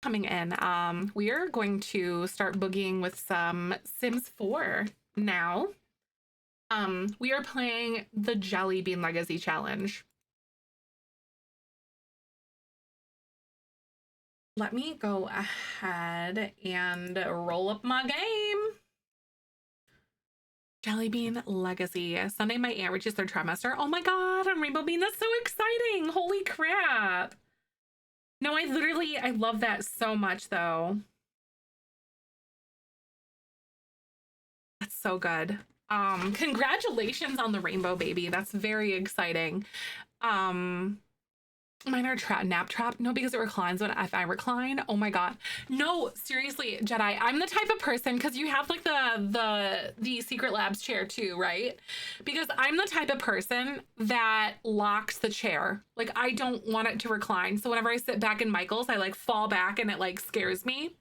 coming in. We are going to start boogieing with some Sims 4 now. We are playing the Jellybean Legacy Challenge. Let me go ahead and roll up my game. Jellybean Legacy. Sunday, my aunt reaches third trimester. Oh my god, I'm Rainbow Bean. That's so exciting. Holy crap. No, I love that so much though. That's so good. Congratulations on the rainbow baby. That's very exciting. Mine are nap trap. No, because it reclines when if I recline. Oh my god. No, seriously, Jedi. I'm the type of person, because you have like the Secret Labs chair too, right? Because I'm the type of person that locks the chair. Like I don't want it to recline. So whenever I sit back in Michael's, I like fall back and it like scares me.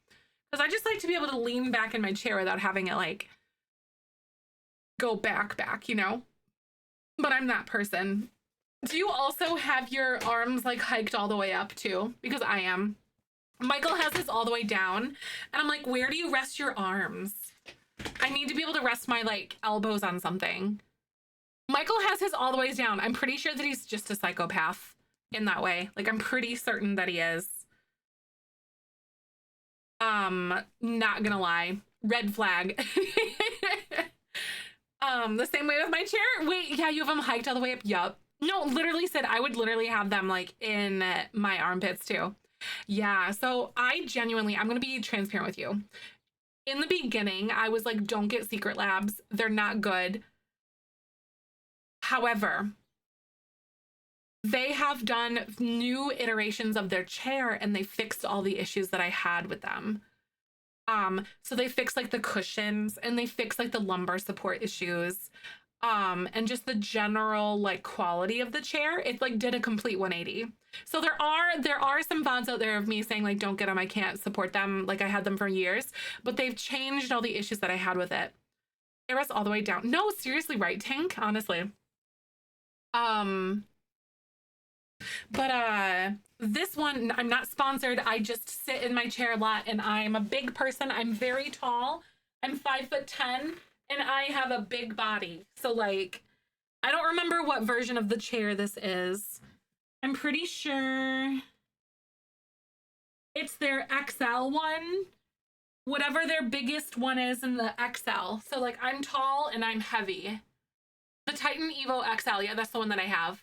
Because I just like to be able to lean back in my chair without having it like go back, you know? But I'm that person. Do you also have your arms like hiked all the way up too? Because I am. Michael has his all the way down. And I'm like, where do you rest your arms? I need to be able to rest my like elbows on something. Michael has his all the way down. I'm pretty sure that he's just a psychopath in that way. Like I'm pretty certain that he is. Not gonna lie. Red flag. The same way with my chair. Wait, yeah, you have them hiked all the way up. Yup. No, literally said I would literally have them like in my armpits too. Yeah, so I'm going to be transparent with you. In the beginning, I was like, don't get Secret Labs. They're not good. However, they have done new iterations of their chair and they fixed all the issues that I had with them. So they fixed like the cushions and they fixed like the lumbar support issues. And just the general like quality of the chair, it like did a complete 180. So there are some VODs out there of me saying like don't get them, I can't support them, like I had them for years, but they've changed all the issues that I had with it. It rests all the way down. No, seriously, right, Tank? Honestly. But this one, I'm not sponsored. I just sit in my chair a lot and I'm a big person. I'm very tall. I'm 5'10". And I have a big body. So like, I don't remember what version of the chair this is. I'm pretty sure it's their XL one. Whatever their biggest one is in the XL. So like I'm tall and I'm heavy. The Titan Evo XL, yeah, that's the one that I have.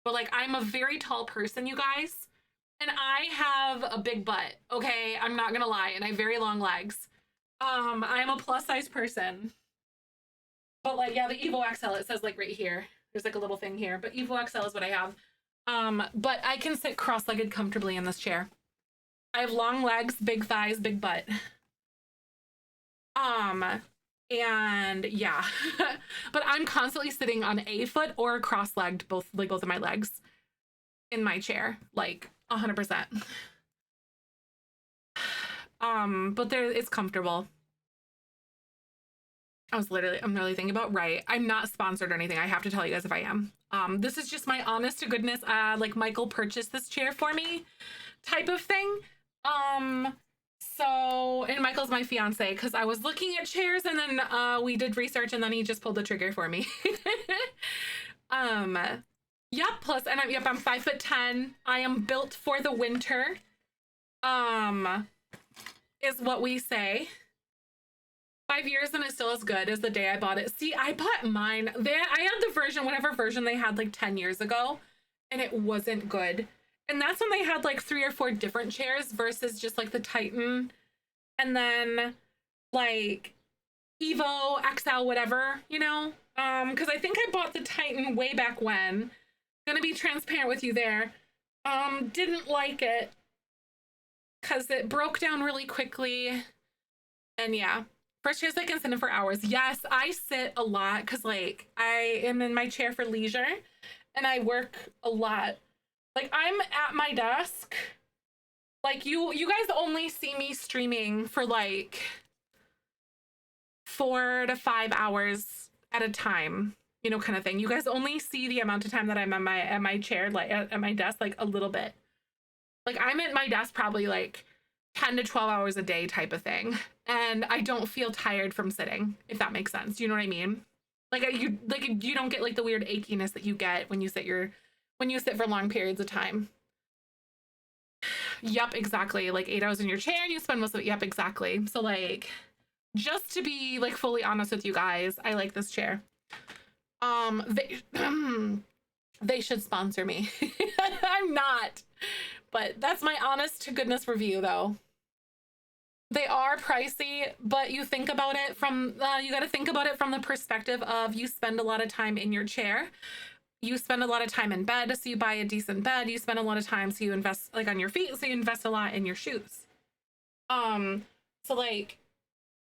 But like I'm a very tall person, you guys. And I have a big butt, okay? I'm not gonna lie, and I have very long legs. I'm a plus size person. But like, yeah, the Evo XL, it says like right here. There's like a little thing here, but Evo XL is what I have. But I can sit cross-legged comfortably in this chair. I have long legs, big thighs, big butt. And yeah, but I'm constantly sitting on a foot or cross-legged, both of my legs in my chair, like 100%. But it's comfortable. I'm literally thinking about, right. I'm not sponsored or anything. I have to tell you guys if I am. This is just my honest to goodness, like Michael purchased this chair for me type of thing. So, and Michael's my fiance because I was looking at chairs and then we did research and then he just pulled the trigger for me. Yep, plus, and I'm 5'10". I am built for the winter. Is what we say. 5 years and it still is good as the day I bought it. See, I bought mine. I had the version, whatever version they had like 10 years ago, and it wasn't good. And that's when they had like 3 or 4 different chairs versus just like the Titan. And then like Evo, XL, whatever, you know? Because I think I bought the Titan way back when. Gonna be transparent with you there. Didn't like it because it broke down really quickly. And yeah. First chairs I can sit in for hours. Yes, I sit a lot because like I am in my chair for leisure and I work a lot. Like I'm at my desk. Like you guys only see me streaming for like 4 to 5 hours at a time, you know, kind of thing. You guys only see the amount of time that I'm at my chair, like at my desk, like a little bit. Like I'm at my desk probably like 10 to 12 hours a day type of thing. And I don't feel tired from sitting, if that makes sense. Do you know what I mean? Like you don't get like the weird achiness that you get when you sit for long periods of time. Yep, exactly. Like 8 hours in your chair and you spend most of it. Yep, exactly. So like, just to be like fully honest with you guys, I like this chair. They they should sponsor me. I'm not, but that's my honest to goodness review though. They are pricey, but you think about it from you got to think about it from the perspective of you spend a lot of time in your chair. You spend a lot of time in bed, so you buy a decent bed. You spend a lot of time, so you invest like on your feet, so you invest a lot in your shoes. So like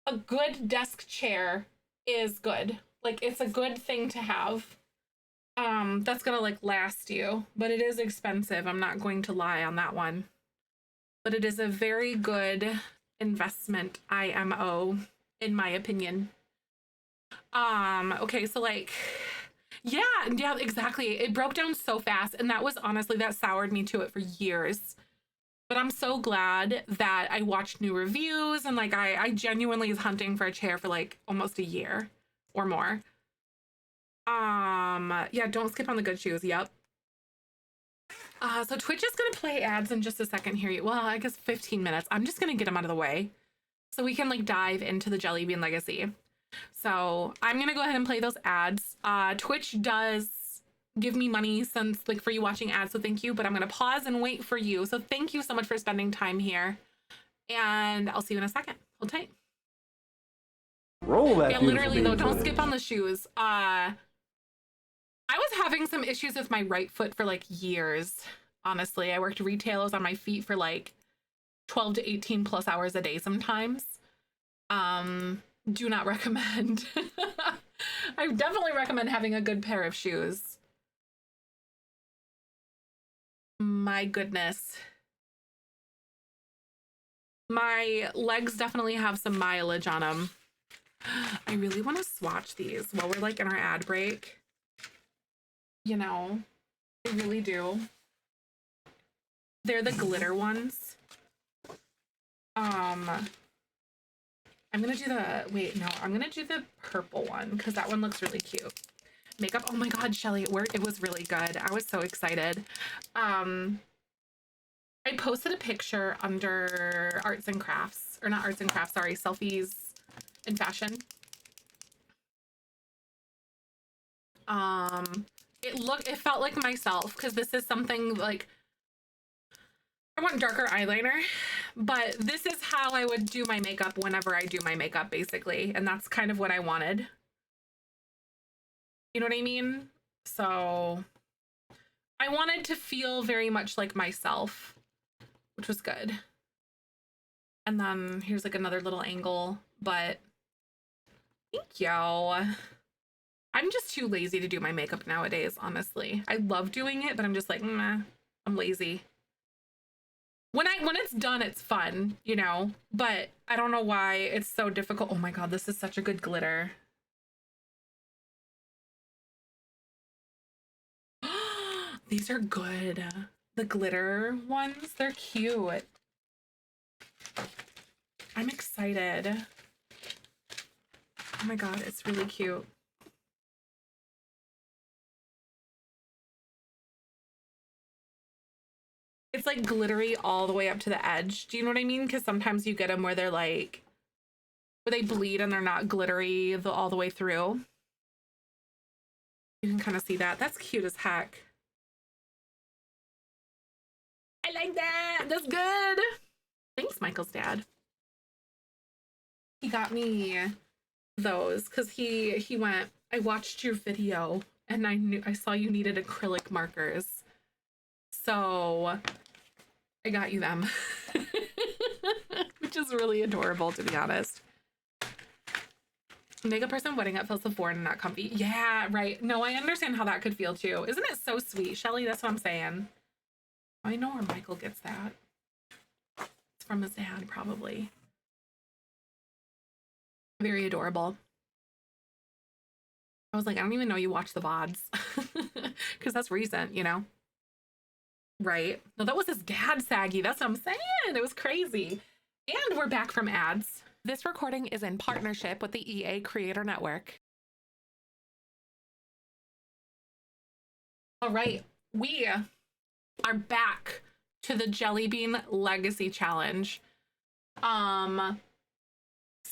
a good desk chair is good. Like it's a good thing to have. That's gonna like last you, but it is expensive. I'm not going to lie on that one. But it is a very good investment, IMO, in my opinion. Okay, so like yeah, exactly. It broke down so fast, and that was honestly, that soured me to it for years. But I'm so glad that I watched new reviews, and like I genuinely was hunting for a chair for like almost a year or more. Yeah, don't skip on the good shoes. Yep. So Twitch is gonna play ads in just a second here. Well, I guess 15 minutes. I'm just gonna get them out of the way so we can like dive into the Jellybean legacy. So I'm gonna go ahead and play those ads. Twitch does give me money since like for you watching ads, so thank you, but I'm gonna pause and wait for you. So thank you so much for spending time here, and I'll see you in a second. Hold tight. Roll that. Yeah, literally though, don't skip on the shoes. I was having some issues with my right foot for like years. Honestly, I worked retail. I was on my feet for like 12 to 18 plus hours a day sometimes. Do not recommend. I definitely recommend having a good pair of shoes. My goodness. My legs definitely have some mileage on them. I really want to swatch these while we're like in our ad break. You know, I really do. They're the glitter ones. I'm gonna do I'm gonna do the purple one because that one looks really cute. Makeup, oh my god, Shelly, it was really good. I was so excited. I posted a picture under arts and crafts, or not arts and crafts, sorry, selfies in fashion. It felt like myself, because this is something like, I want darker eyeliner, but this is how I would do my makeup whenever I do my makeup, basically. And that's kind of what I wanted. You know what I mean? So I wanted to feel very much like myself, which was good. And then here's like another little angle, but thank you. I'm just too lazy to do my makeup nowadays, honestly. I love doing it, but I'm just like, meh, I'm lazy. When it's done, it's fun, you know, but I don't know why it's so difficult. Oh my god, this is such a good glitter. These are good. The glitter ones, they're cute. I'm excited. Oh my god, it's really cute. It's like glittery all the way up to the edge. Do you know what I mean? Because sometimes you get them where they're like, where they bleed and they're not glittery all the way through. You can kind of see that. That's cute as heck. I like that. That's good. Thanks, Michael's dad. He got me those because he went, I watched your video and I saw you needed acrylic markers. So I got you them, which is really adorable, to be honest. Makeup person wedding outfits feels foreign and not comfy. Yeah, right. No, I understand how that could feel too. Isn't it so sweet, Shelly? That's what I'm saying. I know where Michael gets that. It's from his dad, probably. Very adorable. I was like, I don't even know you watch the VODs. Because that's recent, you know? Right. No, that was his dad, Saggy. That's what I'm saying. It was crazy. And we're back from ads. This recording is in partnership with the EA Creator Network. All right, we are back to the Jellybean Legacy Challenge. So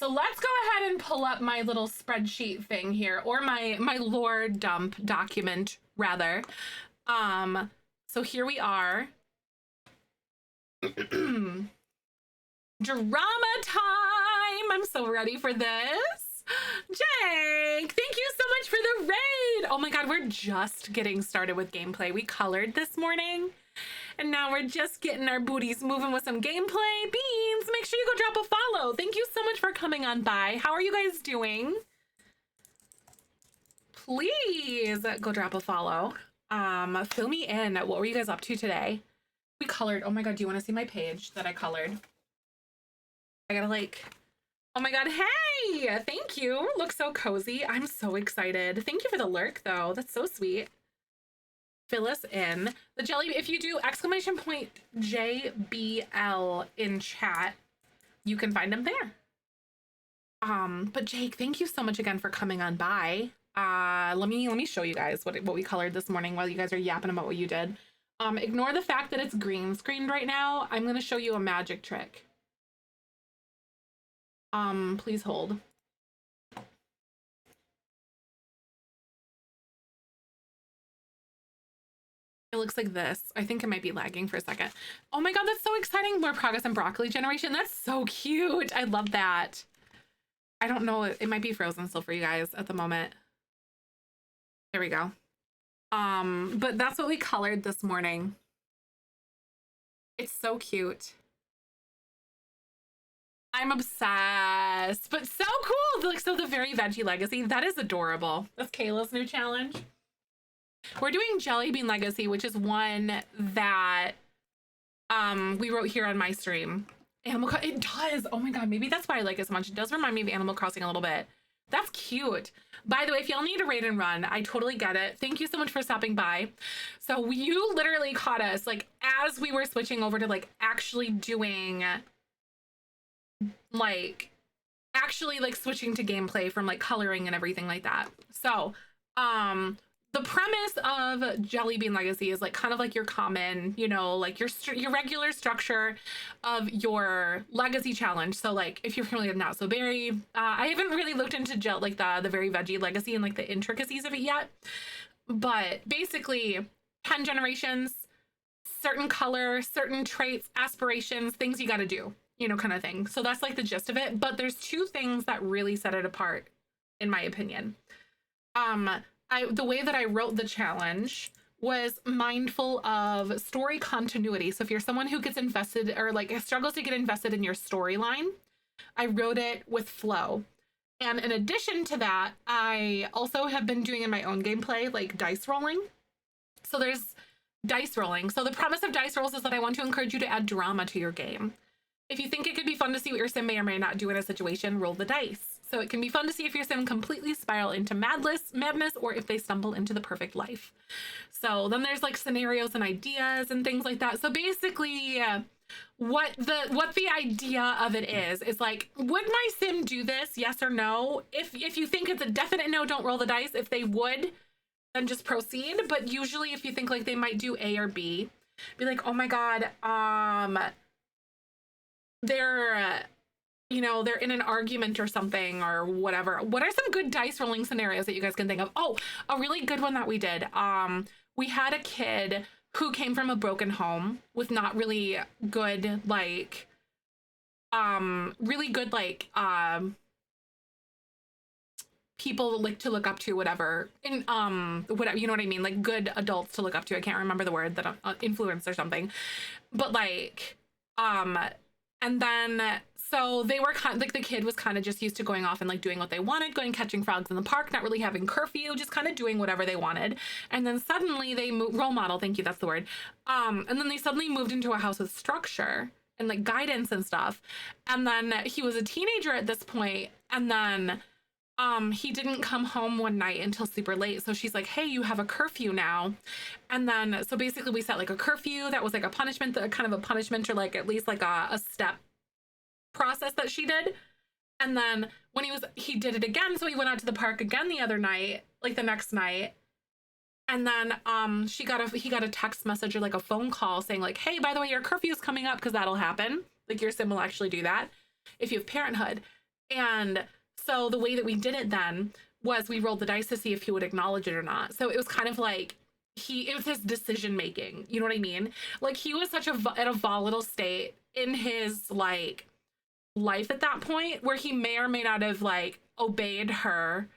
let's go ahead and pull up my little spreadsheet thing here, or my lore dump document, rather. So here we are. Drama time! I'm so ready for this. Jake, thank you so much for the raid. Oh my god, we're just getting started with gameplay. We colored this morning, and now we're just getting our booties moving with some gameplay. Beans, make sure you go drop a follow. Thank you so much for coming on by. How are you guys doing? Please go drop a follow. Fill me in. What were you guys up to today? We colored. Oh my god, do you want to see my page that I colored? I gotta like, oh my god, hey, thank you. Looks so cozy. I'm so excited. Thank you for the lurk though. That's so sweet. Fill us in. The jelly, if you do exclamation point JBL in chat, you can find them there. But Jake, thank you so much again for coming on by. Let me show you guys what we colored this morning while you guys are yapping about what you did. Ignore the fact that it's green screened right now. I'm gonna show you a magic trick. Please hold. It looks like this. I think it might be lagging for a second. Oh my god, that's so exciting. More progress in broccoli generation. That's so cute. I love that. I don't know. It might be frozen still for you guys at the moment. There we go. But that's what we colored this morning. It's so cute. I'm obsessed, but so cool. Like, so the Very Veggie Legacy, that is adorable. That's Kayla's new challenge. We're doing Jellybean Legacy, which is one that we wrote here on my stream. It does. Oh my god, maybe that's why I like it so much. It does remind me of Animal Crossing a little bit. That's cute. By the way, if y'all need a raid and run, I totally get it. Thank you so much for stopping by. So you literally caught us like as we were switching over to like actually doing like switching to gameplay from like coloring and everything like that. So the premise of Jellybean Legacy is like kind of like your common, you know, like your regular structure of your legacy challenge. So like if you're familiar with Not So Berry, I haven't really looked into the Very Veggie Legacy and like the intricacies of it yet, but basically 10 generations, certain color, certain traits, aspirations, things you got to do, you know, kind of thing. So that's like the gist of it. But there's two things that really set it apart, in my opinion. The way that I wrote the challenge was mindful of story continuity. So if you're someone who gets invested or like struggles to get invested in your storyline, I wrote it with flow. And in addition to that, I also have been doing in my own gameplay, like dice rolling. So there's dice rolling. So the premise of dice rolls is that I want to encourage you to add drama to your game. If you think it could be fun to see what your sim may or may not do in a situation, roll the dice. So it can be fun to see if your sim completely spiral into madness or if they stumble into the perfect life. So then there's like scenarios and ideas and things like that. So basically what the idea of it is like, would my sim do this? Yes or no? If you think it's a definite no, don't roll the dice. If they would, then just proceed. But usually if you think like they might do A or B, be like, oh my God, they're in an argument or something or whatever. What are some good dice rolling scenarios that you guys can think of? Oh, a really good one that we did. We had a kid who came from a broken home with not really good, people like to look up to, whatever. And whatever, you know what I mean? Like good adults to look up to. I can't remember the word, that influence or something. But like, and then so they were kind of like, the kid was kind of just used to going off and like doing what they wanted, going catching frogs in the park, not really having curfew, just kind of doing whatever they wanted. And then suddenly they role model, thank you, that's the word. And then they suddenly moved into a house with structure and like guidance and stuff. And then he was a teenager at this point, and then he didn't come home one night until super late. So she's like, hey, you have a curfew now. And then so basically we set like a curfew that was like a punishment, kind of a punishment, or like at least like a step process that she did. And then when he did it again. So he went out to the park again the other night, like the next night. And then he got a text message or like a phone call saying like, hey, by the way, your curfew is coming up, because that'll happen. Like your sim will actually do that if you have parenthood. And so the way that we did it then was we rolled the dice to see if he would acknowledge it or not. So it was kind of like it was his decision making. You know what I mean? Like he was such at a volatile state in his like life at that point where he may or may not have like obeyed her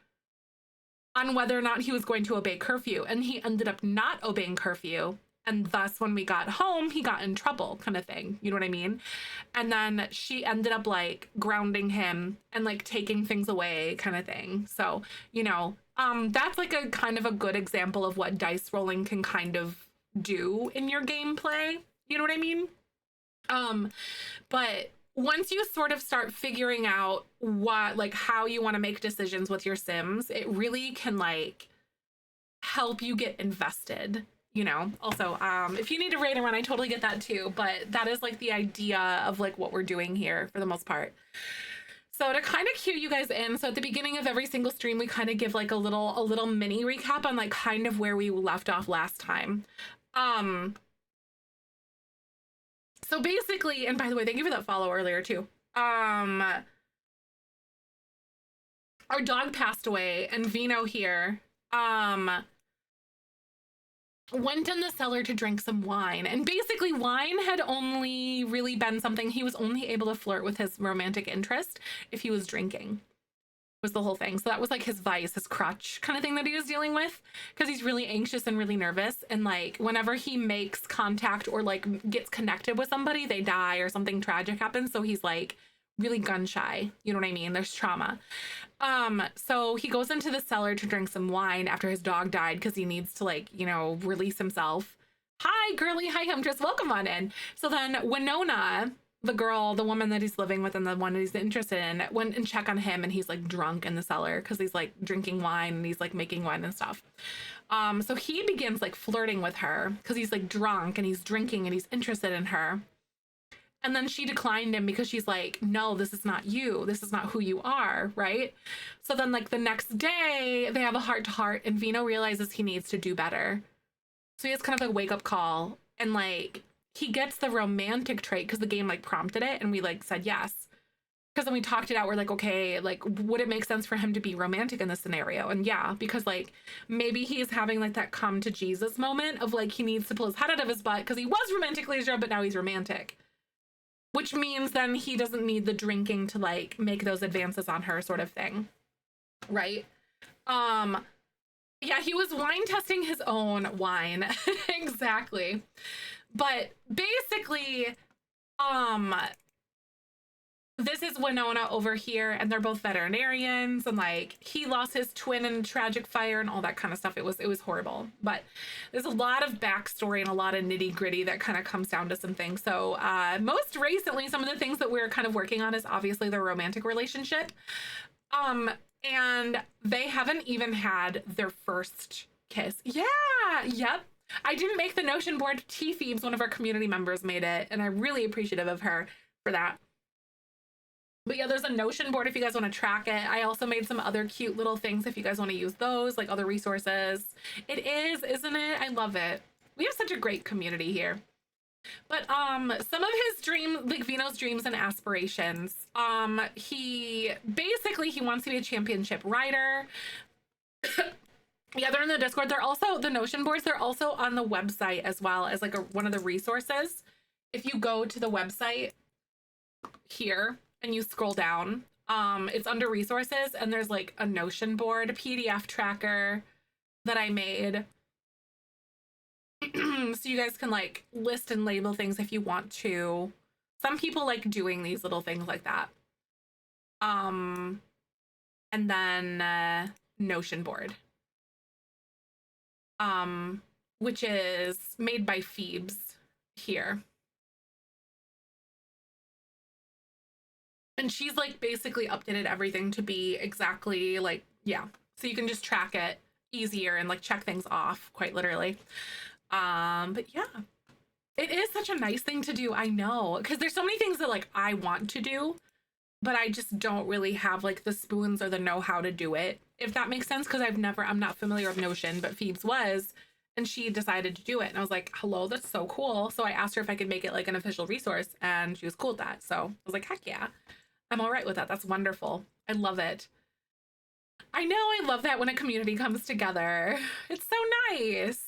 on whether or not he was going to obey curfew. And he ended up not obeying curfew. And thus, when we got home, he got in trouble, kind of thing. You know what I mean? And then she ended up like grounding him and like taking things away, kind of thing. So, you know, that's like a kind of a good example of what dice rolling can kind of do in your gameplay. You know what I mean? But once you sort of start figuring out how you want to make decisions with your Sims, it really can like help you get invested, you know? Also, if you need to raid and run, I totally get that too, but that is like the idea of like what we're doing here for the most part. So to kind of cue you guys in, so at the beginning of every single stream, we kind of give like a little mini recap on like kind of where we left off last time. So basically, and by the way, thank you for that follow earlier too. Our dog passed away, and Vino here went in the cellar to drink some wine. And basically wine had only really been something he was only able to flirt with his romantic interest if he was drinking. Was the whole thing. So that was like his vice, his crutch kind of thing that he was dealing with, because he's really anxious and really nervous, and like whenever he makes contact or like gets connected with somebody, they die or something tragic happens. So he's like really gun shy. You know what I mean? There's trauma. So he goes into the cellar to drink some wine after his dog died, because he needs to like, you know, release himself. Hi girly, hi Huntress, welcome on in. So then Winona, the woman that he's living with and the one that he's interested in, went and check on him, and he's like drunk in the cellar because he's like drinking wine and he's like making wine and stuff. So he begins like flirting with her because he's like drunk and he's drinking and he's interested in her. And then she declined him because she's like, no, this is not you. This is not who you are, right? So then like the next day they have a heart to heart, and Vino realizes he needs to do better. So he has kind of a wake up call, and like he gets the romantic trait because the game like prompted it, and we like said yes. Because then we talked it out. We're like, okay, like would it make sense for him to be romantic in this scenario? And yeah, because like maybe he's having like that come to Jesus moment of like he needs to pull his head out of his butt because he was romantically zero, but now he's romantic. Which means then he doesn't need the drinking to like make those advances on her, sort of thing. Right? Yeah, he was wine testing his own wine. Exactly. But basically, this is Winona over here, and they're both veterinarians, and like he lost his twin in a tragic fire and all that kind of stuff. It was horrible. But there's a lot of backstory and a lot of nitty gritty that kind of comes down to some things. So most recently, some of the things that we're kind of working on is obviously their romantic relationship. And they haven't even had their first kiss. Yeah, yep. I didn't make the Notion board. T Phoebes, one of our community members, made it, and I'm really appreciative of her for that. But yeah, there's a Notion board if you guys want to track it. I also made some other cute little things if you guys want to use those, like other resources. It is, isn't it? I love it. We have such a great community here. But some of his dreams, like Vino's dreams and aspirations, he wants to be a championship rider. Yeah, they're in the Discord. They're also the Notion boards. They're also on the website as well as like one of the resources. If you go to the website here and you scroll down, it's under resources, and there's like a Notion board, a PDF tracker that I made. So you guys can like list and label things if you want to. Some people like doing these little things like that. And then Notion board. Which is made by Phoebes here. And she's like basically updated everything to be exactly like, yeah. So you can just track it easier and like check things off, quite literally. But yeah, it is such a nice thing to do. I know, because there's so many things that like I want to do but I just don't really have like the spoons or the know-how to do it, if that makes sense. Because I'm not familiar with Notion, but Phoebes was, and she decided to do it. And I was like, hello, that's so cool. So I asked her if I could make it like an official resource, and she was cool with that. So I was like, heck yeah, I'm all right with that. That's wonderful. I love it. I know, I love that when a community comes together. It's so nice.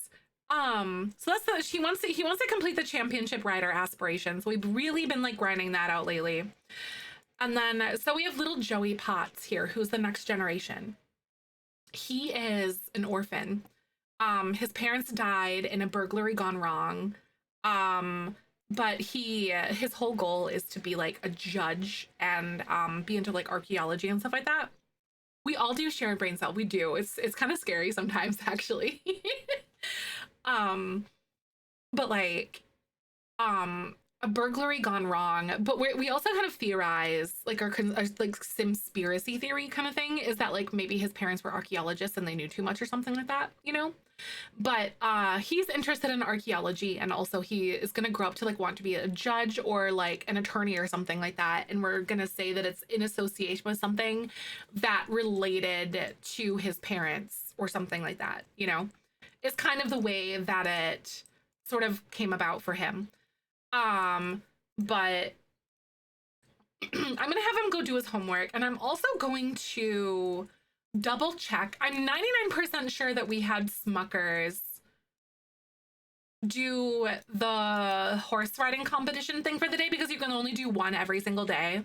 So that's the he wants to complete the championship rider aspirations. We've really been like grinding that out lately. And then so we have little Joey Potts here, who's the next generation. He is an orphan. His parents died in a burglary gone wrong. But his whole goal is to be like a judge and be into like archaeology and stuff like that. We all do share a brain cell. We do. It's kind of scary sometimes, actually. um, but like, a burglary gone wrong. But we also kind of theorize like our like simspiracy theory kind of thing is that like maybe his parents were archaeologists and they knew too much or something like that, you know. But he's interested in archaeology, and also he is going to grow up to like want to be a judge or like an attorney or something like that. And we're going to say that it's in association with something that related to his parents or something like that, you know. It's kind of the way that it sort of came about for him. But I'm gonna have him go do his homework, and I'm also going to double check. I'm 99% sure that we had Smuckers do the horse riding competition thing for the day, because you can only do one every single day.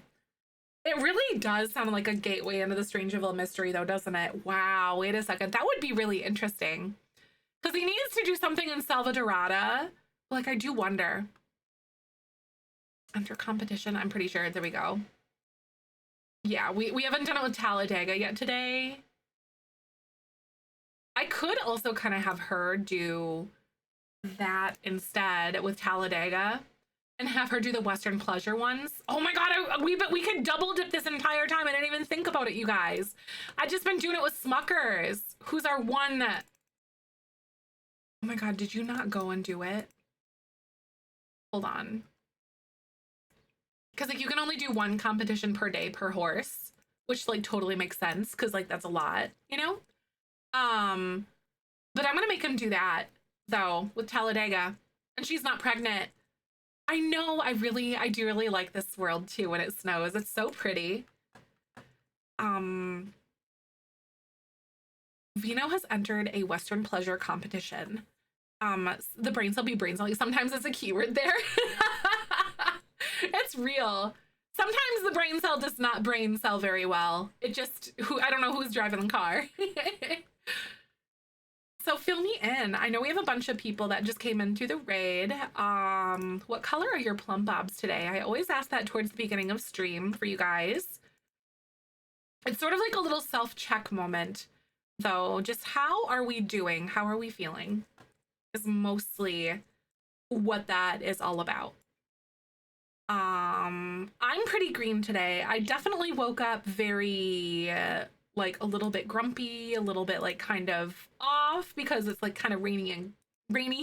It really does sound like a gateway into the Strangeville mystery, though, doesn't it? Wow, wait a second. That would be really interesting. Because he needs to do something in Salvadorada. Like, I do wonder. Enter competition, I'm pretty sure. There we go. Yeah, we haven't done it with Talladega yet today. I could also kind of have her do that instead with Talladega and have her do the Western Pleasure ones. Oh my god, we could double dip this entire time. I didn't even think about it, you guys. I just been doing it with Smuckers, who's our one. Oh my god, did you not go and do it? Hold on. Because like you can only do one competition per day per horse, which like totally makes sense because like that's a lot, you know? But I'm gonna make him do that though with Talladega, and she's not pregnant. I know, I do really like this world too when it snows. It's so pretty. Vino has entered a Western Pleasure competition. The brain cell be brain cell. Sometimes it's a keyword there. It's real. Sometimes the brain cell does not brain cell very well. It just, I don't know who's driving the car. So fill me in. I know we have a bunch of people that just came into the raid. What color are your plum bobs today? I always ask that towards the beginning of stream for you guys. It's sort of like a little self-check moment, though. Just how are we doing? How are we feeling? Is mostly what that is all about. I'm pretty green today. I definitely woke up very like a little bit grumpy, a little bit like kind of off because it's like kind of rainy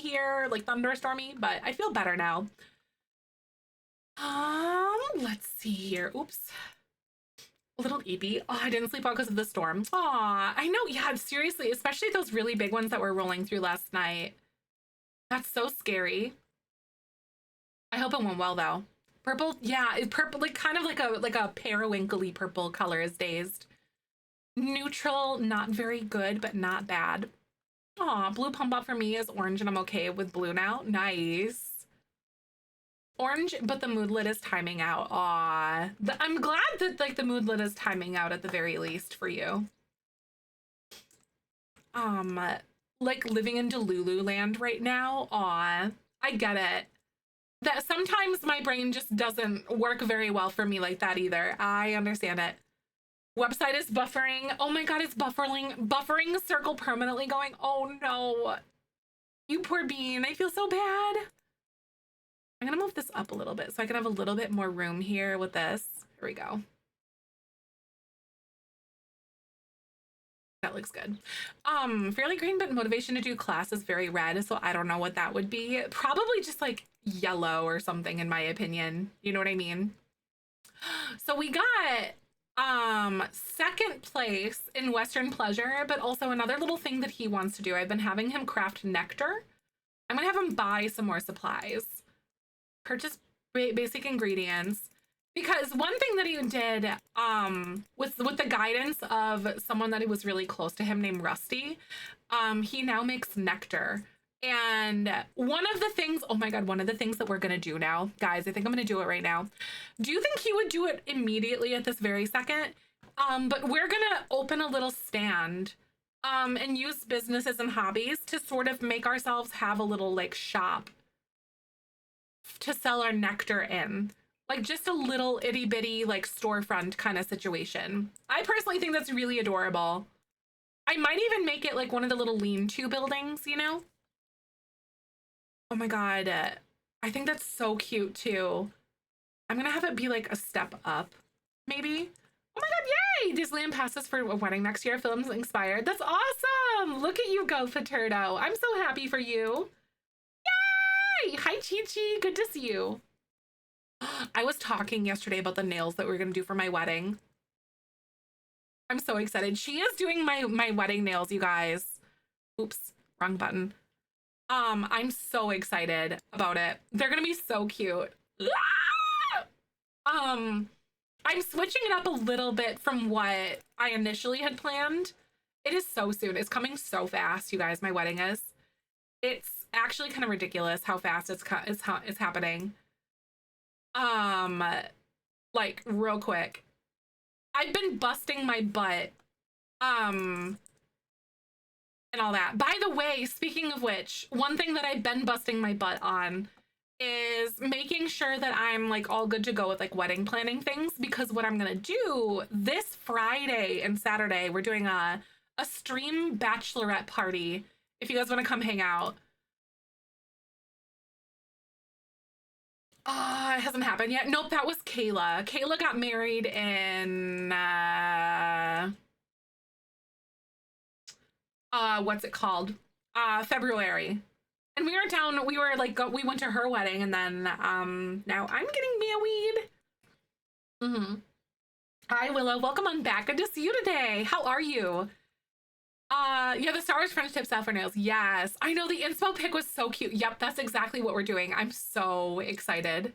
here, like thunderstormy, but I feel better now. Let's see here. Oops. A little eepy. Oh, I didn't sleep well because of the storm. Aw, I know. Yeah, seriously, especially those really big ones that were rolling through last night. That's so scary. I hope it went well though. Purple, yeah, purple, like kind of like a periwinkly purple color is Dazed. Neutral, not very good, but not bad. Aw, blue pump up for me is orange, and I'm okay with blue now. Nice. Orange, but the moodlet is timing out. Aw, I'm glad that like the moodlet is timing out at the very least for you. Like living in Delulu land right now. Aw, I get it. That sometimes my brain just doesn't work very well for me like that either. I understand it. Website is buffering. Oh my god, it's buffering circle permanently going. Oh no. You poor bean. I feel so bad. I'm gonna move this up a little bit so I can have a little bit more room here with this. Here we go. That looks good. Fairly green, but motivation to do class is very red, so I don't know what that would be. Probably just like yellow or something in my opinion. You know what I mean? So we got second place in Western Pleasure, but also another little thing that he wants to do. I've been having him craft nectar. I'm gonna have him buy some more supplies, purchase basic ingredients. Because one thing that he did with the guidance of someone that was really close to him named Rusty, he now makes nectar. And one of the things, oh my God, one of the things that we're going to do now, guys, I think I'm going to do it right now. Do you think he would do it immediately at this very second? But we're going to open a little stand and use businesses and hobbies to sort of make ourselves have a little like shop to sell our nectar in. Like just a little itty bitty like storefront kind of situation. I personally think that's really adorable. I might even make it like one of the little lean-to buildings, you know? Oh my God. I think that's so cute too. I'm gonna have it be like a step up, maybe. Oh my God, yay! Disneyland passes for a wedding next year. Films inspired. That's awesome! Look at you go, Paterno. I'm so happy for you. Yay! Hi, Chi-Chi. Good to see you. I was talking yesterday about the nails that we were gonna do for my wedding. I'm so excited. She is doing my wedding nails, you guys. Oops, wrong button. I'm so excited about it. They're gonna be so cute. I'm switching it up a little bit from what I initially had planned. It is so soon. It's coming so fast, you guys. My wedding is. It's actually kind of ridiculous how fast it's happening. Like real quick. I've been busting my butt. And all that. By the way, speaking of which, one thing that I've been busting my butt on is making sure that I'm like all good to go with like wedding planning things, because what I'm gonna do this Friday and Saturday, we're doing a stream bachelorette party. If you guys want to come hang out. It hasn't happened yet. Nope, that was Kayla. Kayla got married in what's it called? February. And we were down, we were like, we went to her wedding, and then now I'm getting me a weed. Mm-hmm. Hi, Willow. Welcome on back. Good to see you today. How are you? Yeah, the Star Wars French tip for nails. Yes. I know the inspo pic was so cute. Yep, that's exactly what we're doing. I'm so excited.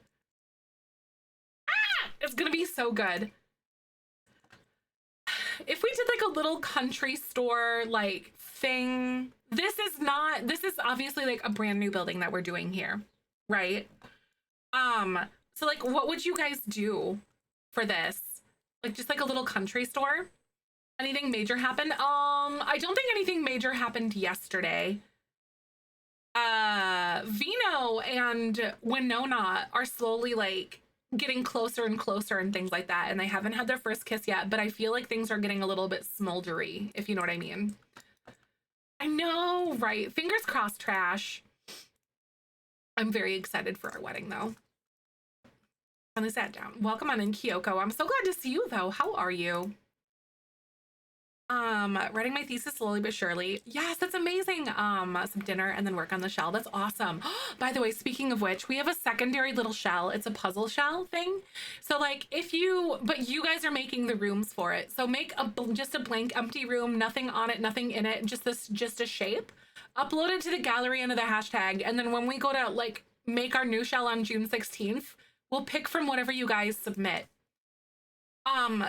Ah! It's gonna be so good. If we did like a little country store like thing, this is obviously like a brand new building that we're doing here, right? So like what would you guys do for this? Like just like a little country store? Anything major happened? I don't think anything major happened yesterday. Vino and Winona are slowly like getting closer and closer and things like that, and they haven't had their first kiss yet, but I feel like things are getting a little bit smoldery, if you know what I mean. I know, right? Fingers crossed, Trash. I'm very excited for our wedding though. Finally sat down. Welcome on in, Kyoko. I'm so glad to see you though. How are you? Writing my thesis slowly but surely. Yes, that's amazing. Some dinner and then work on the shell. That's awesome. By the way, speaking of which, we have a secondary little shell. It's a puzzle shell thing. So like but you guys are making the rooms for it. So make just a blank empty room, nothing on it, nothing in it, just a shape. Upload it to the gallery under the hashtag. And then when we go to like make our new shell on June 16th, we'll pick from whatever you guys submit.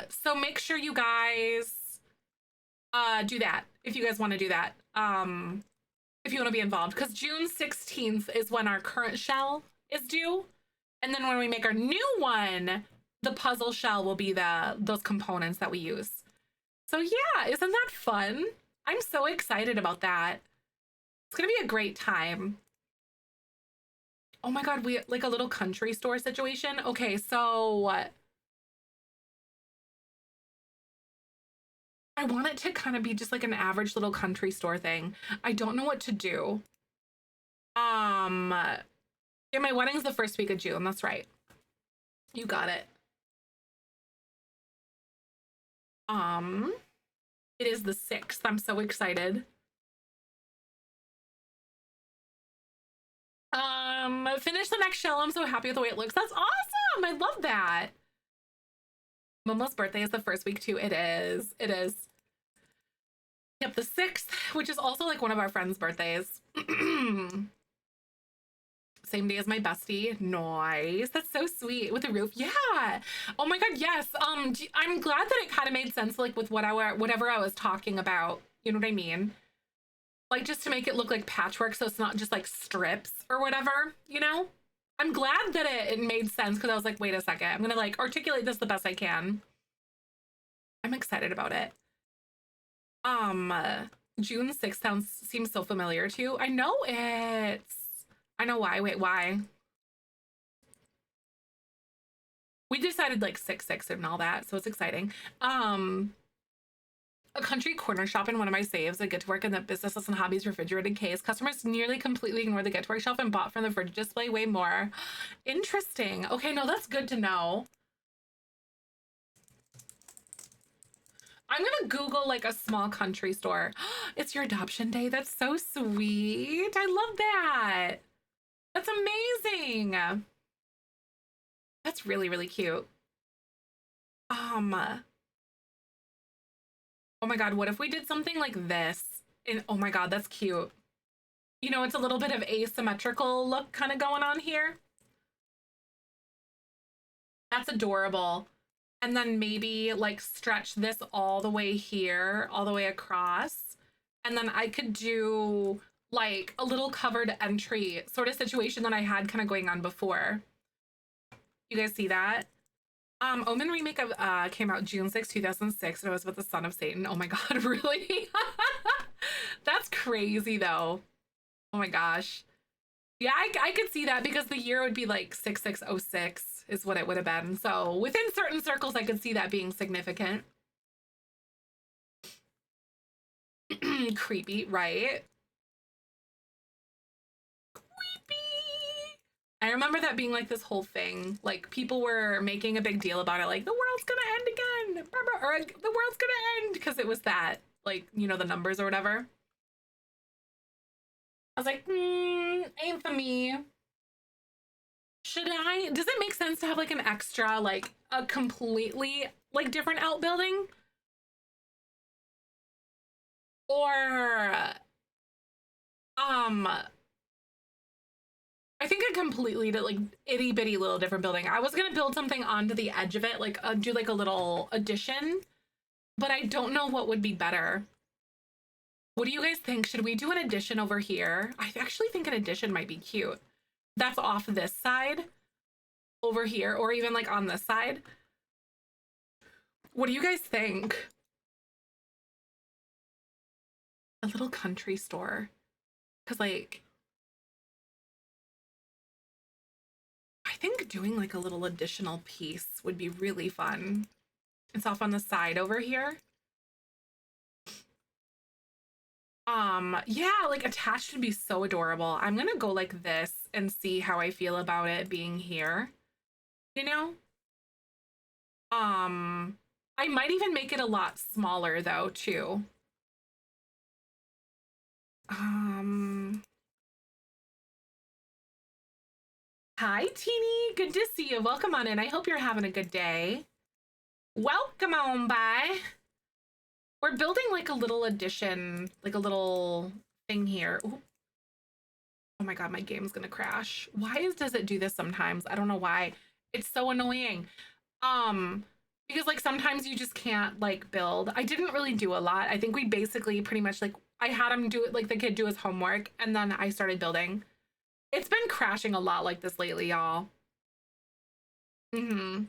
So make sure you guys do that if you guys want to do that, if you want to be involved, because June 16th is when our current shell is due, and then when we make our new one, the puzzle shell will be those components that we use. So yeah, isn't that fun? I'm so excited about that. It's gonna be a great time. Oh my God, we like a little country store situation. Okay, so I want it to kind of be just like an average little country store thing. I don't know what to do. Yeah, my wedding's the first week of June. That's right. You got it. It is the 6th. I'm so excited. Finish the next shell. I'm so happy with the way it looks. That's awesome. I love that. Momo's birthday is the first week too. It is. It is. Yep, the 6th, which is also like one of our friends' birthdays. Same day as my bestie. Nice. That's so sweet. With the roof. Yeah. Oh my God. Yes. I'm glad that it kind of made sense, like with whatever I was talking about. You know what I mean? Like just to make it look like patchwork, so it's not just like strips or whatever, you know? I'm glad that it made sense, because I was like, wait a second. I'm gonna like articulate this the best I can. I'm excited about it. June 6th seems so familiar too. I know why. Wait, why? We decided like 6-6 and all that, so it's exciting. A country corner shop in one of my saves, a get to work in the businesses and hobbies refrigerated case. Customers nearly completely ignored the get to work shelf and bought from the fridge display way more. Interesting. Okay, no, that's good to know. I'm gonna Google like a small country store. It's your adoption day. That's so sweet. I love that. That's amazing. That's really, really cute. Oh my God, what if we did something like this? And oh my God, that's cute. You know, it's a little bit of asymmetrical look kind of going on here. That's adorable. And then maybe like stretch this all the way here, all the way across. And then I could do like a little covered entry sort of situation that I had kind of going on before. You guys see that? Omen remake of came out June 6, 2006, and it was with the son of Satan. Oh my God, really? That's crazy though. Oh my gosh. Yeah, I could see that, because the year would be like 6606 is what it would have been. So within certain circles, I could see that being significant. Creepy, right? I remember that being like this whole thing. Like people were making a big deal about it, like the world's gonna end again, or the world's gonna end, because it was that, like, you know, the numbers or whatever. I was like, ain't for me. Does it make sense to have like an extra, like a completely like different outbuilding? Or I think a completely like itty bitty little different building. I was gonna build something onto the edge of it, like do like a little addition, but I don't know what would be better. What do you guys think? Should we do an addition over here? I actually think an addition might be cute. That's off this side over here, or even like on this side. What do you guys think? A little country store. Because like, I think doing like a little additional piece would be really fun. It's off on the side over here. Yeah, like attached would be so adorable. I'm gonna go like this and see how I feel about it being here, you know? I might even make it a lot smaller though, too. Hi, Teeny. Good to see you. Welcome on in. I hope you're having a good day. Welcome on by. We're building like a little addition, like a little thing here. Ooh. Oh my God, my game's gonna crash. Why does it do this sometimes? I don't know why. It's so annoying. Because like sometimes you just can't like build. I didn't really do a lot. I think we basically pretty much like I had him do it, like the kid do his homework, and then I started building. It's been crashing a lot like this lately, y'all. I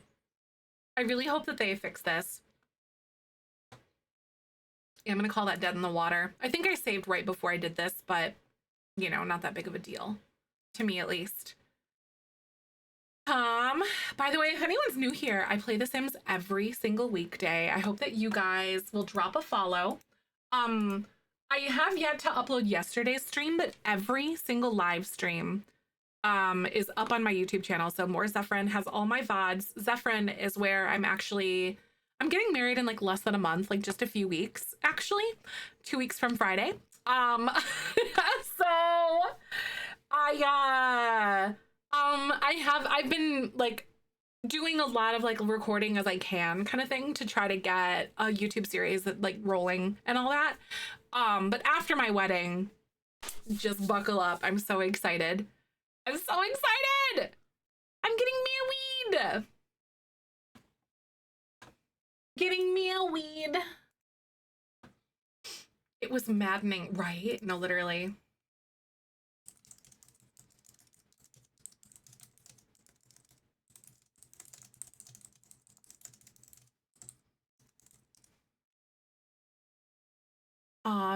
really hope that they fix this. Yeah, I'm gonna call that dead in the water. I think I saved right before I did this, but you know, not that big of a deal. To me at least. By the way, if anyone's new here, I play The Sims every single weekday. I hope that you guys will drop a follow. I have yet to upload yesterday's stream, but every single live stream is up on my YouTube channel. So More Zefrine has all my VODs. Zefrine is where I'm getting married in like less than a month, like just a few weeks, actually. 2 weeks from Friday. So I've been like doing a lot of like recording as I can kind of thing to try to get a YouTube series that like rolling and all that. But after my wedding, just buckle up. I'm so excited. I'm so excited. I'm getting married. Getting married. It was maddening, right? No, literally.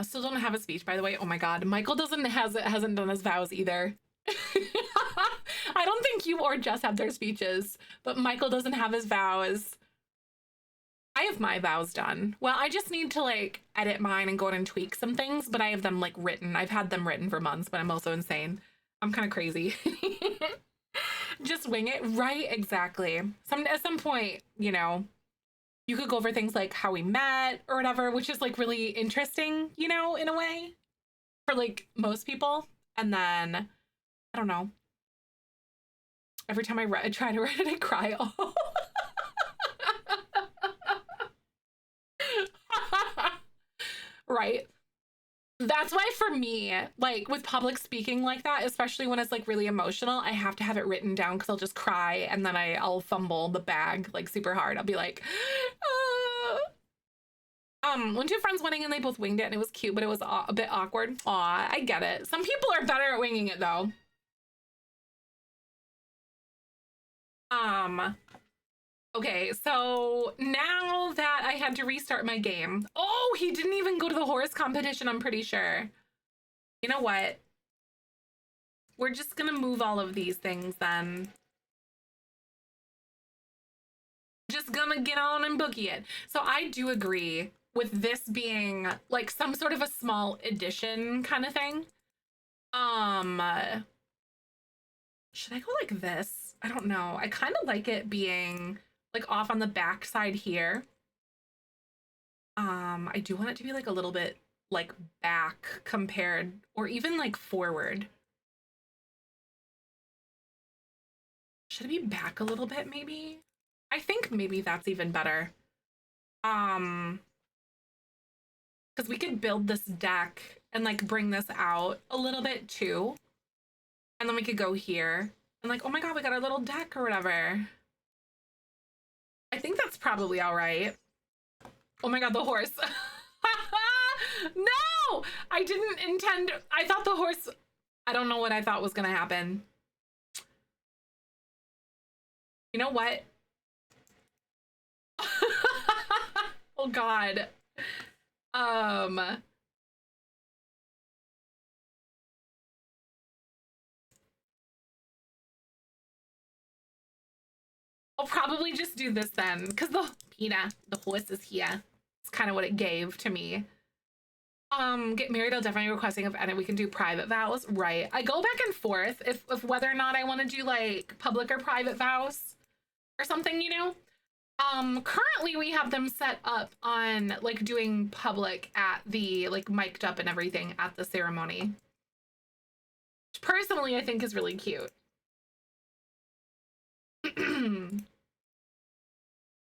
Still don't have a speech, by the way. Oh my God. Michael hasn't done his vows either. I don't think you or Jess have their speeches, but Michael doesn't have his vows. I have my vows done. Well, I just need to like edit mine and go in and tweak some things, but I have them like written. I've had them written for months, but I'm also insane. I'm kind of crazy. Just wing it. Right, exactly. At some point, you know, you could go over things like how we met or whatever, which is like really interesting, you know, in a way for like most people. And then, I don't know. Every time I try to write it, I cry. Oh. Right. That's why for me, like with public speaking like that, especially when it's like really emotional, I have to have it written down because I'll just cry and then I'll fumble the bag like super hard. I'll be like, went to a friend's wedding and they both winged it and it was cute, but it was a bit awkward. Aw, I get it. Some people are better at winging it though. Okay, so now that I had to restart my game. Oh, he didn't even go to the horse competition, I'm pretty sure. You know what? We're just gonna move all of these things then. Just gonna get on and bookie it. So I do agree with this being like some sort of a small edition kind of thing. Should I go like this? I don't know. I kind of like it being like off on the back side here. I do want it to be like a little bit like back compared or even like forward. Should it be back a little bit maybe? I think maybe that's even better. Because we could build this deck and like bring this out a little bit too. And then we could go here and like, oh my God, we got our little deck or whatever. I think that's probably all right. Oh my God, the horse. No, I didn't intend. I thought the horse, I don't know what I thought was going to happen. You know what? Oh God. I'll probably just do this then, because the horse is here. It's kind of what it gave to me. Get married, I'll definitely requesting of edit. We can do private vows, right? I go back and forth if whether or not I want to do like public or private vows or something, you know. Currently we have them set up on like doing public at the like mic'd up and everything at the ceremony. Which personally, I think is really cute.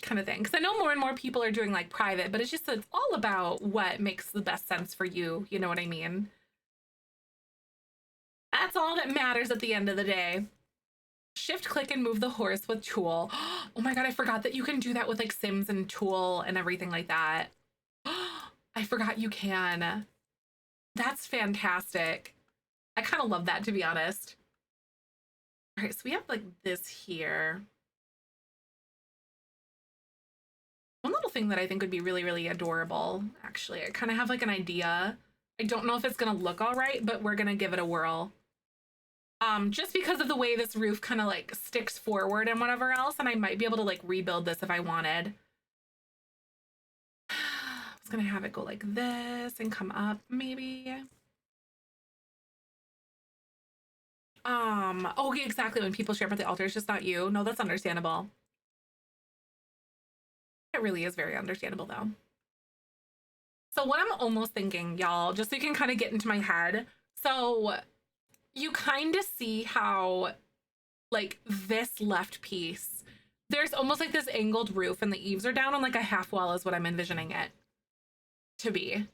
Kind of thing, because I know more and more people are doing like private, but it's just it's all about what makes the best sense for you. You know what I mean? That's all that matters at the end of the day. Shift click and move the horse with Tool. Oh my God, I forgot that you can do that with like Sims and Tool and everything like that. I forgot you can. That's fantastic. I kind of love that, to be honest. All right, so we have like this here. One little thing that I think would be really, really adorable, actually, I kind of have like an idea. I don't know if it's gonna look all right, but we're gonna give it a whirl. Just because of the way this roof kind of like sticks forward and whatever else, and I might be able to like rebuild this if I wanted. I was gonna have it go like this and come up maybe. Oh yeah, exactly. When people share up at the altar, it's just not you. No, that's understandable. It really is very understandable though. So what I'm almost thinking, y'all, just so you can kind of get into my head. So you kind of see how like this left piece there's almost like this angled roof and the eaves are down on like a half wall is what I'm envisioning it to be.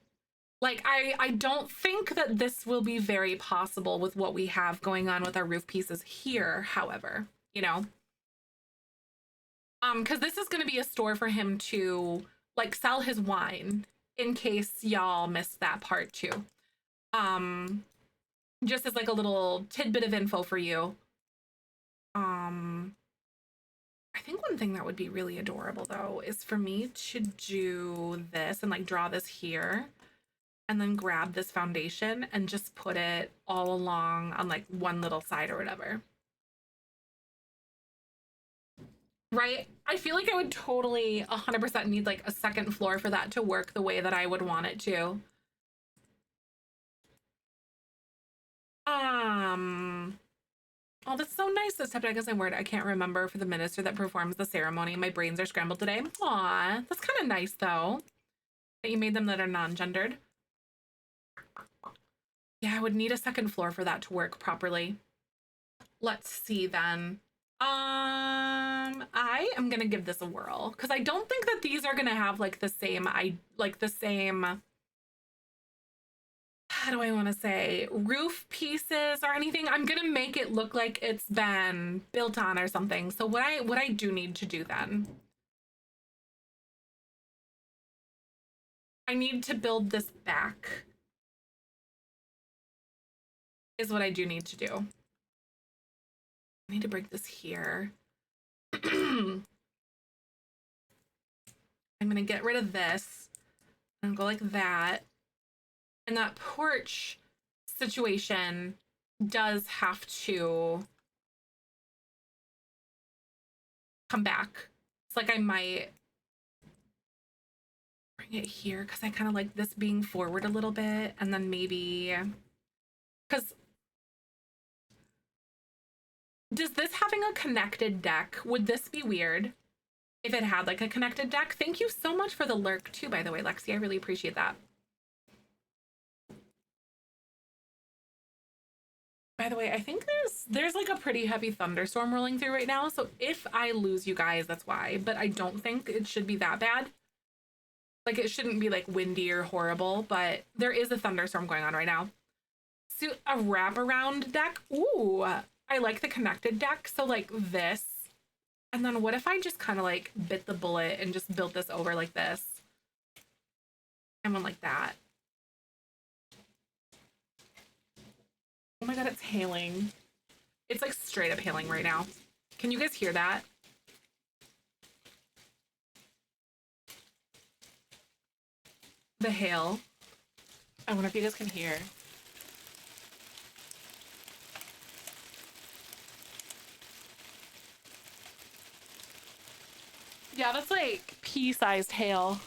Like, I don't think that this will be very possible with what we have going on with our roof pieces here, however, you know? Because this is going to be a store for him to, like, sell his wine, in case y'all missed that part too. Um, just as like a little tidbit of info for you. I think one thing that would be really adorable though is for me to do this and like draw this here and then grab this foundation and just put it all along on like one little side or whatever. Right? I feel like I would totally 100% need like a second floor for that to work the way that I would want it to. Oh, that's so nice. This subject is a word I can't remember for the minister that performs the ceremony. My brains are scrambled today. Aw, that's kind of nice though. That you made them that are non-gendered. Yeah, I would need a second floor for that to work properly. Let's see then. I am gonna give this a whirl because I don't think that these are gonna have like the same, how do I want to say, roof pieces or anything. I'm gonna make it look like it's been built on or something. So what I do need to do then, I need to build this back is what I do need to do. I need to break this here. I'm gonna get rid of this and go like that. And that porch situation does have to come back. It's like I might bring it here because I kind of like this being forward a little bit. And then maybe, because does this having a connected deck, would this be weird if it had like a connected deck? Thank you so much for the lurk too, by the way, Lexi. I really appreciate that. By the way, I think there's like a pretty heavy thunderstorm rolling through right now. So if I lose you guys, that's why. But I don't think it should be that bad. Like it shouldn't be like windy or horrible, but there is a thunderstorm going on right now. So a wraparound deck. Ooh, I like the connected deck. So like this. And then what if I just kind of like bit the bullet and just built this over like this? And went like that. Oh my god, it's hailing. It's like straight up hailing right now. Can you guys hear that? The hail. I wonder if you guys can hear. Yeah, that's like pea-sized hail.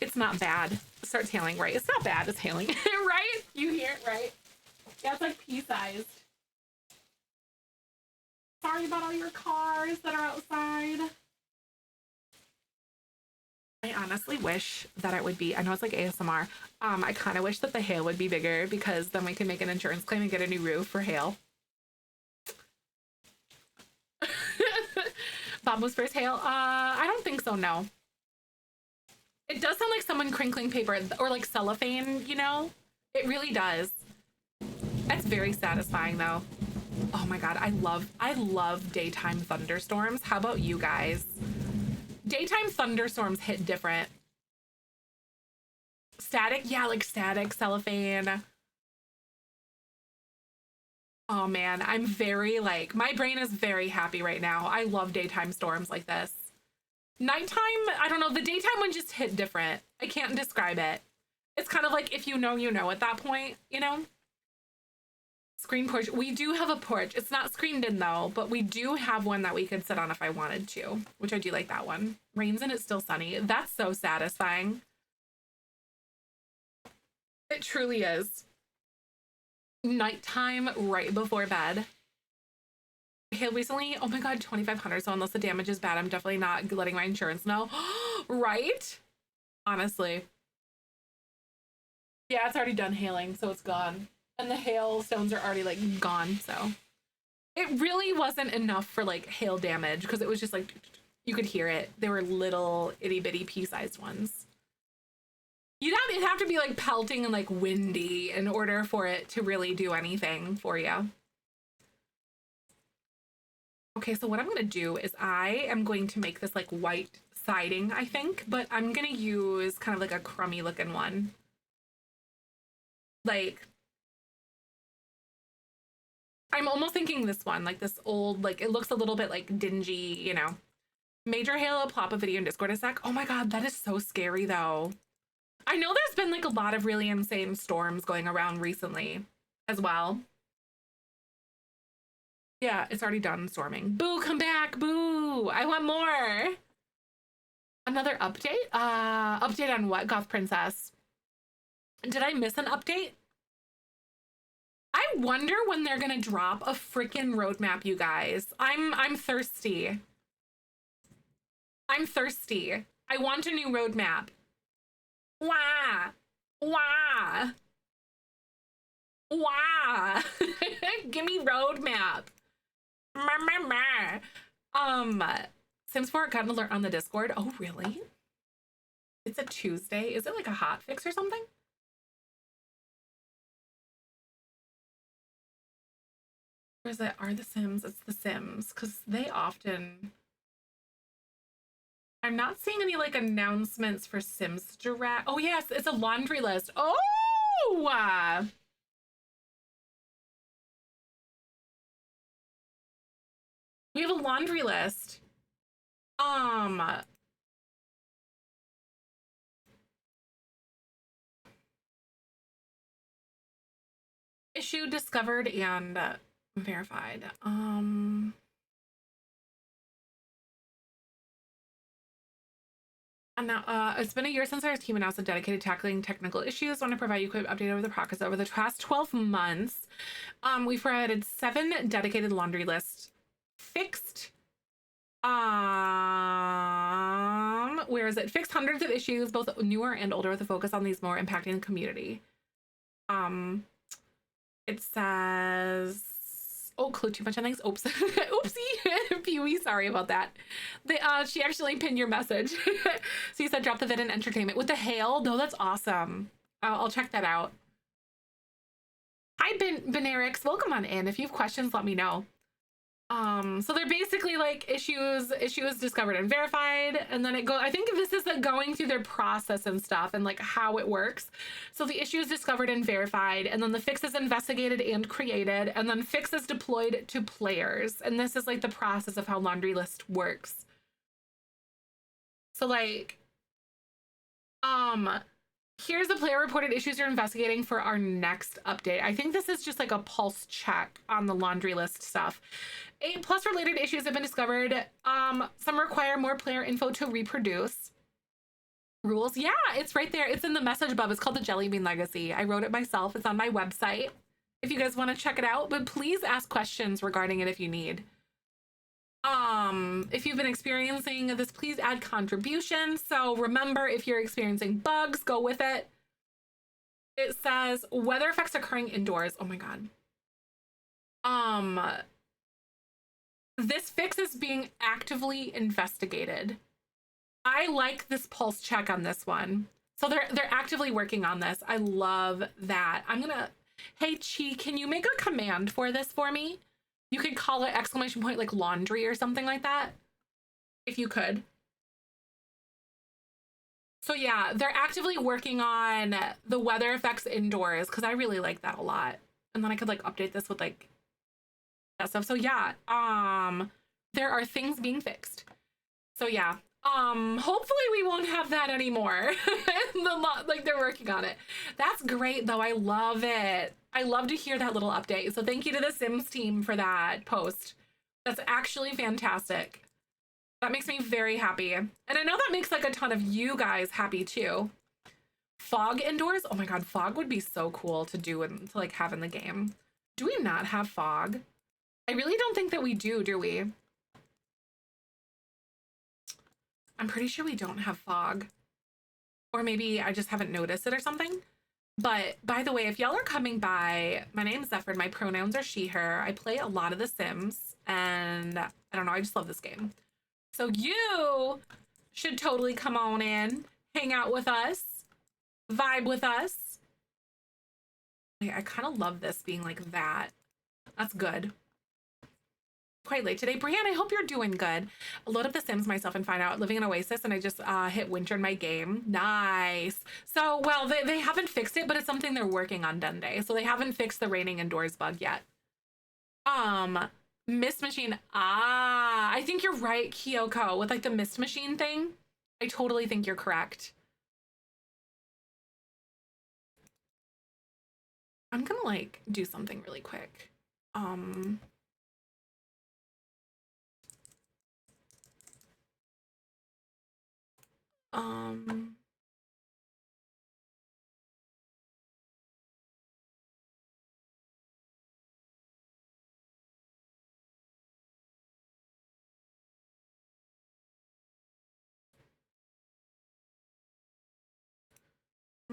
It's not bad. It starts hailing, right? It's not bad, it's hailing, right? You hear it, right? Yeah, it's like pea-sized. Sorry about all your cars that are outside. I honestly wish that it would be, I know it's like ASMR. I kind of wish that the hail would be bigger because then we can make an insurance claim and get a new roof for hail. Bob was first hail. I don't think so, no. It does sound like someone crinkling paper or like cellophane, you know? It really does. That's very satisfying though. Oh my god, I love daytime thunderstorms. How about you guys? Daytime thunderstorms hit different. Static? Yeah, like static, cellophane. Oh man, I'm very like, my brain is very happy right now. I love daytime storms like this. Nighttime, I don't know, the daytime one just hit different. I can't describe it. It's kind of like if you know, you know at that point, you know? Screen porch. We do have a porch. It's not screened in though, but we do have one that we could sit on if I wanted to, which I do like that one. Rains and it's still sunny. That's so satisfying. It truly is. Nighttime right before bed. Hail recently? Oh my god, 2,500. So unless the damage is bad, I'm definitely not letting my insurance know. Right? Honestly. Yeah, it's already done hailing, so it's gone. And the hailstones are already like gone, so It really wasn't enough for like hail damage because it was just like you could hear it. They were little itty bitty pea-sized ones. It'd have to be like pelting and like windy in order for it to really do anything for you. Okay, so what I'm gonna do is I am going to make this like white siding, I think, but I'm gonna use kind of like a crummy looking one. Like, I'm almost thinking this one, like this old, like it looks a little bit like dingy, you know. Major Halo, plop a video in Discord a sec. Oh my god, that is so scary though. I know there's been like a lot of really insane storms going around recently as well. Yeah, it's already done storming. Boo, come back, boo! I want more! Another update? Update on what, Goth Princess? Did I miss an update? I wonder when they're gonna drop a freaking roadmap, you guys. I'm thirsty. I'm thirsty. I want a new roadmap. Wah! Wah! Wah! Give me roadmap. Sims 4 got an alert on the Discord. Oh, really? It's a Tuesday. Is it like a hot fix or something? Or is it Are the Sims? It's the Sims, because they often... I'm not seeing any like announcements for Sims Direct. Oh yes, it's a laundry list. Oh! We have a laundry list. Issue discovered and verified. And now, it's been a year since our team announced a dedicated tackling technical issues. I want to provide you a quick update over the progress over the past 12 months. We've provided 7 dedicated laundry lists fixed. Where is it? Fixed hundreds of issues, both newer and older, with a focus on these more impacting the community. It says, oh, clue too much on things. Oops. Oopsie. Pewee, sorry about that. She actually pinned your message. So you said drop the vid in entertainment with the hail. No, that's awesome. I'll check that out. Hi, Benarix. Welcome on in. If you have questions, let me know. So they're basically like issues discovered and verified, and then it goes, I think this is like going through their process and stuff and like how it works. So the issues discovered and verified, and then the fixes investigated and created, and then fixes deployed to players. And this is like the process of how Laundry List works. So like, here's the player reported issues you're investigating for our next update. I think this is just like a pulse check on the Laundry List stuff. 8+ related issues have been discovered. Some require more player info to reproduce. Rules, yeah, it's right there. It's in the message above. It's called the Jellybean Legacy. I wrote it myself. It's on my website if you guys want to check it out, but please ask questions regarding it if you need. If you've been experiencing this, please add contributions. So remember, if you're experiencing bugs, go with it. It says weather effects occurring indoors. Oh my god. This fix is being actively investigated. I like this pulse check on this one. So they're actively working on this. I love that. I'm gonna, hey Chi, can you make a command for this for me? You could call it exclamation point like laundry or something like that, if you could. So yeah, they're actively working on the weather effects indoors because I really like that a lot. And then I could like update this with like that stuff. So yeah, there are things being fixed. So yeah, hopefully we won't have that anymore. Like they're working on it. That's great though. I love it. I love to hear that little update. So thank you to the Sims team for that post. That's actually fantastic. That makes me very happy. And I know that makes like a ton of you guys happy too. Fog indoors? Oh my god, fog would be so cool to do and to like have in the game. Do we not have fog? I really don't think that we do we? I'm pretty sure we don't have fog. Or maybe I just haven't noticed it or something. But by the way, if y'all are coming by, my name's Zefrine. My pronouns are she, her. I play a lot of The Sims, and I don't know, I just love this game. So you should totally come on in, hang out with us, vibe with us. I kind of love this being like that. That's good. Quite late today. Brienne, I hope you're doing good. I load up The Sims myself and find out living in Oasis, and I just hit winter in my game. Nice. So, well, they haven't fixed it, but it's something they're working on, Dende. So they haven't fixed the raining indoors bug yet. Mist machine. Ah, I think you're right, Kyoko, with like the mist machine thing. I totally think you're correct. I'm gonna like do something really quick. I'm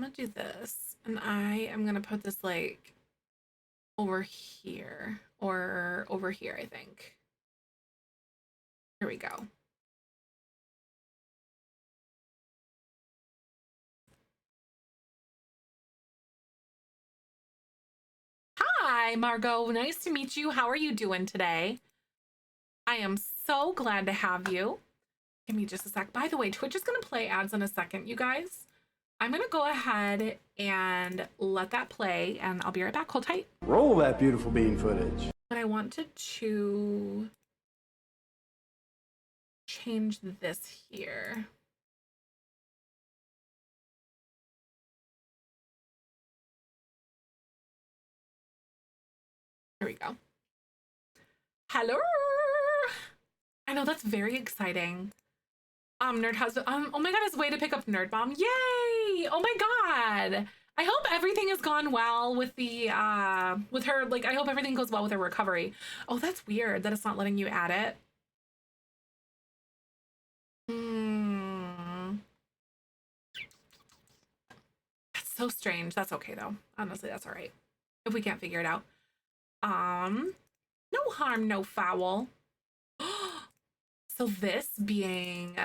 gonna do this, and I am gonna put this like over here or over here, I think. Here we go. Hi, Margot. Nice to meet you. How are you doing today? I am so glad to have you. Give me just a sec. By the way, Twitch is going to play ads in a second, you guys. I'm going to go ahead and let that play, and I'll be right back. Hold tight. Roll that beautiful bean footage. But I wanted to change this here. Here we go. Hello. I know, that's very exciting. Nerd has oh my god, his way to pick up Nerd Bomb. Yay! Oh my god. I hope everything has gone well with the with her, like I hope everything goes well with her recovery. Oh, that's weird that it's not letting you add it. That's so strange. That's okay though. Honestly, that's all right. If we can't figure it out. No harm, no foul. So this being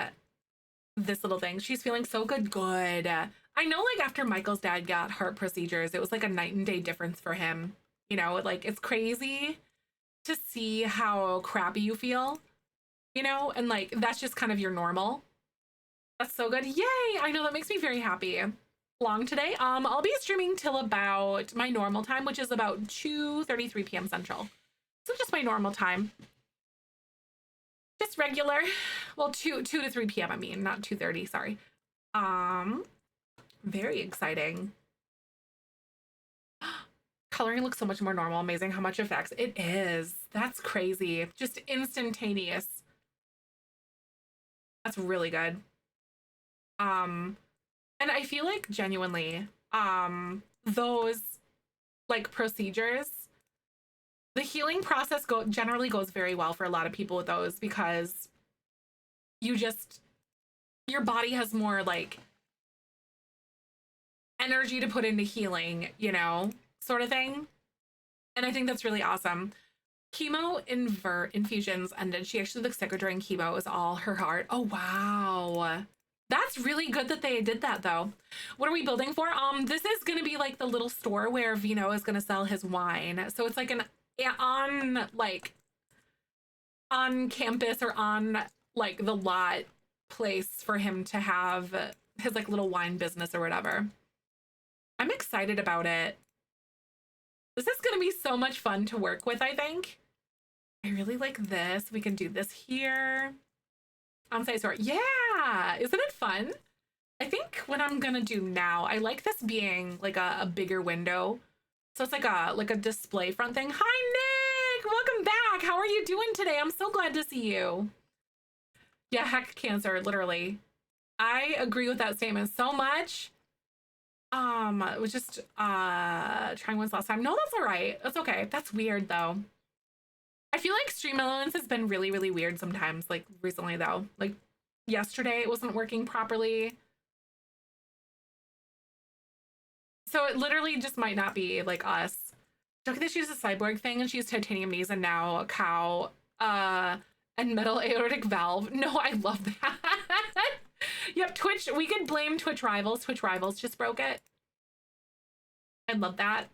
this little thing, she's feeling so good. Good. I know, like after Michael's dad got heart procedures, it was like a night and day difference for him. You know, like it's crazy to see how crappy you feel, you know, and like that's just kind of your normal. That's so good. Yay! I know, that makes me very happy. Long today. I'll be streaming till about my normal time, which is about 2:33 p.m. Central. So just my normal time. Just regular. Well, 2 to 3 p.m. I mean, not 2:30, sorry. Very exciting. Coloring looks so much more normal. Amazing how much effects it is. That's crazy. Just instantaneous. That's really good. And I feel like genuinely, those like procedures, the healing process generally goes very well for a lot of people with those, because you just, your body has more like energy to put into healing, you know, sort of thing. And I think that's really awesome. Chemo infusions ended. She actually looked sicker during chemo. It was all her heart. Oh, wow. That's really good that they did that, though. What are we building for? This is going to be like the little store where Vino is going to sell his wine. So it's like an on campus or on like the lot place for him to have his like little wine business or whatever. I'm excited about it. This is going to be so much fun to work with, I think. I really like this. We can do this here. On-site store. Yeah! Isn't it fun? I think what I'm gonna do now, I like this being like a bigger window. So it's like a display front thing. Hi, Nick! Welcome back! How are you doing today? I'm so glad to see you. Yeah, heck cancer, literally. I agree with that statement so much. It was just trying once last time. No, that's all right. That's okay. That's weird though. I feel like Stream Elements has been really, really weird sometimes, like recently though. Like yesterday it wasn't working properly. So it literally just might not be like us. Look at this, she's a cyborg thing and she's titanium knees and now a cow and metal aortic valve. No, I love that. Yep, Twitch, we could blame Twitch Rivals. Twitch Rivals just broke it. I love that.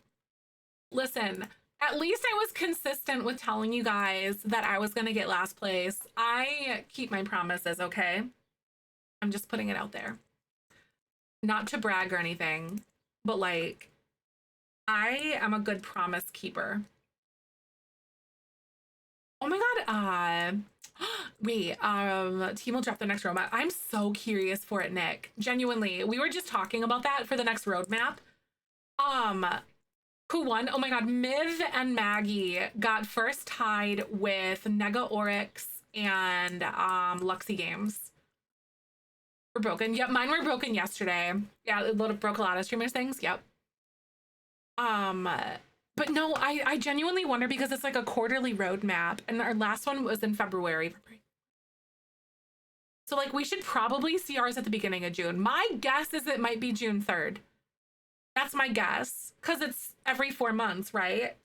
Listen, at least I was consistent with telling you guys that I was gonna get last place. I keep my promises, okay? I'm just putting it out there. Not to brag or anything, but like, I am a good promise keeper. Oh my god, wait, team will drop the next roadmap. I'm so curious for it, Nick. Genuinely, we were just talking about that for the next roadmap. Who won? Oh my god, Miv and Maggie got first tied with Nega Oryx and Luxy Games. Were broken. Yep, mine were broken yesterday. Yeah, it broke a lot of streamers' things. Yep. But no, I genuinely wonder because it's like a quarterly roadmap, and our last one was in February. So like we should probably see ours at the beginning of June. My guess is it might be June 3rd. That's my guess, because it's every 4 months, right?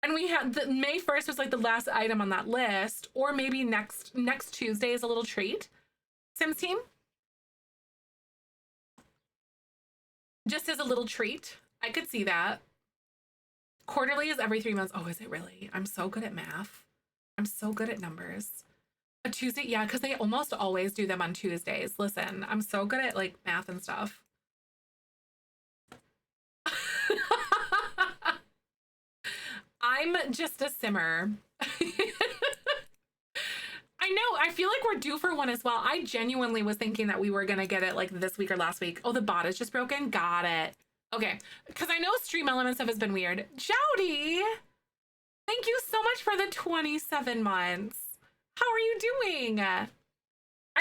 And we had the May 1st was like the last item on that list, or maybe next Tuesday is a little treat. Sims team, just as a little treat. I could see that. Quarterly is every 3 months. Oh, is it really? I'm so good at math. I'm so good at numbers. A Tuesday, yeah, because they almost always do them on Tuesdays. Listen, I'm so good at like math and stuff. I'm just a simmer. I know, I feel like we're due for one as well. I genuinely was thinking that we were gonna get it like this week or last week. Oh, the bot is just broken? Got it. Okay, because I know Stream Element stuff has been weird. Jody, thank you so much for the 27 months. How are you doing? I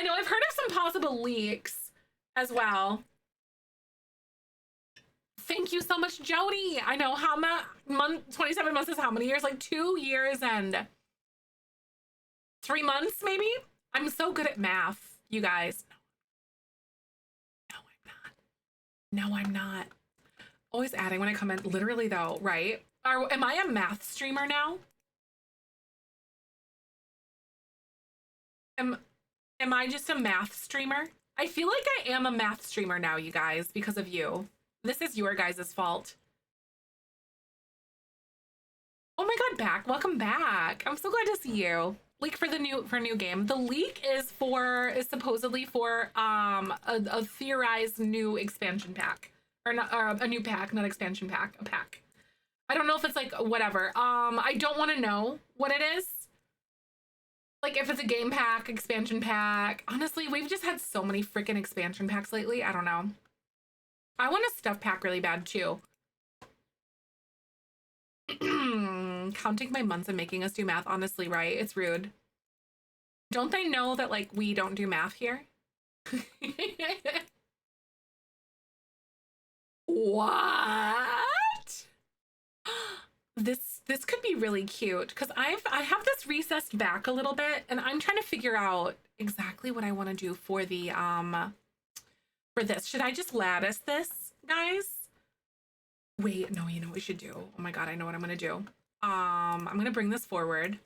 know I've heard of some possible leaks as well. Thank you so much, Jody. I know how 27 months is how many years? Like 2 years and 3 months, maybe? I'm so good at math, you guys. No, I'm not. No, I'm not. Always adding when I come in. Literally though, right? Am I a math streamer now? Am I just a math streamer? I feel like I am a math streamer now, you guys, because of you. This is your guys' fault. Oh my god, back. Welcome back. I'm so glad to see you. Leak for the new game. The leak is supposedly for a theorized new expansion pack. Or not a new pack, not expansion pack, a pack. I don't know if it's like whatever. I don't want to know what it is. Like if it's a game pack, expansion pack. Honestly, we've just had so many freaking expansion packs lately. I don't know. I want a stuff pack really bad too. Counting my months and making us do math, honestly, right? It's rude. Don't they know that like we don't do math here? What? This could be really cute because I have this recessed back a little bit and I'm trying to figure out exactly what I want to do for the for this. Should I just lattice this, guys? Wait, no, you know what we should do? Oh my god, I know what I'm gonna do. I'm gonna bring this forward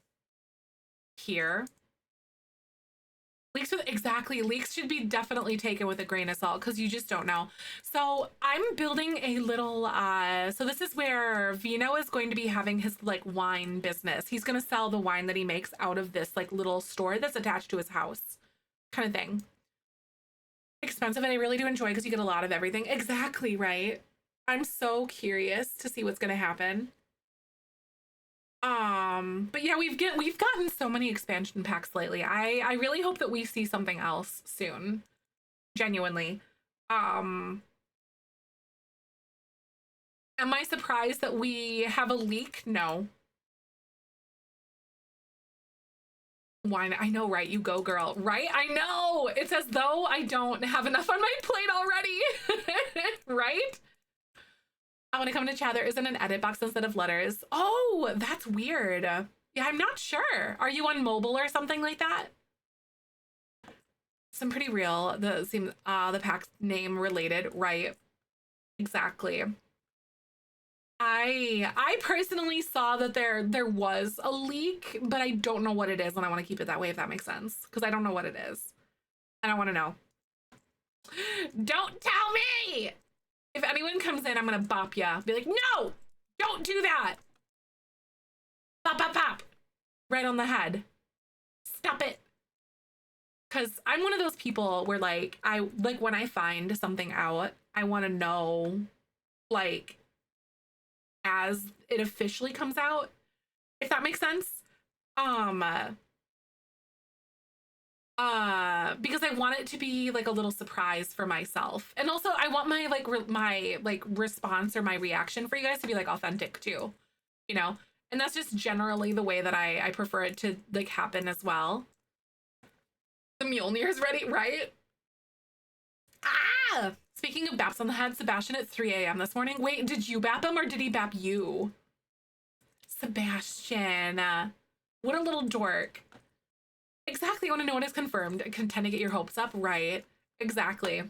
here. Leaks with exactly, leaks should be definitely taken with a grain of salt because you just don't know. So I'm building a little so this is where Vino is going to be having his like wine business. He's gonna sell the wine that he makes out of this like little store that's attached to his house kind of thing. Expensive, and I really do enjoy because you get a lot of everything. Exactly, right? I'm so curious to see what's gonna happen. But yeah, we've gotten so many expansion packs lately. I really hope that we see something else soon. Genuinely. Am I surprised that we have a leak? No. Why? I know, right? You go, girl. Right? I know. It's as though I don't have enough on my plate already. Right? When I come to chat, there isn't an edit box instead of letters. Oh, that's weird. Yeah, I'm not sure. Are you on mobile or something like that? Some pretty real. The pack's name related, right? Exactly. I personally saw that there was a leak, but I don't know what it is, and I want to keep it that way if that makes sense. Because I don't know what it is. And I want to know. Don't tell me! If anyone comes in, I'm gonna bop ya. Be like, no! Don't do that! Bop, bop, bop! Right on the head. Stop it! Because I'm one of those people where, like, when I find something out, I want to know, like, as it officially comes out, if that makes sense. Um, because I want it to be like a little surprise for myself. And also I want my my response or my reaction for you guys to be like authentic too, you know? And that's just generally the way that I prefer it to like happen as well. The Mjolnir's ready, right? Ah! Speaking of baps on the head, Sebastian at 3 a.m. this morning. Wait, did you bap him or did he bap you? Sebastian, what a little dork. Exactly, I want to know when it's confirmed. Can tend to get your hopes up, right? Exactly.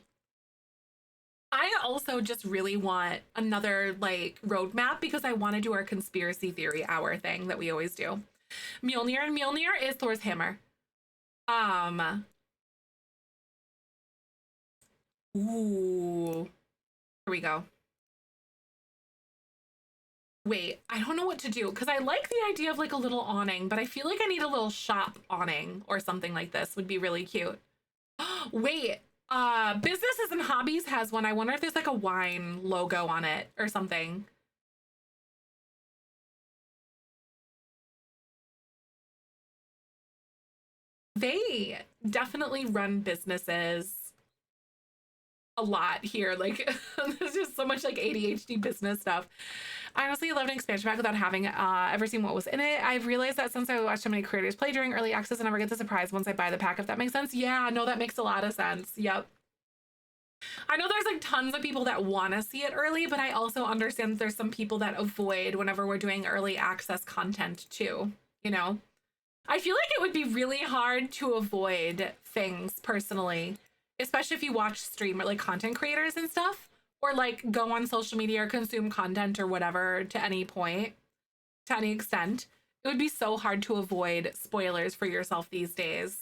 I also just really want another like roadmap because I want to do our conspiracy theory hour thing that we always do. Mjolnir, and Mjolnir is Thor's hammer. Ooh. Here we go. Wait, I don't know what to do because I like the idea of like a little awning, but I feel like I need a little shop awning or something like this would be really cute. Wait, Businesses and Hobbies has one. I wonder if there's like a wine logo on it or something. They definitely run businesses a lot here. Like there's just so much like ADHD business stuff. I honestly loved an expansion pack without having ever seen what was in it. I've realized that since I watched so many creators play during early access, I never get the surprise once I buy the pack, if that makes sense. Yeah, no, that makes a lot of sense. Yep. I know there's like tons of people that want to see it early, but I also understand that there's some people that avoid whenever we're doing early access content too, you know? I feel like it would be really hard to avoid things personally, especially if you watch streamer like content creators and stuff, or like go on social media or consume content or whatever to any point, to any extent. It would be so hard to avoid spoilers for yourself these days.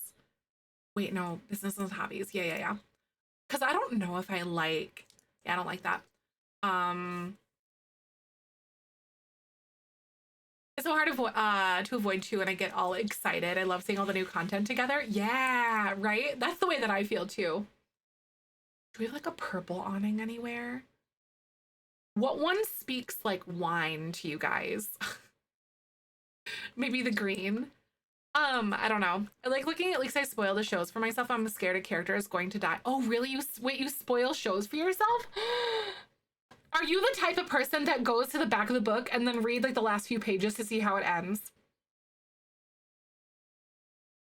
Wait, no, Business and Hobbies. Yeah. Because I don't know if I like, yeah, I don't like that. Um, it's so hard to avoid too, and I get all excited. I love seeing all the new content together. Yeah, right? That's the way that I feel too. Do we have like a purple awning anywhere? What one speaks like wine to you guys? Maybe the green. I don't know. I like looking at least I spoil the shows for myself. I'm scared a character is going to die. Oh, really? Wait, you spoil shows for yourself? Are you the type of person that goes to the back of the book and then read like the last few pages to see how it ends?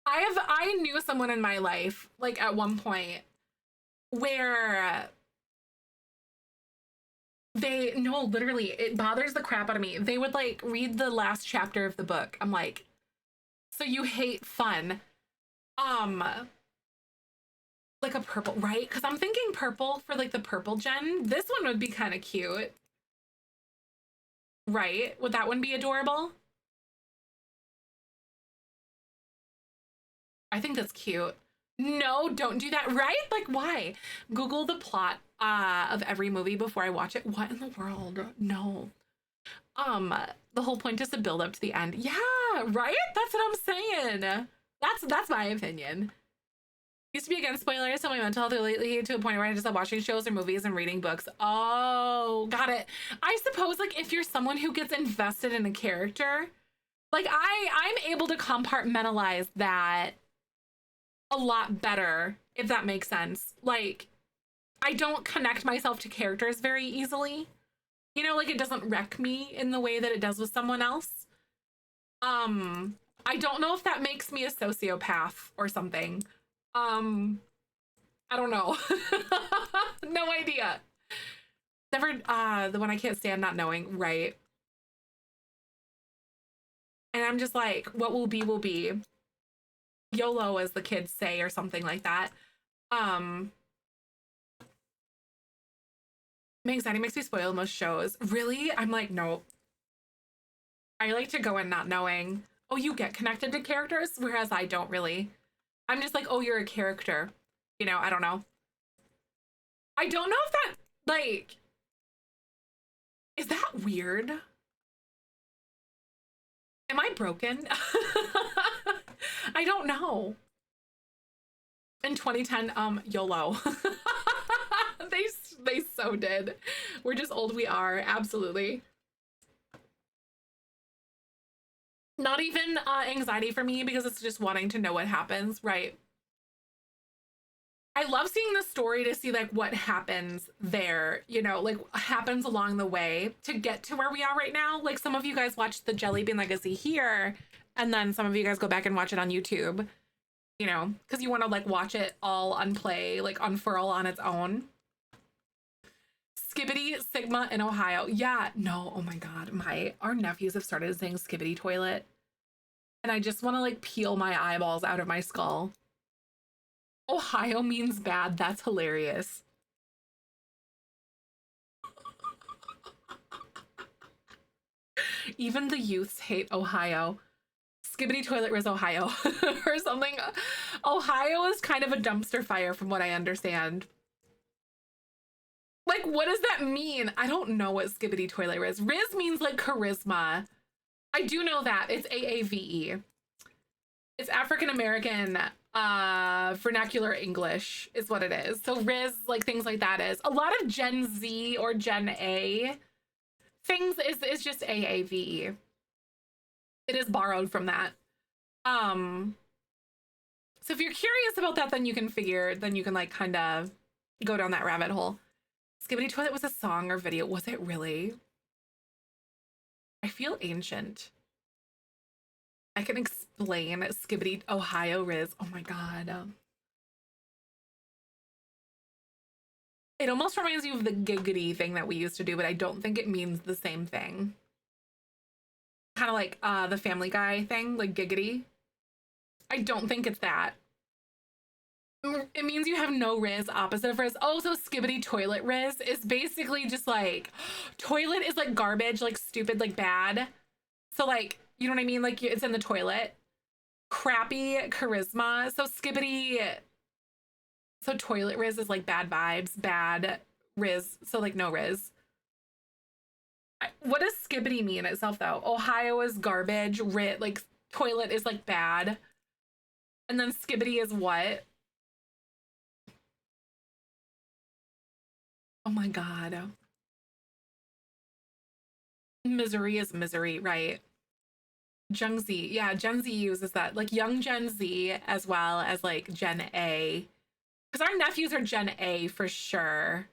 I knew someone in my life, like at one point, where they no, literally, it bothers the crap out of me. They would like read the last chapter of the book. I'm like, so you hate fun. Um, like a purple, right? Because I'm thinking purple for like the purple gen. This one would be kind of cute, right? Would that one be adorable? I think that's cute. No, don't do that, right? Like, why? Google the plot of every movie before I watch it. What in the world? No. Um, the whole point is to build up to the end. Yeah, right? That's what I'm saying. That's my opinion. Used to be against spoilers, so my mental health lately to a point where I just stop watching shows or movies and reading books. Oh, got it. I suppose like if you're someone who gets invested in a character, like I'm able to compartmentalize that a lot better, if that makes sense. Like, I don't connect myself to characters very easily. You know, like it doesn't wreck me in the way that it does with someone else. I don't know if that makes me a sociopath or something. Um, I don't know. No idea. Never the one I can't stand not knowing, right? And I'm just like, what will be will be. YOLO, as the kids say, or something like that. Um, My anxiety makes me spoil most shows. Really? I'm like, no. I like to go in not knowing. Oh, you get connected to characters, whereas I don't really. I'm just like, oh, you're a character. You know, I don't know. I don't know if that, like, is that weird? Am I broken? I don't know. In 2010, YOLO. they they so did. We're just old. We are absolutely. Not even anxiety for me because it's just wanting to know what happens, right? I love seeing the story to see like what happens there, you know, like happens along the way to get to where we are right now. Like some of you guys watched the Jellybean Legacy here, and then some of you guys go back and watch it on YouTube, you know, because you want to like watch it all unplay, like unfurl on its own. Skibbity Sigma in Ohio. Yeah, no, oh my God. Our nephews have started saying Skibbity toilet. And I just want to like peel my eyeballs out of my skull. Ohio means bad. That's hilarious. Even the youths hate Ohio. Skibbity toilet was Ohio or something. Ohio is kind of a dumpster fire from what I understand. Like, what does that mean? I don't know what Skibbity toilet is. Riz means like charisma. I do know that. It's AAVE. It's African American vernacular English is what it is. So Riz, like things like that is. A lot of Gen Z or Gen A things is just AAVE. It is borrowed from that. So if you're curious about that, then you can like kind of go down that rabbit hole. Skibbity Toilet was a song or video. Was it really? I feel ancient. I can explain Skibbity Ohio Riz. Oh my God. It almost reminds you of the giggity thing that we used to do, but I don't think it means the same thing. Kind of like the Family Guy thing, like giggity. I don't think it's that. It means you have no Riz, opposite of Riz. Oh, so Skibbity Toilet Riz is basically just like, toilet is like garbage, like stupid, like bad. So like, you know what I mean? Like it's in the toilet. Crappy charisma. So Skibbity, so toilet Riz is like bad vibes, bad Riz. So like no Riz. What does Skibbity mean itself though? Ohio is garbage, like toilet is like bad. And then Skibbity is what? Oh my God. Misery is misery, right? Gen Z. Yeah, Gen Z uses that. Like young Gen Z as well as like Gen A. Because our nephews are Gen A for sure.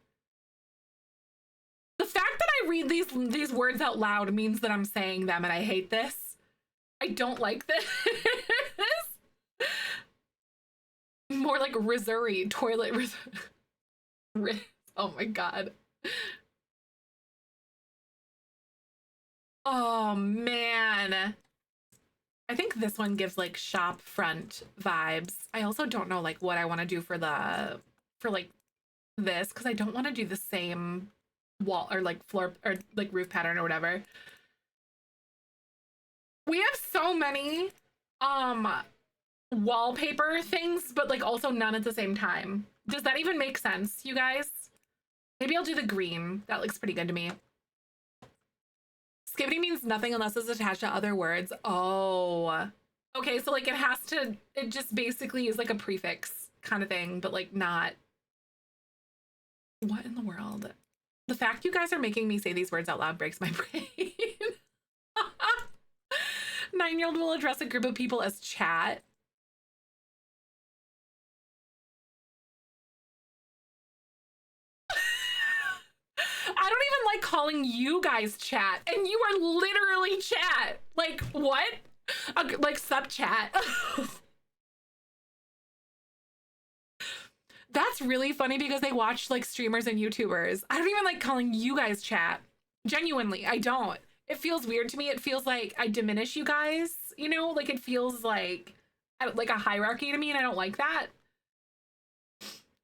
The fact that I read these words out loud means that I'm saying them and I hate this. I don't like this. More like Missouri, toilet. Oh my God. Oh man. I think this one gives like shop front vibes. I also don't know like what I want to do for like this because I don't want to do the same wall or like floor or like roof pattern or whatever. We have so many wallpaper things, but like also none at the same time. Does that even make sense, you guys? Maybe I'll do the green. That looks pretty good to me. Skibbity means nothing unless it's attached to other words. Oh. Okay, so like it just basically is like a prefix kind of thing, but like not. What in the world? The fact you guys are making me say these words out loud breaks my brain. 9-year-old will address a group of people as chat. I don't even like calling you guys chat, and you are literally chat. Like, what? Like, sub chat. That's really funny because they watch like streamers and YouTubers. I don't even like calling you guys chat. Genuinely, I don't. It feels weird to me. It feels like I diminish you guys, you know? Like, it feels like a hierarchy to me, and I don't like that.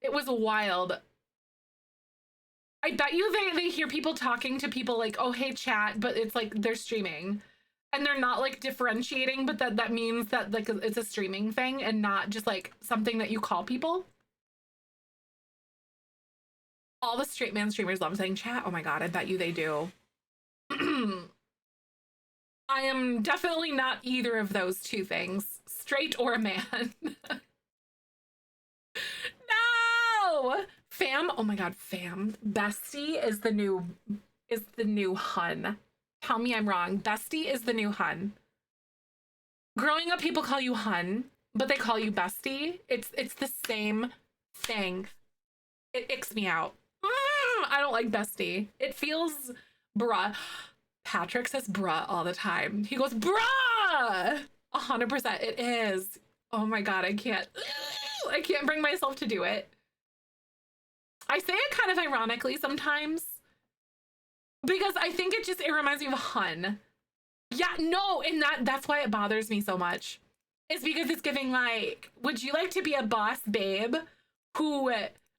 It was wild. I bet you they hear people talking to people like, oh, hey, chat, but it's like they're streaming. And they're not like differentiating, but that means that like it's a streaming thing and not just like something that you call people. All the straight man streamers love saying chat. Oh my God, I bet you they do. I am definitely not either of those two things, straight or a man. No! Fam, oh my God, fam. Bestie is the new hun. Tell me I'm wrong. Bestie is the new hun. Growing up, people call you hun, but they call you bestie. It's the same thing. It icks me out. I don't like bestie. It feels bruh. Patrick says bruh all the time. He goes, bruh! 100%. It is. Oh my God, I can't bring myself to do it. I say it kind of ironically sometimes because I think it reminds me of a hun. Yeah, no, and that's why it bothers me so much. It's because it's giving like, would you like to be a boss babe who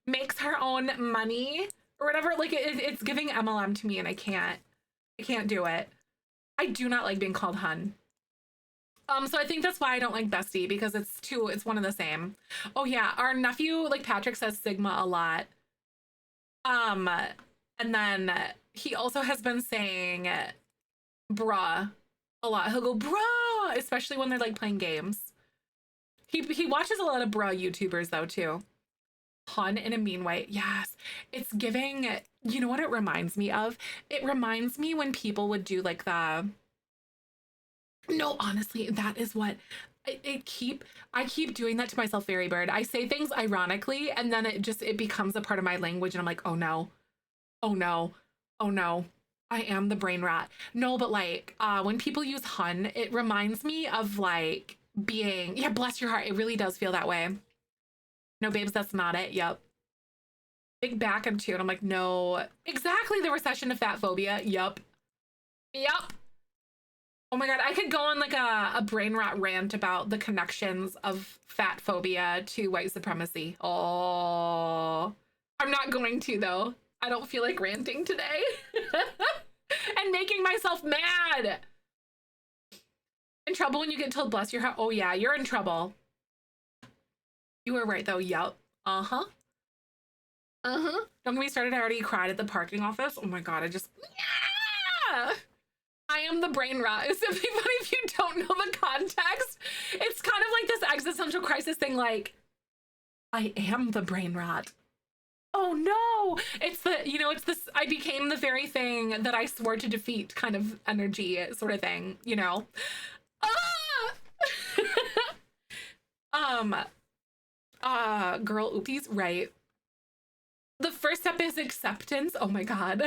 makes her own money or whatever? Like it's giving MLM to me and I can't do it. I do not like being called hun. So I think that's why I don't like bestie, because it's one of the same. Oh yeah, our nephew, like Patrick, says Sigma a lot. And then he also has been saying bruh a lot. He'll go bruh, especially when they're like playing games. He watches a lot of bruh YouTubers though too. Hun in a mean way. Yes. It's giving, you know what it reminds me of? It reminds me when people would do like no, honestly, that is what I keep doing that to myself, Fairy Bird. I say things ironically and then it becomes a part of my language and I'm like, oh no, oh no, oh no, I am the brain rat. No, but like when people use hun, it reminds me of like being, yeah, bless your heart. It really does feel that way. No, babes, that's not it. Yep. Big back and two. And I'm like, no, exactly the recession of fat phobia. Yep. Yep. Oh my God, I could go on like a brain rot rant about the connections of fat phobia to white supremacy. Oh, I'm not going to though. I don't feel like ranting today and making myself mad. In trouble when you get told bless your heart. Oh yeah, you're in trouble. You were right though. Yup. Uh-huh. Uh-huh. Don't get me started. I already cried at the parking office. Oh my God, yeah! I am the brain rot. It's simply funny if you don't know the context. It's kind of like this existential crisis thing, like, I am the brain rot. Oh no! It's this, I became the very thing that I swore to defeat kind of energy sort of thing, you know? Girl, oopies, right. The first step is acceptance. Oh my God.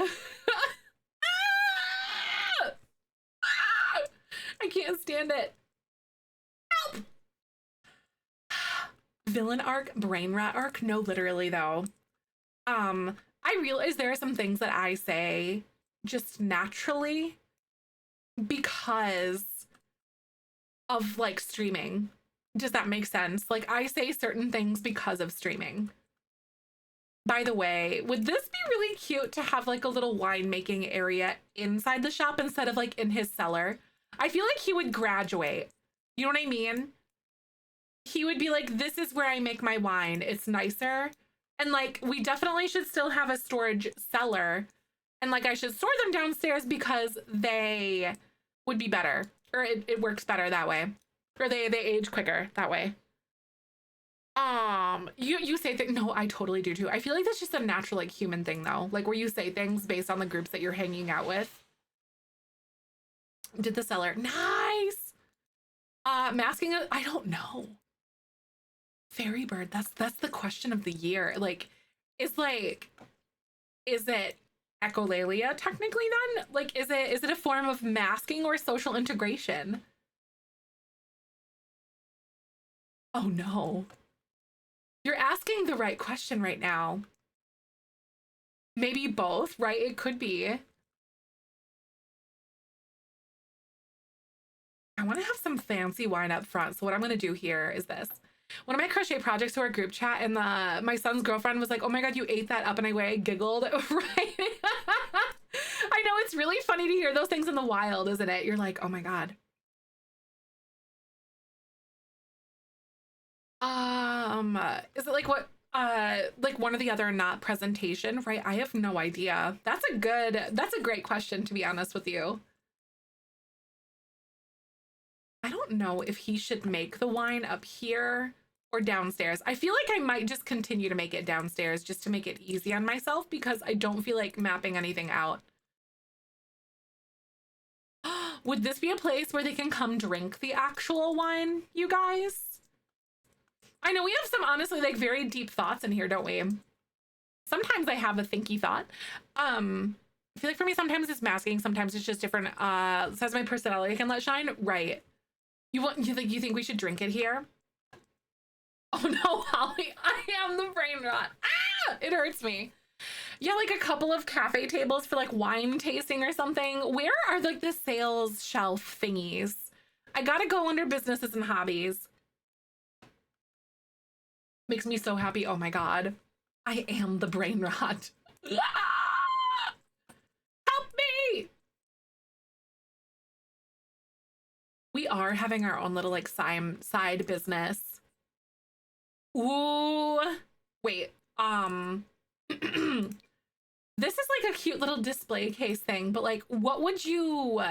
I can't stand it. Help! Villain arc, brain rat arc? No, literally though. I realize there are some things that I say just naturally because of like streaming. Does that make sense? Like I say certain things because of streaming. By the way, would this be really cute to have like a little winemaking area inside the shop instead of like in his cellar? I feel like he would graduate. You know what I mean? He would be like, this is where I make my wine. It's nicer. And like, we definitely should still have a storage cellar. And like, I should store them downstairs because they would be better. Or it works better that way. Or they age quicker that way. You say things. No, I totally do too. I feel like that's just a natural like human thing though. Like where you say things based on the groups that you're hanging out with. Did the seller. Nice. Masking it. I don't know. Fairy bird. That's the question of the year. Like, is it echolalia technically then? Like, is it a form of masking or social integration? Oh no. You're asking the right question right now. Maybe both, right? It could be. I want to have some fancy wine up front. So what I'm going to do here is this. One of my crochet projects to our group chat, and my son's girlfriend was like, "Oh my God, you ate that up." And I giggled, right? I know, it's really funny to hear those things in the wild, isn't it? You're like, oh my God. Is it like one or the other, not presentation, right? I have no idea. That's a great question, to be honest with you. I don't know if he should make the wine up here or downstairs. I feel like I might just continue to make it downstairs just to make it easy on myself because I don't feel like mapping anything out. Would this be a place where they can come drink the actual wine, you guys? I know we have some honestly like very deep thoughts in here, don't we? Sometimes I have a thinky thought. I feel like for me, sometimes it's masking, sometimes it's just different. Says my personality can let shine, right? You think we should drink it here? Oh no, Holly, I am the brain rot. Ah, it hurts me. Yeah, like a couple of cafe tables for like wine tasting or something. Where are like the sales shelf thingies? I gotta go under businesses and hobbies. Makes me so happy. Oh my God. I am the brain rot. Ah! Help me! We are having our own little like side business. Ooh. Wait. This is like a cute little display case thing, but like what would you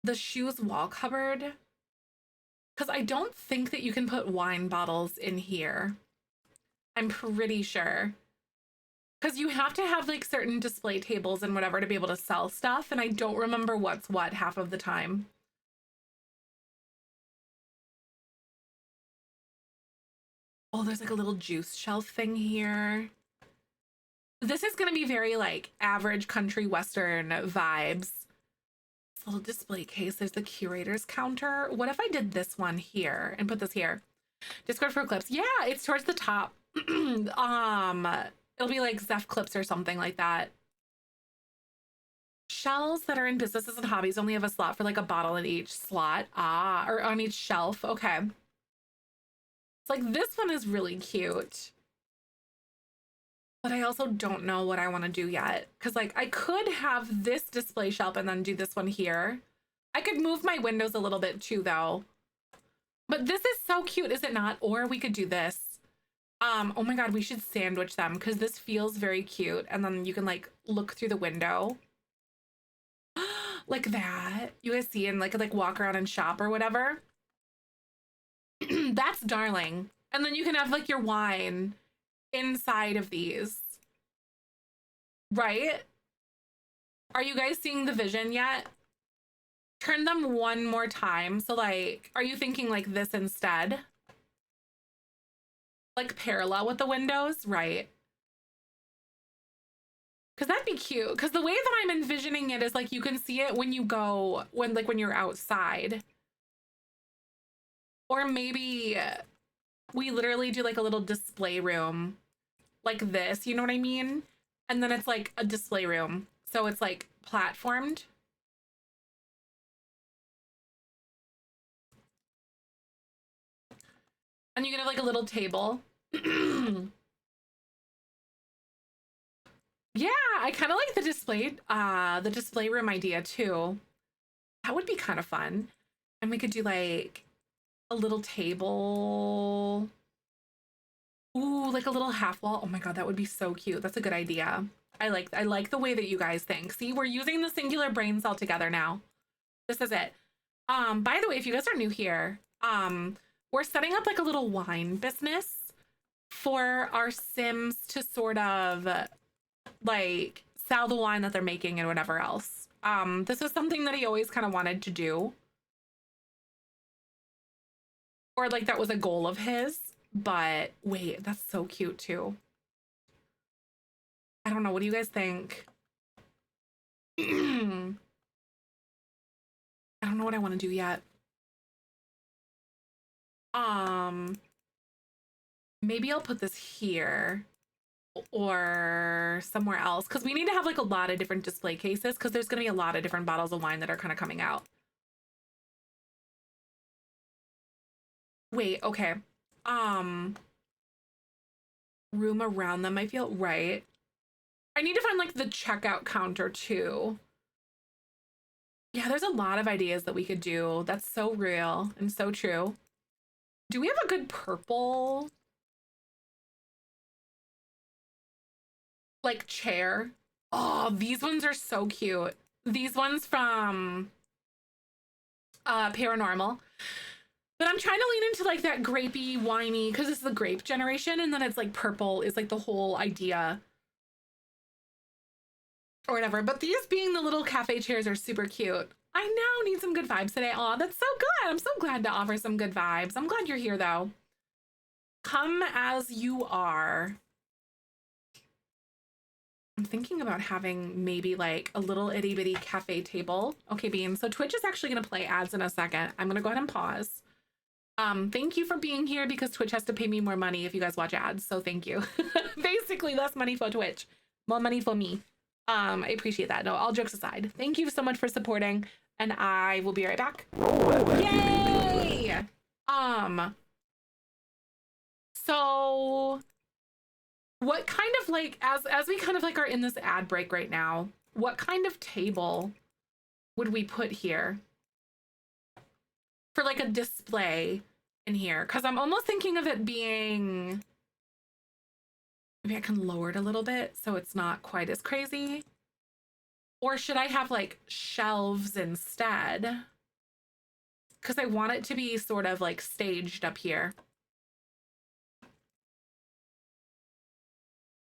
the shoes wall cupboard? Because I don't think that you can put wine bottles in here. I'm pretty sure. Because you have to have like certain display tables and whatever to be able to sell stuff, and I don't remember what's what half of the time. Oh, there's like a little juice shelf thing here. This is gonna be very like average country western vibes. This little display case. There's the curator's counter. What if I did this one here and put this here? Discord for clips. Yeah, it's towards the top. It'll be like Zeph clips or something like that. Shells that are in businesses and hobbies only have a slot for like a bottle in each slot. Ah, or on each shelf. Okay. It's like this one is really cute. But I also don't know what I want to do yet. Because like I could have this display shelf and then do this one here. I could move my windows a little bit too though. But this is so cute, is it not? Or we could do this. Oh my God, we should sandwich them because this feels very cute. And then you can like look through the window. Like that. You guys see and like walk around and shop or whatever. That's darling. And then you can have like your wine inside of these. Right? Are you guys seeing the vision yet? Turn them one more time. So like, are you thinking like this instead? Like parallel with the windows, right? Because that'd be cute. Because the way that I'm envisioning it is like you can see it when you go, when you're outside. Or maybe we literally do like a little display room like this, you know what I mean? And then it's like a display room. So it's like platformed. And you can have like a little table. Yeah, I kind of like the display room idea too. That would be kind of fun. And we could do like a little table. Ooh, like a little half wall. Oh my God, that would be so cute. That's a good idea. I like the way that you guys think. See, we're using the singular brain cell together now. This is it. By the way, if you guys are new here, we're setting up like a little wine business for our Sims to sort of like sell the wine that they're making and whatever else. This was something that he always kind of wanted to do. Or like that was a goal of his. But wait, that's so cute too. I don't know. What do you guys think? I don't know what I want to do yet. Maybe I'll put this here or somewhere else because we need to have like a lot of different display cases because there's going to be a lot of different bottles of wine that are kind of coming out. Wait, okay. Um, room around them, I feel right. I need to find like the checkout counter too. Yeah, there's a lot of ideas that we could do. That's so real and so true. Do we have a good purple like chair? Oh, these ones are so cute. These ones from Paranormal. But I'm trying to lean into like that grapey, winey, because this is the grape generation, and then it's like purple is like the whole idea or whatever. But these being the little cafe chairs are super cute. I know, need some good vibes today. Oh, that's so good. I'm so glad to offer some good vibes. I'm glad you're here though. Come as you are. I'm thinking about having maybe like a little itty bitty cafe table. Okay, Bean. So Twitch is actually going to play ads in a second. I'm going to go ahead and pause. Thank you for being here because Twitch has to pay me more money if you guys watch ads. So thank you. Basically, less money for Twitch, more money for me. I appreciate that. No, all jokes aside, thank you so much for supporting, and I will be right back. Yay! So what kind of like as we kind of like are in this ad break right now, what kind of table would we put here for like a display in here? Because I'm almost thinking of it being, maybe I can lower it a little bit so it's not quite as crazy. Or should I have like shelves instead? Because I want it to be sort of like staged up here.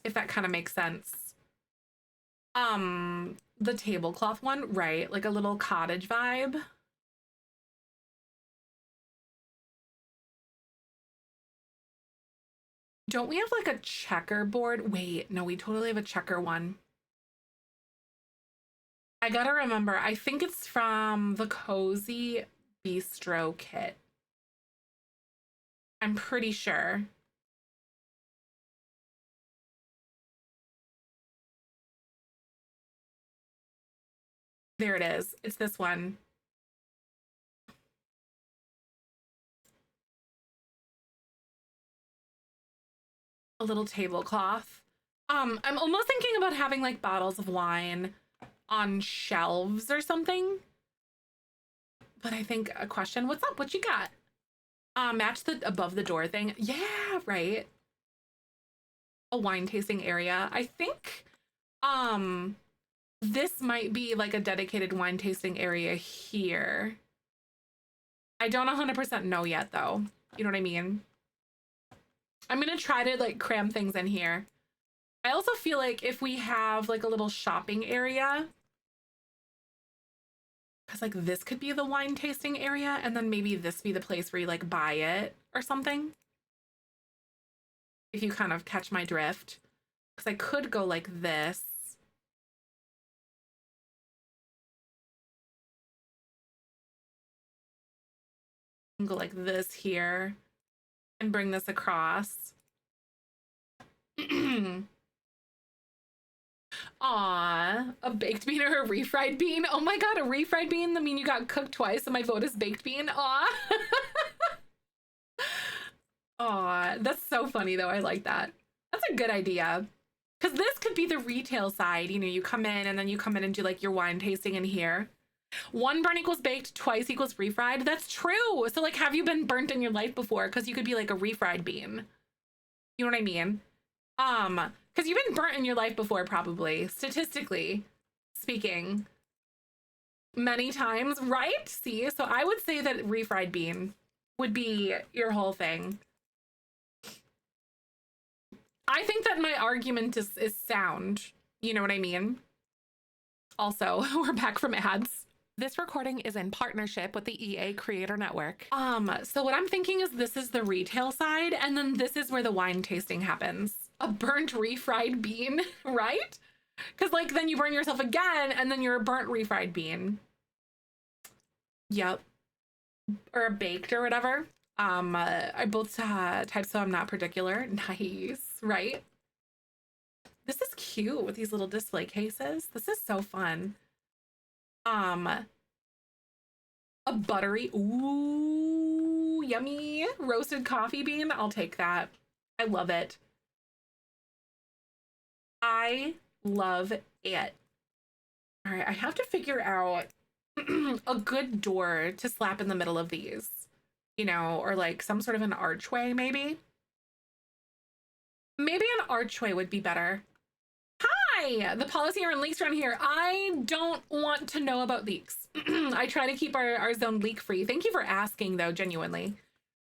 If that kind of makes sense. The tablecloth one, right? Like a little cottage vibe. Don't we have like a checkerboard? Wait, no, we totally have a checker one. I gotta remember, I think it's from the Cozy Bistro kit. I'm pretty sure. There it is. It's this one. A little tablecloth. I'm almost thinking about having like bottles of wine on shelves or something. But I think a question, what's up? What you got? Match the above the door thing. Yeah, right. A wine tasting area. I think this might be like a dedicated wine tasting area here. I don't 100% know yet though. You know what I mean? I'm gonna try to like cram things in here. I also feel like if we have like a little shopping area, because like this could be the wine tasting area, and then maybe this be the place where you like buy it or something. If you kind of catch my drift. Because I could go like this. And go like this here. And bring this across. Aw, a baked bean or a refried bean? Oh my god, a refried bean? I mean, you got cooked twice, so my vote is baked bean. Aw. Aw, that's so funny though. I like that. That's a good idea. Because this could be the retail side. You know, you come in and then you come in and do like your wine tasting in here. One burn equals baked, twice equals refried. That's true. So like, have you been burnt in your life before? Because you could be like a refried bean. You know what I mean? Because you've been burnt in your life before, probably, statistically speaking, many times, right? See, so I would say that refried bean would be your whole thing. I think that my argument is sound. You know what I mean? Also, we're back from ads. This recording is in partnership with the EA Creator Network. So what I'm thinking is this is the retail side, and then this is where the wine tasting happens. A burnt refried bean, right? Because like then you burn yourself again, and then you're a burnt refried bean. Yep. Or a baked or whatever. I both types, so I'm not particular. Nice, right? This is cute with these little display cases. This is so fun. A buttery, ooh, yummy roasted coffee bean. I'll take that. I love it. I love it. All right, I have to figure out a good door to slap in the middle of these, you know, or like some sort of an archway, maybe. Maybe an archway would be better. Hi, the policy around leaks around here. I don't want to know about leaks. I try to keep our zone leak free. Thank you for asking though, genuinely.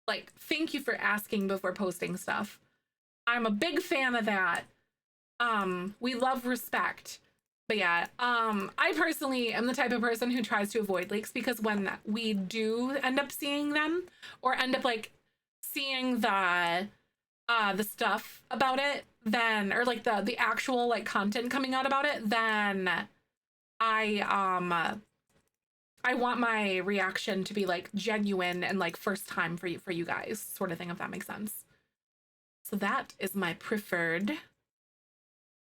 Like, thank you for asking before posting stuff. I'm a big fan of that. We love respect. But yeah, I personally am the type of person who tries to avoid leaks, because when we do end up seeing them, or end up like seeing the stuff about it, then, or like the actual like content coming out about it, then I want my reaction to be like genuine and like first time for you guys, sort of thing, if that makes sense. So that is my preferred.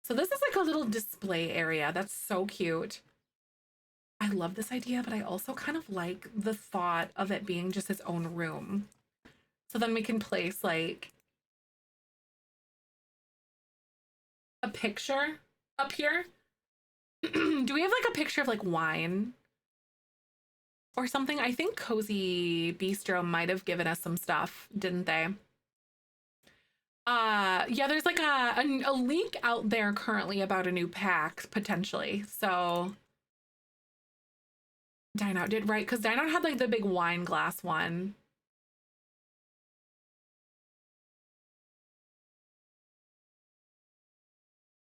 So this is like a little display area. That's so cute. I love this idea, but I also kind of like the thought of it being just its own room. So then we can place like a picture up here. Do we have like a picture of like wine or something? I think Cozy Bistro might have given us some stuff, didn't they? Yeah, there's like a leak out there currently about a new pack potentially. So Dine Out did, right? Because Dine Out had like the big wine glass one.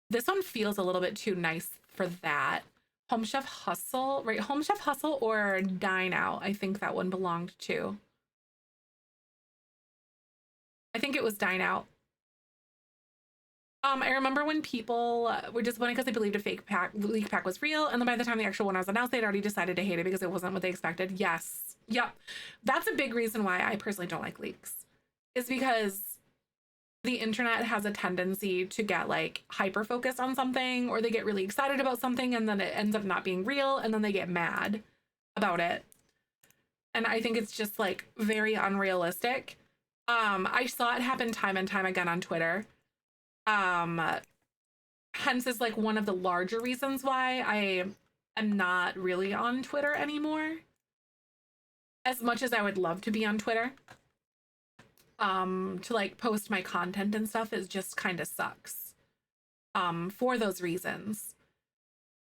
This one feels a little bit too nice for that. Home Chef Hustle, right? Home Chef Hustle or Dine Out. I think that one belonged to. I think it was Dine Out. I remember when people were disappointed because they believed a fake leak pack was real, and then by the time the actual one was announced, they'd already decided to hate it because it wasn't what they expected. Yes. Yep. That's a big reason why I personally don't like leaks, is because the internet has a tendency to get like hyper focused on something, or they get really excited about something and then it ends up not being real, and then they get mad about it. And I think it's just like very unrealistic. I saw it happen time and time again on Twitter. Hence is like one of the larger reasons why I am not really on Twitter anymore, as much as I would love to be on Twitter. To like post my content and stuff is just kind of sucks for those reasons.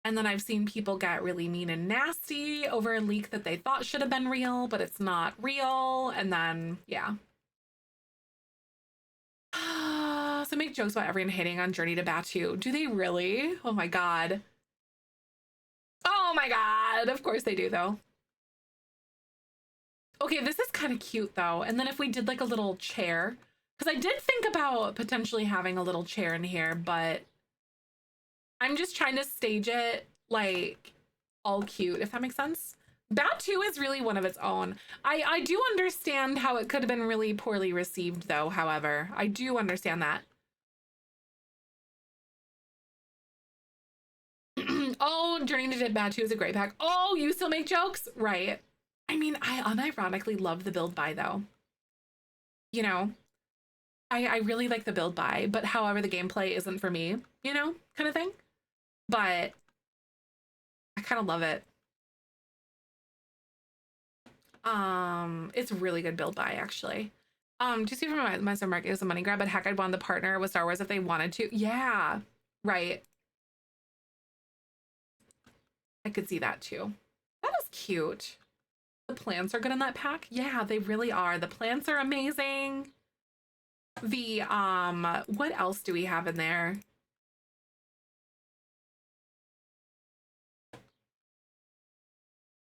And then I've seen people get really mean and nasty over a leak that they thought should have been real, but it's not real. And then yeah. So make jokes about everyone hating on Journey to Batu. Do they really? Oh my god. Oh my god. Of course they do though. Okay, this is kind of cute though. And then if we did like a little chair, because I did think about potentially having a little chair in here, but I'm just trying to stage it like all cute, if that makes sense. Batu is really one of its own. I do understand how it could have been really poorly received though, however. I do understand that. Oh, Journey to Batu is a great pack. Oh, you still make jokes? Right. I mean, I unironically love the build buy though. You know, I really like the build buy, but however, the gameplay isn't for me, you know, kind of thing. But I kind of love it. It's really good build buy actually. Do you see from my market, it was a money grab, but heck, I'd want the partner with Star Wars if they wanted to. Yeah, right. I could see that too. That is cute. The plants are good in that pack. Yeah, they really are. The plants are amazing. The what else do we have in there?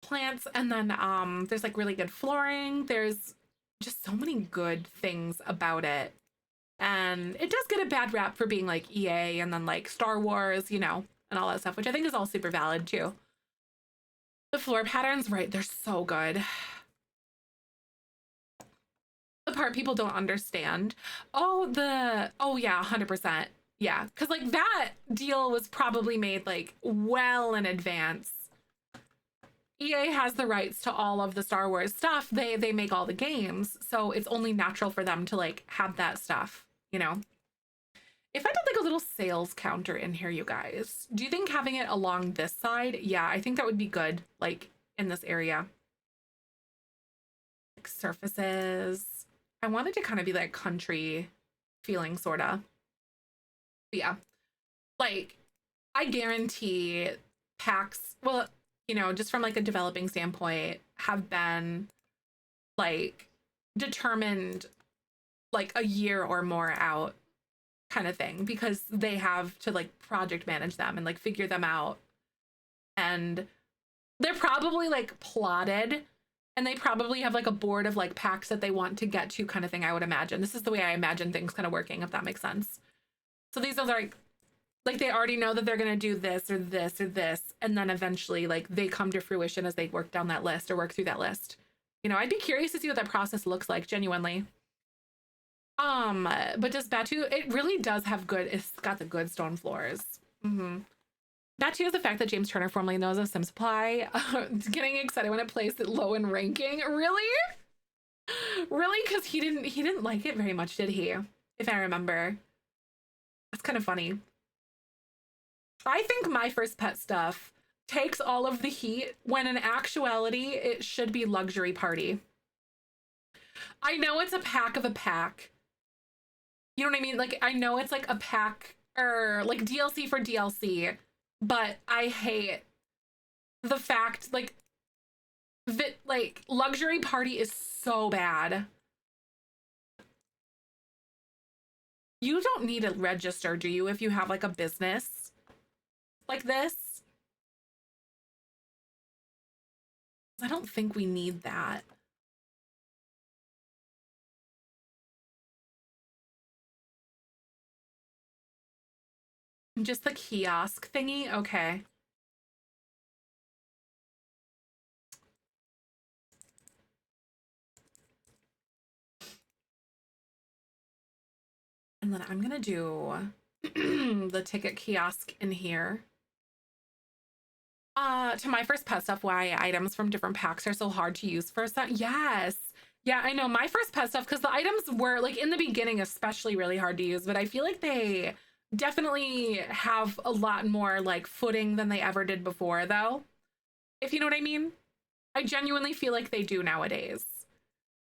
Plants, and then there's like really good flooring. There's just so many good things about it. And it does get a bad rap for being like EA and then like Star Wars, you know, and all that stuff, which I think is all super valid too. The floor patterns, right, they're so good. The part people don't understand. Oh, yeah, 100%. Yeah, because like that deal was probably made like well in advance. EA has the rights to all of the Star Wars stuff. They make all the games, so it's only natural for them to like have that stuff, you know. If I did like a little sales counter in here, you guys, do you think having it along this side? Yeah, I think that would be good, like in this area. Like surfaces. I wanted to kind of be like country feeling, sorta. But yeah, like I guarantee packs, well, you know, just from like a developing standpoint, have been like determined like a year or more out kind of thing, because they have to like project manage them and like figure them out. And they're probably like plotted, and they probably have like a board of like packs that they want to get to kind of thing, I would imagine. This is the way I imagine things kind of working, if that makes sense. So these are like they already know that they're going to do this or this or this, and then eventually like they come to fruition as they work down that list or work through that list. You know, I'd be curious to see what that process looks like, genuinely. But does Batu, it really does have good, it's got the good stone floors. Batu is the fact that James Turner formerly knows of Sim Supply. Getting excited when it placed it low in ranking. Really? Really? Because he didn't like it very much, did he? If I remember. That's kind of funny. I think My First Pet stuff takes all of the heat when in actuality it should be Luxury Party. I know it's a pack of a pack. You know what I mean? Like, I know it's like a pack or like DLC for DLC, but I hate the fact like that like Luxury Party is so bad. You don't need to register, do you, if you have like a business like this? I don't think we need that. Just the kiosk thingy? Okay. And then I'm gonna do the ticket kiosk in here. To My First Pet stuff, why items from different packs are so hard to use for some. Yes. Yeah, I know My First Pet stuff, because the items were like in the beginning especially really hard to use, but I feel like they definitely have a lot more like footing than they ever did before, though. If you know what I mean. I genuinely feel like they do nowadays.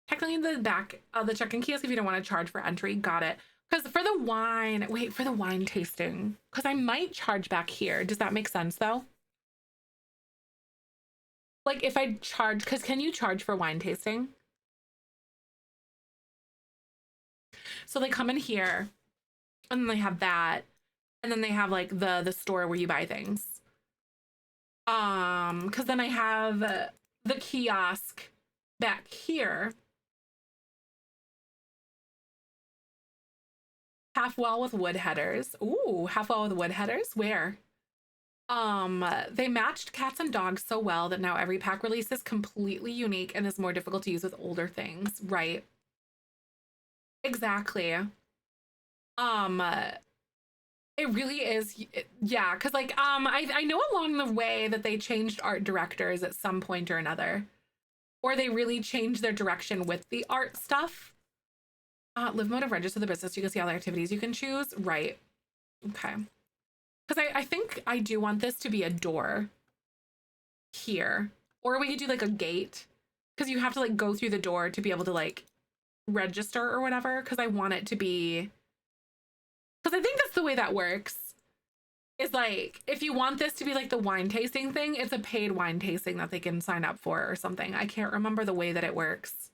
Technically the back of the check-in kiosk if you don't want to charge for entry. Got it. Because for the wine, wait, for the wine tasting, because I might charge back here. Does that make sense though? Like if I charge, because can you charge for wine tasting? So they come in here and then they have that. And then they have like the store where you buy things. Because then I have the kiosk back here. Half wall with wood headers. Ooh, half wall with wood headers. Where? They matched cats and dogs so well that now every pack release is completely unique and is more difficult to use with older things. Right. Exactly. It really is. Yeah, because like I know along the way that they changed art directors at some point or another, or they really changed their direction with the art stuff. Live mode of register the business. You can see all the activities you can choose. Right. Okay. Because I think I do want this to be a door here, or we could do like a gate, because you have to like go through the door to be able to like register or whatever. Because I want it to be, because I think that's the way that works. Is like, if you want this to be like the wine tasting thing, it's a paid wine tasting that they can sign up for or something. I can't remember the way that it works.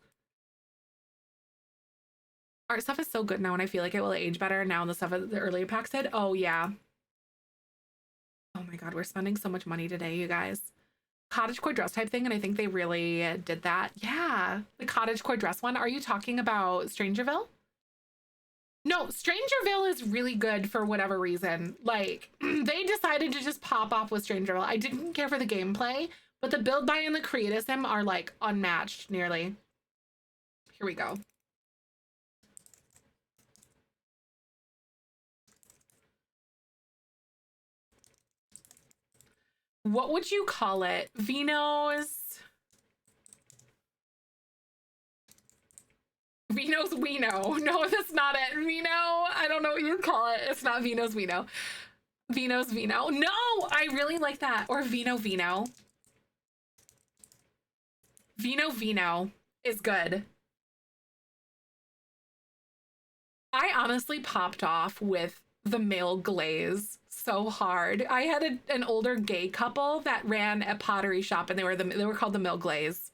Art stuff is so good now, and I feel like it will age better now. The stuff the earlier packs did. Oh yeah. Oh my god, we're spending so much money today, you guys. Cottagecore dress type thing, and I think they really did that. Yeah, the cottagecore dress one. Are you talking about Strangerville? No, Strangerville is really good for whatever reason. Like, they decided to just pop off with Strangerville. I didn't care for the gameplay, but the build, buy, and the create-a-sim are like unmatched nearly. Here we go. What would you call it? Vino's Wino. No, that's not it. Vino. I don't know what you'd call it. It's not Vino's Wino. Vino's Vino. No, I really like that. Or Vino. Vino is good. I honestly popped off with the male glaze so hard. I had an older gay couple that ran a pottery shop, and they were called the Mill Glaze.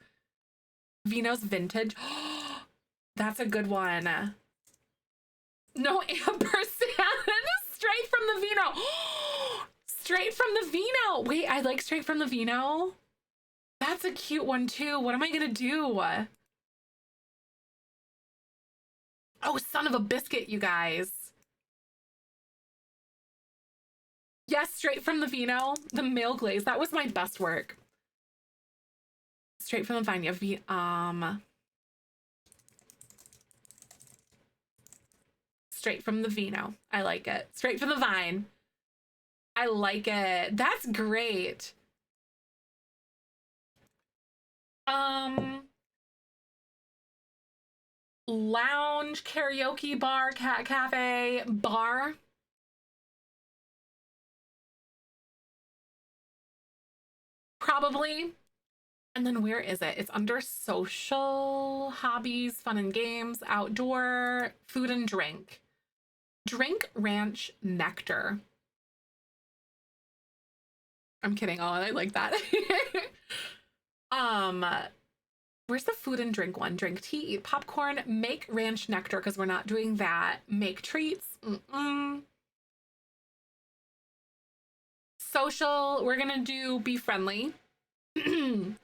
Vino's Vintage. That's a good one. No ampersand. Straight from the Vino. Straight from the Vino. Wait, I like straight from the Vino. That's a cute one too. What am I gonna do? Oh, son of a biscuit, you guys. Yes, straight from the Vino, the male glaze. That was my best work. Straight from the vine. Straight from the Vino. I like it. Straight from the vine. I like it. That's great. Lounge, karaoke bar, cat cafe, bar. Probably. And then where is it? It's under social, hobbies, fun and games, outdoor, food and drink. Drink Ranch Nectar. I'm kidding. Oh, I like that. Where's the food and drink one? Drink tea, eat popcorn, make ranch nectar, because we're not doing that. Make treats. Social, we're gonna do be friendly. The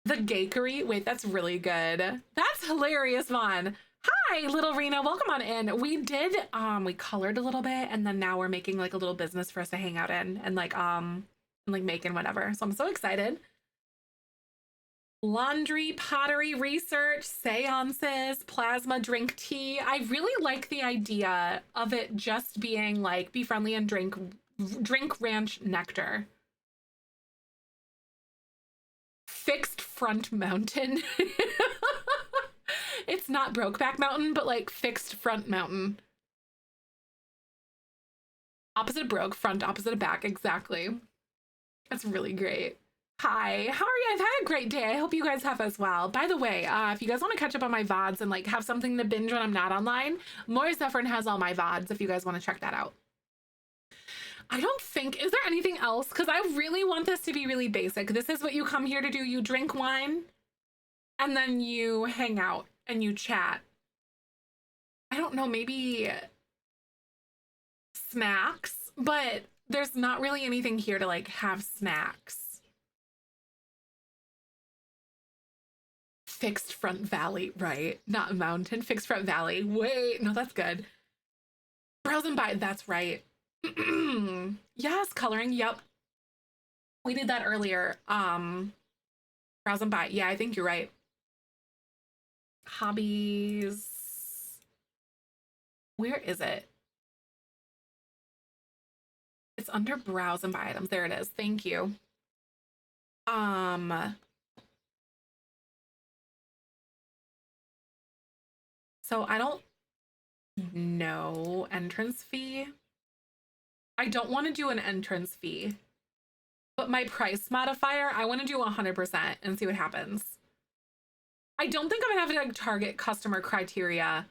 Gakery. Wait, that's really good. That's hilarious, Vaughn. Hi, little Rena. Welcome on in. We did, we colored a little bit, and then now we're making like a little business for us to hang out in and like making whatever. So I'm so excited. Laundry, pottery, research, seances, plasma, drink tea. I really like the idea of it just being like be friendly and drink ranch nectar. Fixed front mountain. It's not Brokeback Mountain, but like fixed front mountain. Opposite of broke, front opposite of back. Exactly. That's really great. Hi, how are you? I've had a great day. I hope you guys have as well. By the way, if you guys want to catch up on my VODs and like have something to binge when I'm not online, More Zefrine has all my VODs if you guys want to check that out. I don't think, is there anything else? Because I really want this to be really basic. This is what you come here to do. You drink wine and then you hang out and you chat. I don't know, maybe snacks, but there's not really anything here to like have snacks. Fixed front valley, right? Not mountain, fixed front valley. Wait, no, that's good. Browse and buy, that's right. Yes, coloring, yep. We did that earlier. Browse and buy. Yeah, I think you're right. Hobbies. Where is it? It's under browse and buy items. There it is. Thank you. So I don't know entrance fee. I don't want to do an entrance fee, but my price modifier, I want to do 100% and see what happens. I don't think I'm gonna have to like target customer criteria,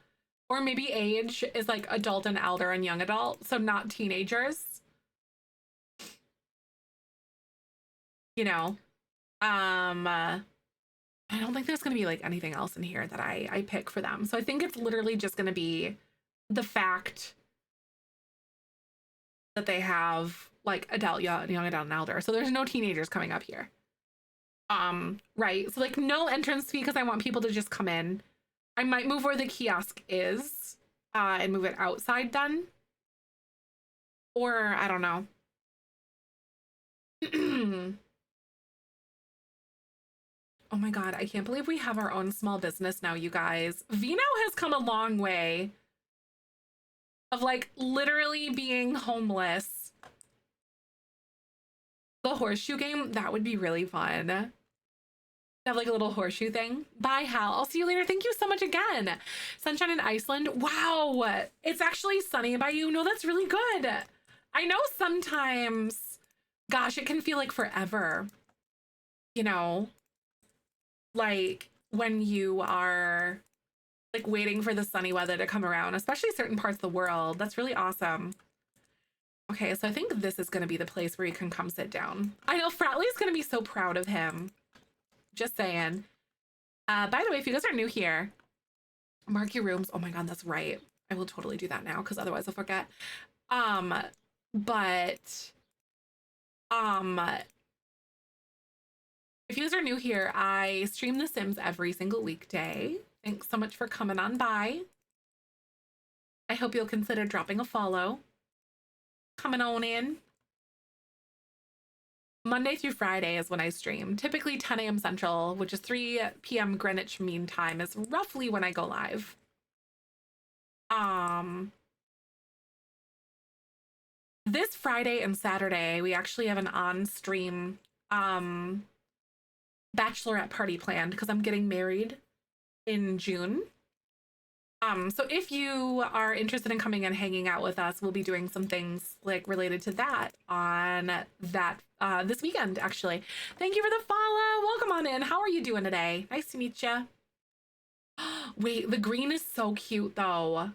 or maybe age is like adult and elder and young adult, so not teenagers. You know, I don't think there's gonna be like anything else in here that I pick for them. So I think it's literally just gonna be the fact that they have like adult, young adult, and elder. So there's no teenagers coming up here. Right. So like no entrance fee because I want people to just come in. I might move where the kiosk is, and move it outside then. Or I don't know. Oh my God, I can't believe we have our own small business now, you guys. Vino has come a long way of like literally being homeless The horseshoe game, that would be really fun. Have like a little horseshoe thing. Bye, Hal. I'll see you later. Thank you so much again. Sunshine in Iceland. Wow. It's actually sunny by you. No, that's really good. I know sometimes, gosh, it can feel like forever. You know, like when you are like waiting for the sunny weather to come around, especially certain parts of the world. That's really awesome. Okay, so I think this is going to be the place where you can come sit down. I know Fratley's going to be so proud of him. Just saying. By the way, if you guys are new here, mark your rooms. Oh my God, that's right. I will totally do that now because otherwise I'll forget. But if you guys are new here, I stream The Sims every single weekday. Thanks so much for coming on by. I hope you'll consider dropping a follow. Coming on in. Monday through Friday is when I stream. Typically 10 a.m. Central, which is 3 p.m. Greenwich Mean Time, is roughly when I go live. This Friday and Saturday, we actually have an on-stream bachelorette party planned because I'm getting married in June. So if you are interested in coming and hanging out with us, we'll be doing some things like related to that on that this weekend, actually. Thank you for the follow. Welcome on in. How are you doing today? Nice to meet you. Wait, the green is so cute though.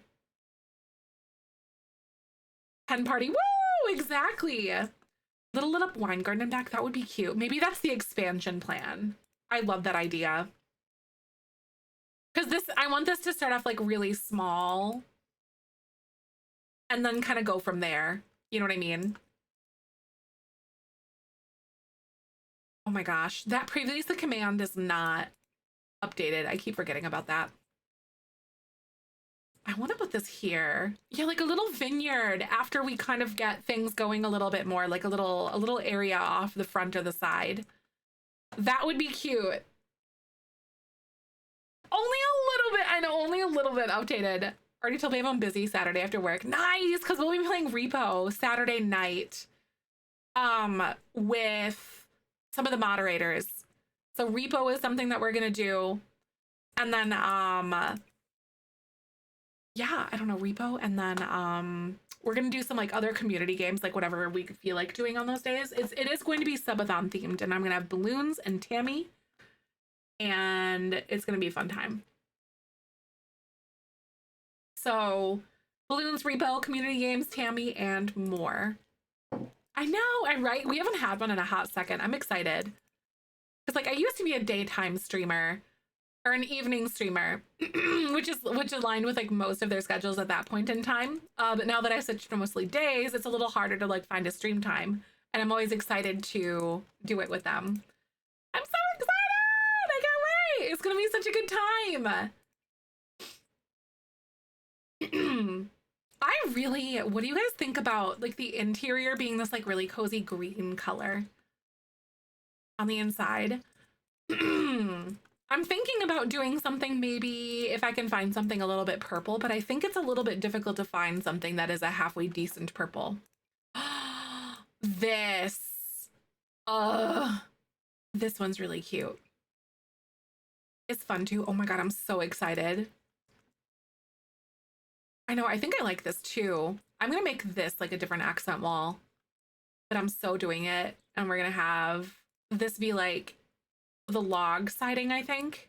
Pen party. Woo! Exactly. Little lit up wine garden back. That would be cute. Maybe that's the expansion plan. I love that idea. Because I want this to start off like really small and then kind of go from there. You know what I mean? Oh my gosh, that previously command is not updated. I keep forgetting about that. I want to put this here. Yeah, like a little vineyard after we kind of get things going a little bit more, like a little area off the front or the side. That would be cute. Only a little bit, I know, only a little bit updated. Already told Babe I'm busy Saturday after work. Nice, because we'll be playing Repo Saturday night with some of the moderators. So Repo is something that we're gonna do. And then yeah, I don't know, Repo, and then we're gonna do some like other community games, like whatever we feel like doing on those days. It is going to be subathon themed, and I'm gonna have balloons and Tammy. And it's gonna be a fun time. So balloons, Repo, community games, Tammy, and more. I know, I'm right. We haven't had one in a hot second. I'm excited. Because like I used to be a daytime streamer or an evening streamer, which aligned with like most of their schedules at that point in time. But now that I switched to mostly days, it's a little harder to like find a stream time. And I'm always excited to do it with them. I'm so excited! I can't wait! It's gonna be such a good time. What do you guys think about like the interior being this like really cozy green color on the inside? I'm thinking about doing something, maybe if I can find something a little bit purple, but I think it's a little bit difficult to find something that is a halfway decent purple. This one's really cute. It's fun too. Oh my God, I'm so excited. I know, I think I like this too. I'm gonna make this like a different accent wall, but I'm so doing it. And we're gonna have this be like the log siding, I think.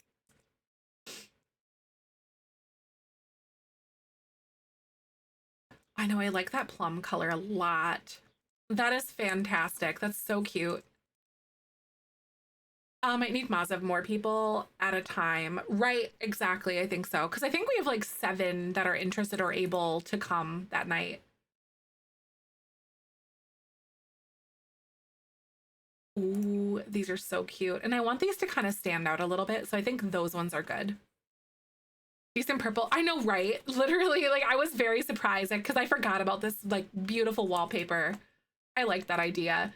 I know, I like that plum color a lot. That is fantastic. That's so cute. I need Mazev more people at a time. Right, exactly. I think so. Because I think we have like 7 that are interested or able to come that night. Ooh, these are so cute. And I want these to kind of stand out a little bit. So I think those ones are good. Decent purple. I know, right? Literally, like I was very surprised because I forgot about this like beautiful wallpaper. I like that idea.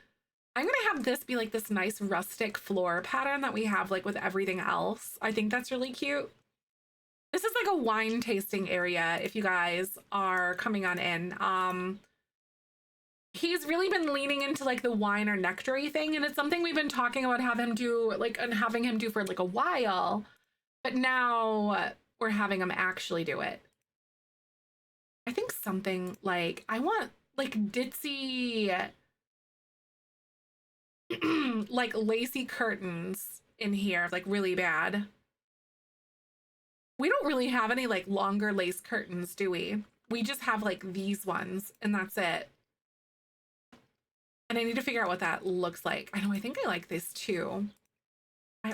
I'm gonna have this be like this nice rustic floor pattern that we have like with everything else. I think that's really cute. This is like a wine tasting area if you guys are coming on in. he's really been leaning into like the wine or nectary thing, and it's something we've been talking about having him do like and having him do for like a while, but now we're having him actually do it. I think something like I want like ditzy like lacy curtains in here, like really bad. We don't really have any like longer lace curtains, do we? We just have like these ones and that's it. And I need to figure out what that looks like. I know, I think I like this too. I'm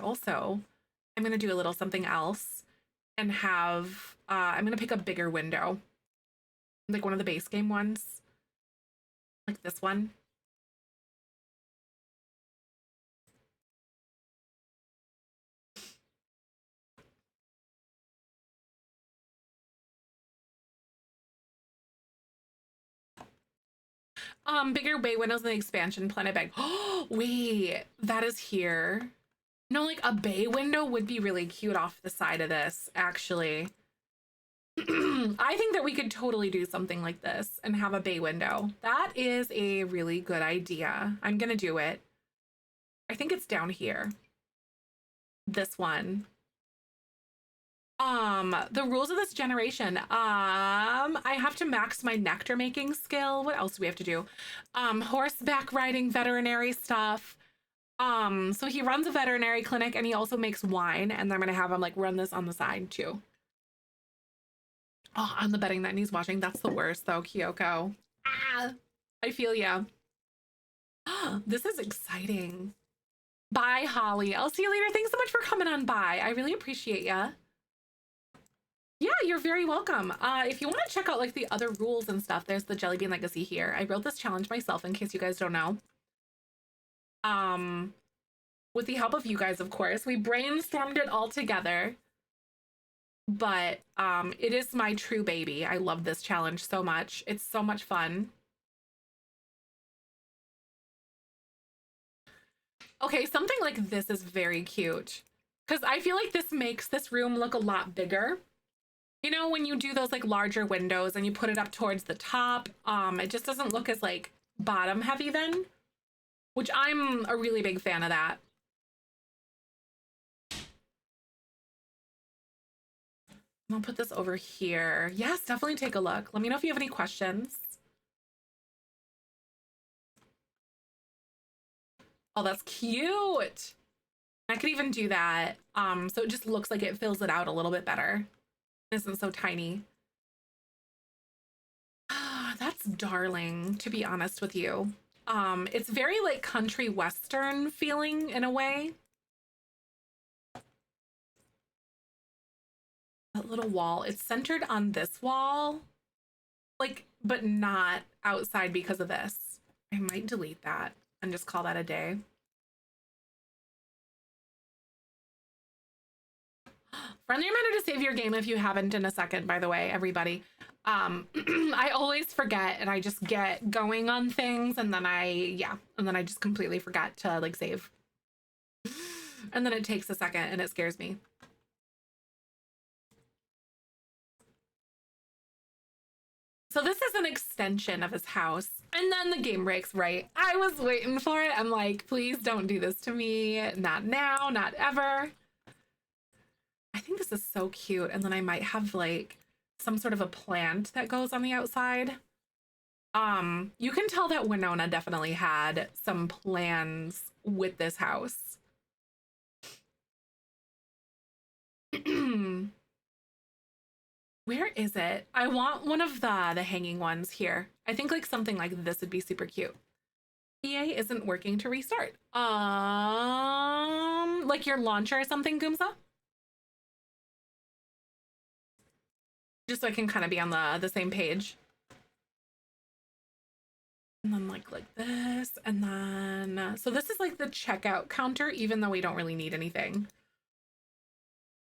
gonna do a little something else and have, I'm gonna pick a bigger window. Like one of the base game ones. Like this one. Bigger bay windows in the expansion planet bag. Oh, wait, that is here. No, like a bay window would be really cute off the side of this, actually. I think that we could totally do something like this and have a bay window. That is a really good idea. I'm gonna do it. I think it's down here. This one. The rules of this generation. I have to max my nectar making skill. What else do we have to do? Horseback riding, veterinary stuff. So he runs a veterinary clinic and he also makes wine, and I'm gonna have him like run this on the side too. Oh, on the betting that he's watching. That's the worst though, Kyoko. Ah, I feel ya. This is exciting. Bye, Holly. I'll see you later. Thanks so much for coming on by. I really appreciate ya. Yeah, you're very welcome. If you want to check out like the other rules and stuff, there's the Jellybean Legacy here. I wrote this challenge myself in case you guys don't know. With the help of you guys, of course. We brainstormed it all together. But it is my true baby. I love this challenge so much. It's so much fun. Okay, something like this is very cute. Because I feel like this makes this room look a lot bigger. You know, when you do those like larger windows and you put it up towards the top, it just doesn't look as like bottom heavy then, which I'm a really big fan of that. I'll put this over here. Yes, definitely take a look. Let me know if you have any questions. Oh, that's cute. I could even do that. So it just looks like it fills it out a little bit better. It isn't so tiny. That's darling, to be honest with you. It's very like country western feeling in a way. That little wall, it's centered on this wall, like, but not outside because of this. I might delete that and just call that a day. Friendly reminder to save your game if you haven't in a second, by the way, everybody. I always forget and I just get going on things and then I just completely forget to like save. And then it takes a second and it scares me. So this is an extension of his house. And then the game breaks, right? I was waiting for it. I'm like, please don't do this to me. Not now, not ever. I think this is so cute. And then I might have like some sort of a plant that goes on the outside. You can tell that Winona definitely had some plans with this house. Where is it? I want one of the hanging ones here. I think like something like this would be super cute. EA isn't working to restart. Like your launcher or something, Goomza? Just so I can kind of be on the same page. And then like this, and then so this is like the checkout counter, even though we don't really need anything.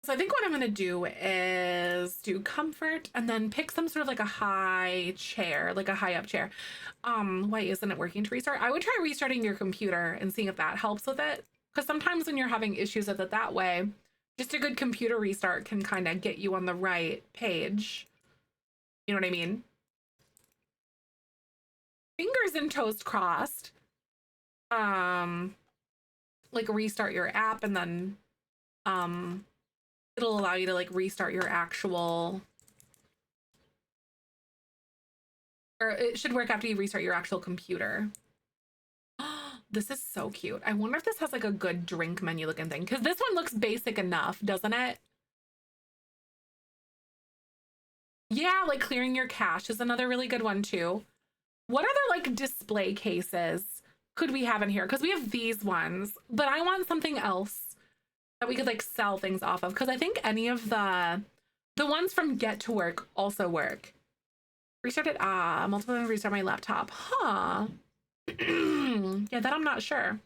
So I think what I'm gonna do is do comfort and then pick some sort of like a high chair, like a high up chair. Why isn't it working to restart? I would try restarting your computer and seeing if that helps with it. Because sometimes when you're having issues with it that way, just a good computer restart can kind of get you on the right page. You know what I mean? fingers and toes crossed. Like restart your app and then it'll allow you to like restart your actual, or it should work after you restart your actual computer. This is so cute. I wonder if this has like a good drink menu looking thing, because this one looks basic enough, doesn't it? Yeah, like clearing your cache is another really good one too. What other like display cases could we have in here? Because we have these ones, but I want something else that we could like sell things off of, because I think any of the ones from Get to Work also work. Restart it. Multiple and restart my laptop. Huh. Yeah, that I'm not sure.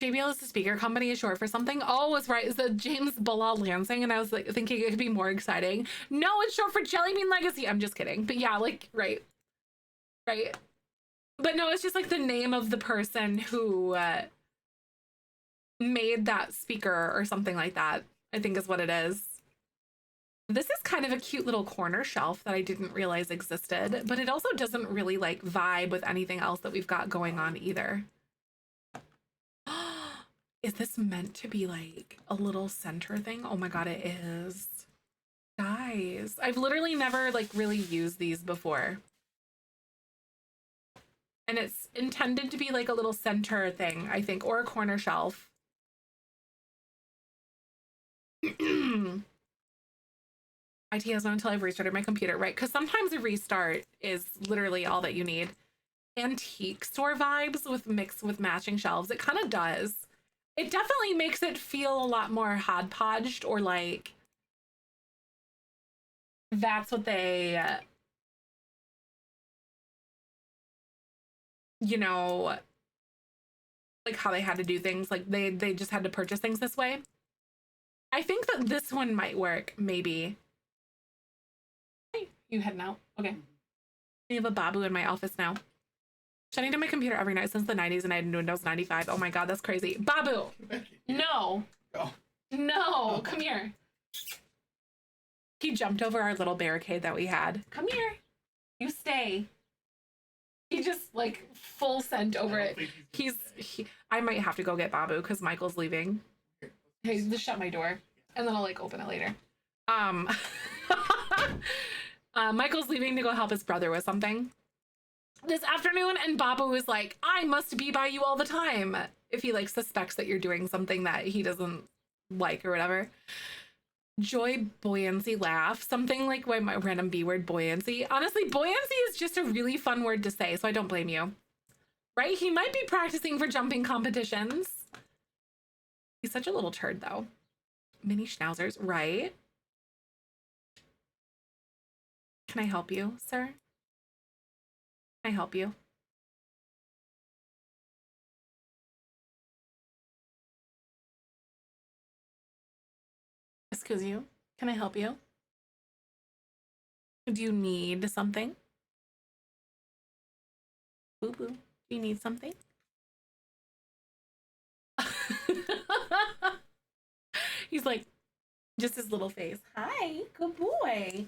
JBL is the speaker company, is short for something. Oh, it's right. It's the James Bilal Lansing, and I was like thinking it could be more exciting. No, it's short for Jellybean Legacy. I'm just kidding. But yeah, like right. But no, it's just like the name of the person who made that speaker or something like that, I think is what it is. This is kind of a cute little corner shelf that I didn't realize existed, but it also doesn't really like vibe with anything else that we've got going on either. Is this meant to be like a little center thing? Oh my God, it is. Guys, I've literally never like really used these before. And it's intended to be like a little center thing, I think, or a corner shelf. IT has not until I've restarted my computer, right? Because sometimes a restart is literally all that you need. Antique store vibes with mixed with matching shelves. It kind of does. It definitely makes it feel a lot more hodgepodged, or like that's what they, you know, like how they had to do things. Like they just had to purchase things this way. I think that this one might work, maybe. Hey, you heading out? Okay. I have a babu in my office now. Shutting down my computer every night since the 90s, and I had Windows 95. Oh my God, that's crazy. Babu! No. Oh. No, come here. He jumped over our little barricade that we had. Come here. You stay. He just like full sent over it. I might have to go get Babu because Michael's leaving. Hey, just shut my door and then I'll like open it later. Michael's leaving to go help his brother with something this afternoon, and Babu is like, I must be by you all the time, if he like suspects that you're doing something that he doesn't like or whatever. Joy, buoyancy, laugh, something like my random B word, buoyancy. Honestly, buoyancy is just a really fun word to say, so I don't blame you. Right? He might be practicing for jumping competitions. He's such a little turd though. Mini schnauzers, right? Can I help you, sir? Can I help you? Excuse you. Can I help you? Do you need something? Boo boo. Do you need something? He's like, just his little face. Hi, good boy.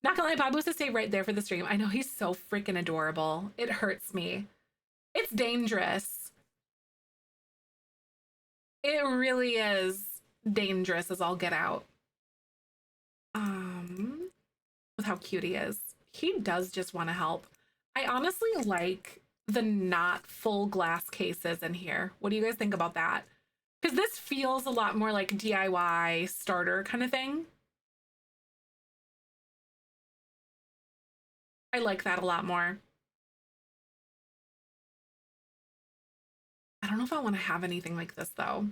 Not gonna lie, Bob was to stay right there for the stream. I know, he's so freaking adorable. It hurts me. It's dangerous. It really is dangerous as all get out. With how cute he is. He does just want to help. I honestly like the not full glass cases in here. What do you guys think about that? Because this feels a lot more like DIY starter kind of thing. I like that a lot more. I don't know if I want to have anything like this though.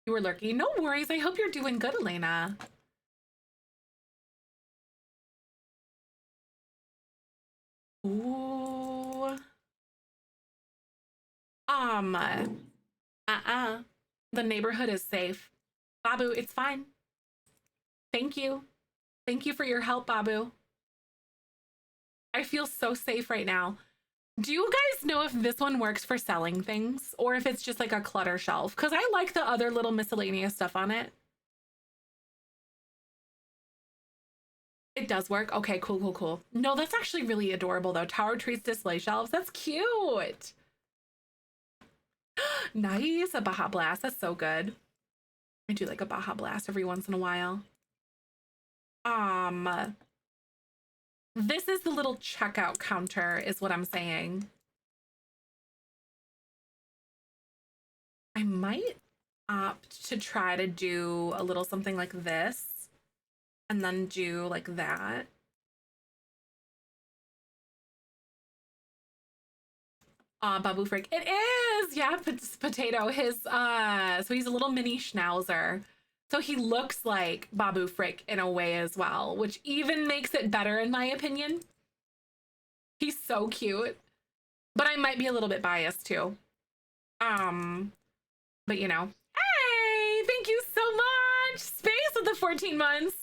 You were lurking. No worries. I hope you're doing good, Elena. Ooh. The neighborhood is safe. Babu, it's fine. Thank you. Thank you for your help, Babu. I feel so safe right now. Do you guys know if this one works for selling things or if it's just like a clutter shelf? Because I like the other little miscellaneous stuff on it. It does work. Okay, cool, cool, cool. No, that's actually really adorable though. Tower trees display shelves. That's cute. Nice. A Baja Blast. That's so good. I do like a Baja Blast every once in a while. This is the little checkout counter is what I'm saying. I might opt to try to do a little something like this and then do like that. Babu Frick. It is! Yeah, potato. His so he's a little mini schnauzer. So he looks like Babu Frick in a way as well, which even makes it better in my opinion. He's so cute. But I might be a little bit biased too. But you know. Hey, thank you so much. Space with the 14 months.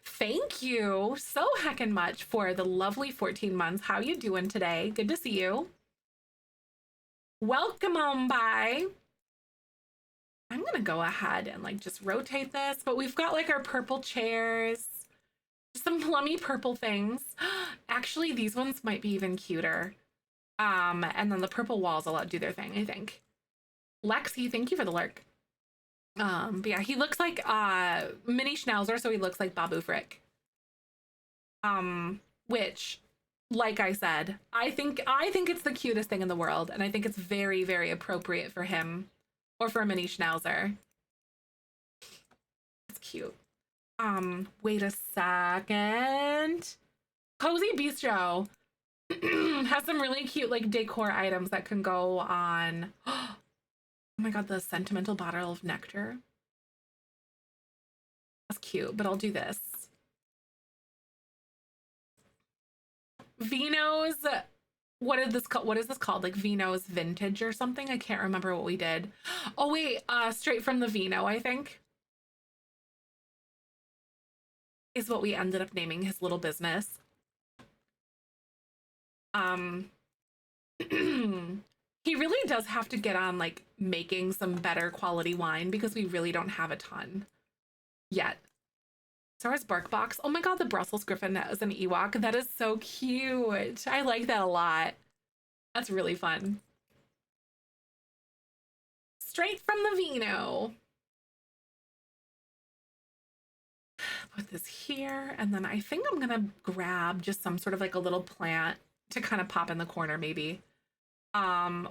Thank you so heckin' much for the lovely 14 months. How you doing today? Good to see you. Welcome on by. I'm gonna go ahead and like just rotate this, but we've got like our purple chairs, some plummy purple things. Actually, these ones might be even cuter. And then the purple walls will do their thing, I think. Lexi, thank you for the lurk. But yeah, he looks like mini schnauzer, so he looks like Babu Frick. Which, like I said, I think it's the cutest thing in the world, and I think it's very, very appropriate for him or for a mini schnauzer. It's cute. Wait a second. Cozy Bistro has some really cute like decor items that can go on. Oh my god, the sentimental bottle of nectar. That's cute, but I'll do this. Vino's, what is this called? Like Vino's Vintage or something? I can't remember what we did. Oh wait, straight from the Vino, I think. Is what we ended up naming his little business. He really does have to get on like making some better quality wine because we really don't have a ton yet. So as Barkbox, oh my god, the Brussels Griffin as an Ewok. That is so cute. I like that a lot. That's really fun. Straight from the Vino. Put this here, and then I think I'm gonna grab just some sort of like a little plant to kind of pop in the corner maybe.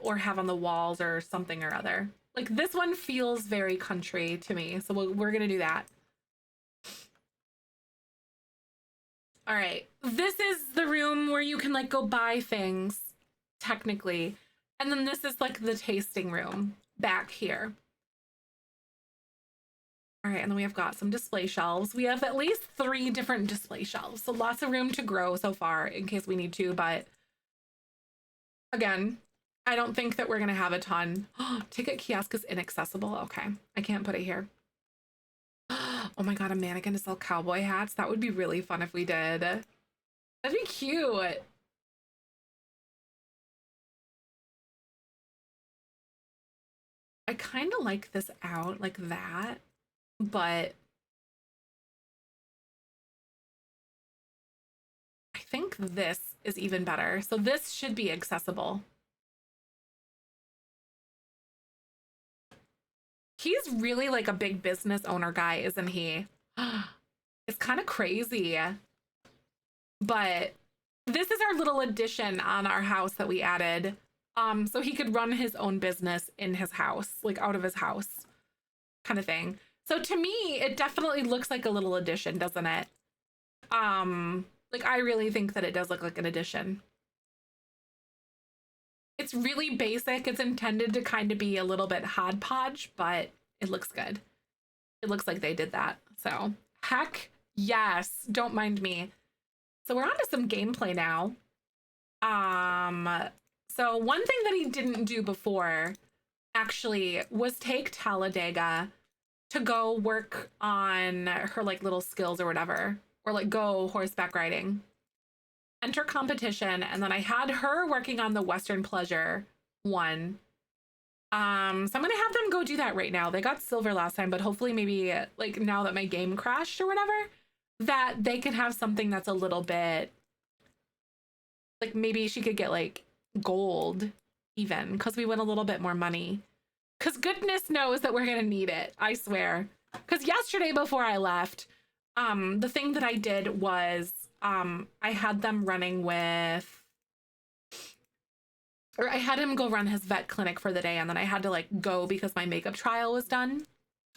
Or have on the walls or something or other. Like this one feels very country to me, so we're gonna do that. All right, this is the room where you can like go buy things, technically. And then this is like the tasting room back here. All right, and then we have got some display shelves. We have at least 3 different display shelves, so lots of room to grow so far in case we need to, but again, I don't think that we're gonna have a ton. Ticket kiosk is inaccessible. Okay, I can't put it here. Oh my god, a mannequin to sell cowboy hats. That would be really fun if we did. That'd be cute. I kind of like this out like that, but I think this is even better. So this should be accessible. He's really like a big business owner guy, isn't he? It's kind of crazy. But this is our little addition on our house that we added. So he could run his own business in his house, like out of his house kind of thing. So to me, it definitely looks like a little addition, doesn't it? Like I really think that it does look like an addition. It's really basic. It's intended to kind of be a little bit hodgepodge, but it looks good. It looks like they did that. So heck yes, don't mind me. So we're on to some gameplay now. So one thing that he didn't do before actually was take Talladega to go work on her like little skills or whatever, or like go horseback riding. Enter competition, and then I had her working on the Western Pleasure one. So I'm gonna have them go do that right now. They got silver last time, but hopefully maybe like now that my game crashed or whatever, that they can have something that's a little bit like maybe she could get like gold even because we win a little bit more money. Because goodness knows that we're gonna need it, I swear. Because yesterday before I left, the thing that I did was I had them running with or I had him go run his vet clinic for the day and then I had to like go because my makeup trial was done.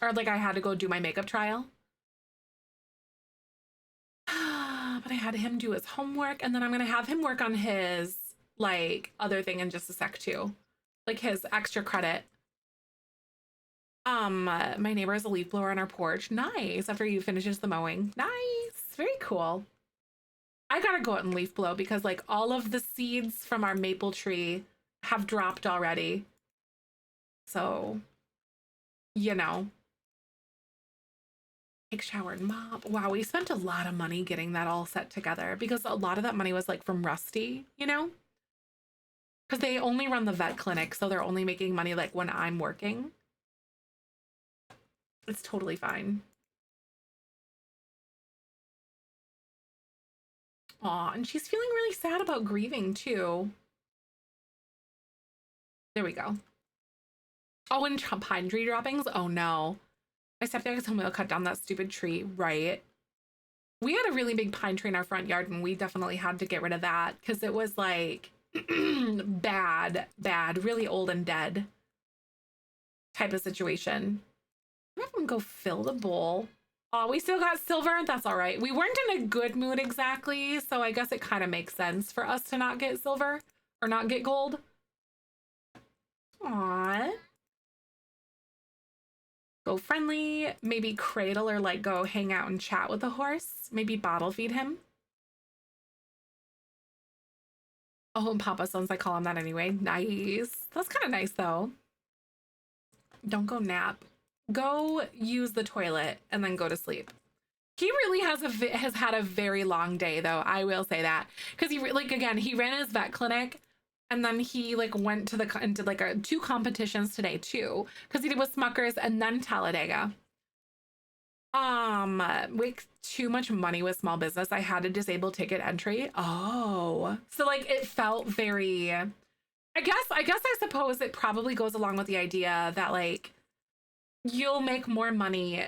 Or like I had to go do my makeup trial. But I had him do his homework and then I'm gonna have him work on his like other thing in just a sec too. Like his extra credit. My neighbor has a leaf blower on our porch. Nice. After he finishes the mowing. Nice. Very cool. I gotta go out and leaf blow because like all of the seeds from our maple tree have dropped already. So, you know, take shower and mop. Wow, we spent a lot of money getting that all set together because a lot of that money was like from Rusty, you know? Because they only run the vet clinic, so they're only making money like when I'm working. It's totally fine. Aw, and she's feeling really sad about grieving too. There we go. Oh, and pine tree droppings? Oh no. My stepdad told me to cut down that stupid tree, right? We had a really big pine tree in our front yard and we definitely had to get rid of that because it was like bad, really old and dead type of situation. I'm gonna go fill the bowl. Oh, we still got silver. That's all right. We weren't in a good mood exactly, so I guess it kind of makes sense for us to not get silver or not get gold. Aww. Go friendly, maybe cradle or like go hang out and chat with the horse. Maybe bottle feed him. Oh, and Papa Sons, I call him that anyway. Nice. That's kind of nice though. Don't go nap. Go use the toilet and then go to sleep. He really has had a very long day though. I will say that because he like again he ran his vet clinic and then he like went to the and did like two competitions today too because he did with Smuckers and then Talladega. With too much money with small business, I had to disable ticket entry. Oh, so like it felt very. I suppose it probably goes along with the idea that like you'll make more money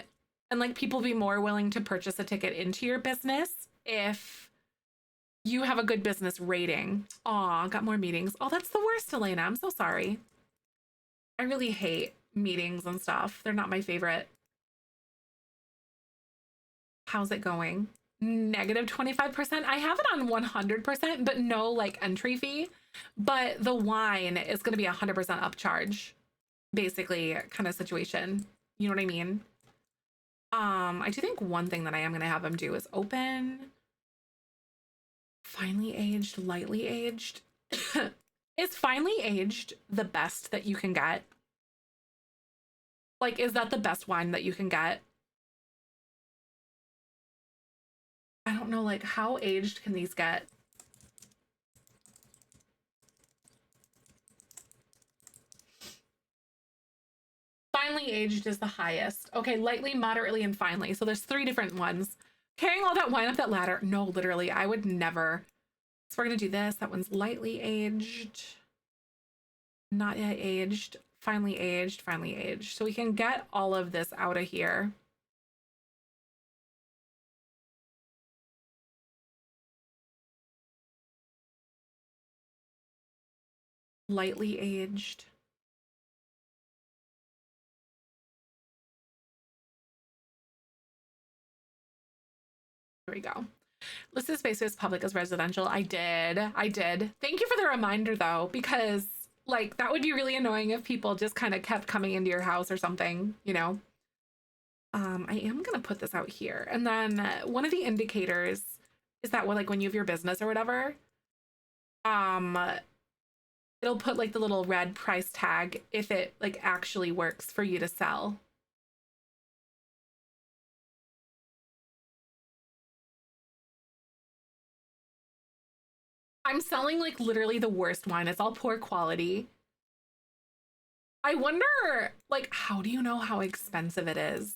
and like people be more willing to purchase a ticket into your business if you have a good business rating. Aw, got more meetings. Oh, that's the worst, Elena. I'm so sorry. I really hate meetings and stuff. They're not my favorite. How's it going? Negative 25%. I have it on 100%, but no like entry fee. But the wine is going to be 100% upcharge, basically, kind of situation. You know what I mean? I do think one thing that I am going to have him do is open finely aged, lightly aged. Is finely aged the best that you can get? Like, is that the best wine that you can get? I don't know, like, how aged can these get? Finely aged is the highest. Okay, lightly, moderately, and finely. So there's three different ones. Carrying all that wine up that ladder. No, literally, I would never. So we're gonna do this. That one's lightly aged. Not yet aged. Finely aged, finely aged. So we can get all of this out of here. Lightly aged. There we go. Listed space as public as residential. I did. Thank you for the reminder though, because like that would be really annoying if people just kind of kept coming into your house or something, you know? I am gonna put this out here. And then one of the indicators is that like when you have your business or whatever, um, it'll put like the little red price tag if it like actually works for you to sell. I'm selling like literally the worst wine. It's all poor quality. I wonder, like, how do you know how expensive it is?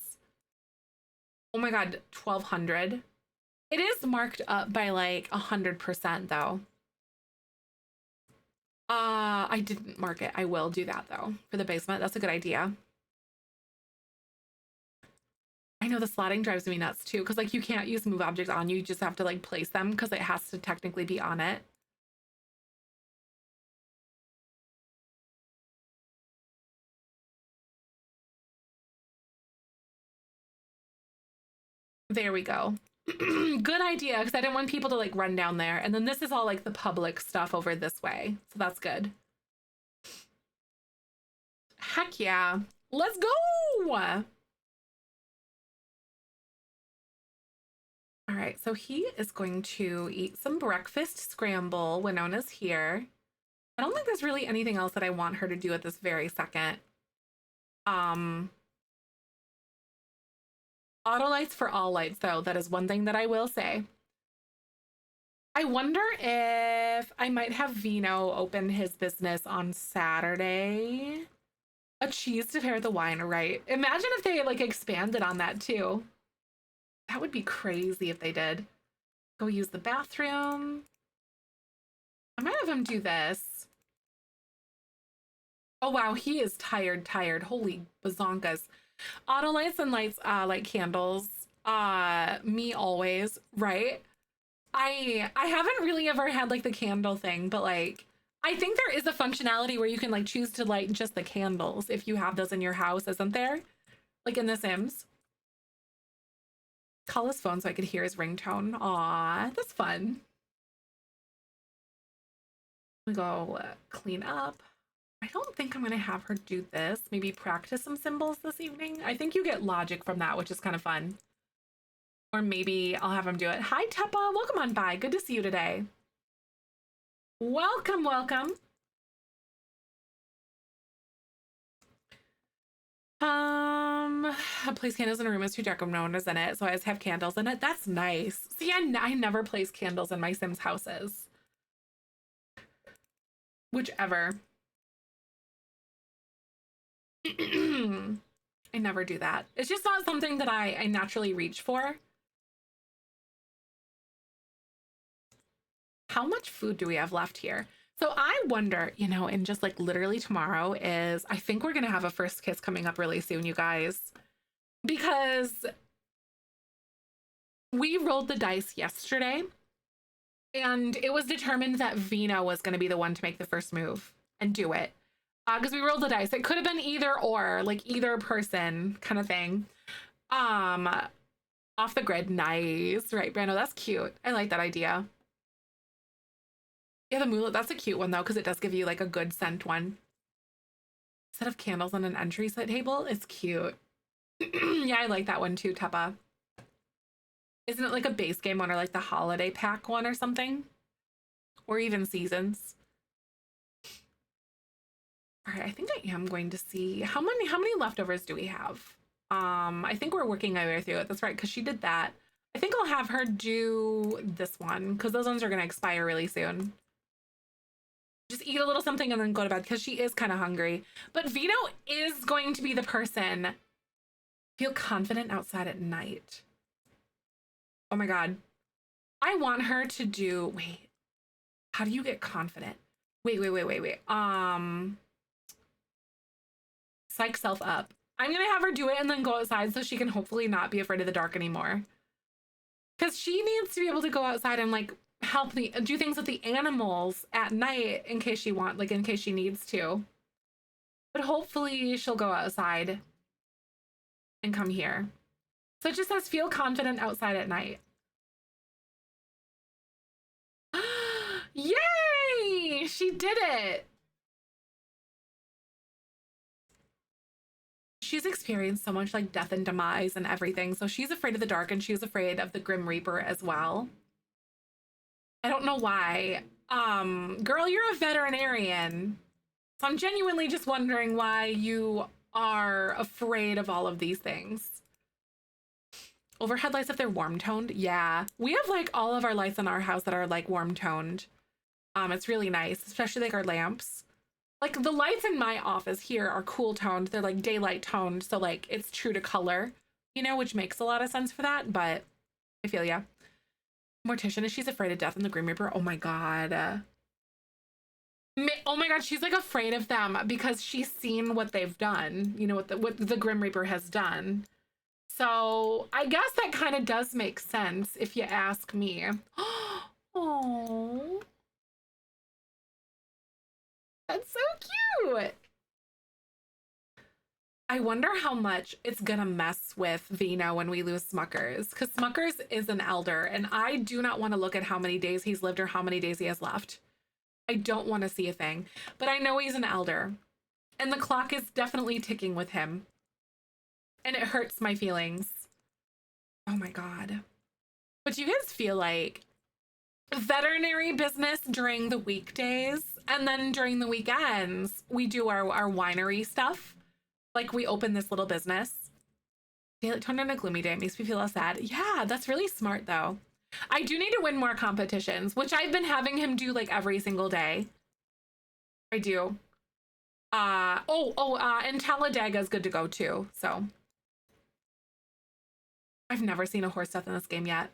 Oh my God, 1200. It is marked up by like 100% though. I didn't mark it. I will do that though for the basement. That's a good idea. I know the slotting drives me nuts too, because like you can't use move objects on you. You just have to like place them because it has to technically be on it. There we go. Good idea, because I didn't want people to like run down there. And then this is all like the public stuff over this way. So that's good. Heck yeah. Let's go. All right, so he is going to eat some breakfast scramble. Winona's here. I don't think there's really anything else that I want her to do at this very second. Auto lights for all lights, though. That is one thing that I will say. I wonder if I might have Vino open his business on Saturday. A cheese to pair with the wine, right? Imagine if they like expanded on that too. That would be crazy if they did. Go use the bathroom. I might have him do this. Oh wow, he is tired. Holy bazonkas. Auto lights and lights, like candles. Me always, right? I haven't really ever had like the candle thing, but like I think there is a functionality where you can like choose to light just the candles if you have those in your house, isn't there? Like in The Sims. Call his phone so I could hear his ringtone. Aw, that's fun. We go clean up. I don't think I'm gonna have her do this. Maybe practice some symbols this evening. I think you get logic from that, which is kind of fun. Or maybe I'll have him do it. Hi, Teppa. Welcome on by. Good to see you today. Welcome. I place candles in a room with 2 dark windows in it, so I always have candles in it. That's nice. See, I never place candles in my Sims houses. Whichever. I never do that. It's just not something that I naturally reach for. How much food do we have left here? So I wonder, you know, and just like literally tomorrow is, I think we're going to have a first kiss coming up really soon, you guys, because we rolled the dice yesterday and it was determined that Vina was going to be the one to make the first move and do it. Because we rolled the dice. It could have been either or, like either person kind of thing. Off the grid. Nice. Right, Brando, that's cute. I like that idea. Yeah, the mullet, that's a cute one though, because it does give you like a good scent one. Set of candles on an entry set table. It's cute. Yeah, I like that one too, Teppa. Isn't it like a base game one or like the holiday pack one or something? Or even seasons? All right, I think I am going to see how many leftovers do we have? I think we're working our way through it. That's right, because she did that. I think I'll have her do this one because those ones are going to expire really soon. Just eat a little something and then go to bed because she is kind of hungry. But Vino is going to be the person. Feel confident outside at night. Oh my God. I want her to do, wait, how do you get confident? Wait. Psych self up. I'm going to have her do it and then go outside so she can hopefully not be afraid of the dark anymore. Because she needs to be able to go outside and like help me do things with the animals at night in case in case she needs to. But hopefully she'll go outside and come here. So it just says feel confident outside at night. Yay! She did it! She's experienced so much like death and demise and everything. So she's afraid of the dark and she's afraid of the Grim Reaper as well. I don't know why. Girl, you're a veterinarian. So I'm genuinely just wondering why you are afraid of all of these things. Overhead lights, if they're warm toned. Yeah, we have like all of our lights in our house that are like warm toned. It's really nice, especially like our lamps. Like the lights in my office here are cool toned. They're like daylight toned. So like it's true to color, you know, which makes a lot of sense for that. But I feel ya. Mortician, is she's afraid of death in the Grim Reaper? Oh my God. Oh my God, she's like afraid of them because she's seen what they've done, you know, what the Grim Reaper has done. So I guess that kind of does make sense if you ask me. Oh, that's so cute. I wonder how much it's gonna mess with Vino when we lose Smuckers, because Smuckers is an elder, and I do not want to look at how many days he's lived or how many days he has left. I don't want to see a thing, but I know he's an elder, and the clock is definitely ticking with him, and it hurts my feelings. Oh my God. But do you guys feel like veterinary business during the weekdays, and then during the weekends, we do our winery stuff? Like we open this little business. Daylight turned on a gloomy day. It makes me feel less sad. Yeah, that's really smart though. I do need to win more competitions, which I've been having him do like every single day. I do. And Talladega is good to go too. So I've never seen a horse death in this game yet.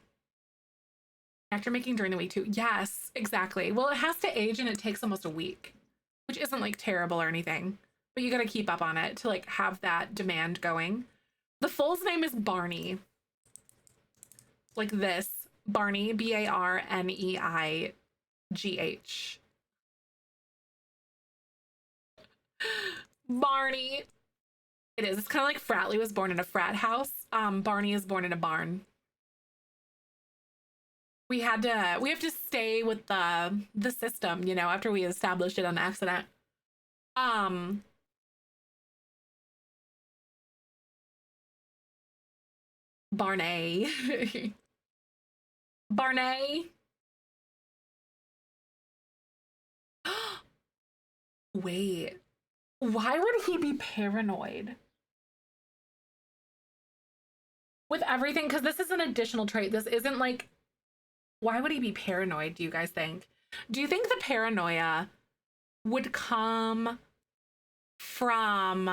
Actor making during the week too. Yes, exactly. Well, it has to age and it takes almost a week, which isn't like terrible or anything, but you got to keep up on it to like have that demand going. The foal's name is Barney. Like this. Barney, Barneigh. Barney. It is. It's kind of like Fratley was born in a frat house. Barney is born in a barn. We have to stay with the system, you know, after we established it on accident. Barney. Barney. Wait, why would he be paranoid with everything? Because this is an additional trait. This isn't like, why would he be paranoid, do you guys think? Do you think the paranoia would come from,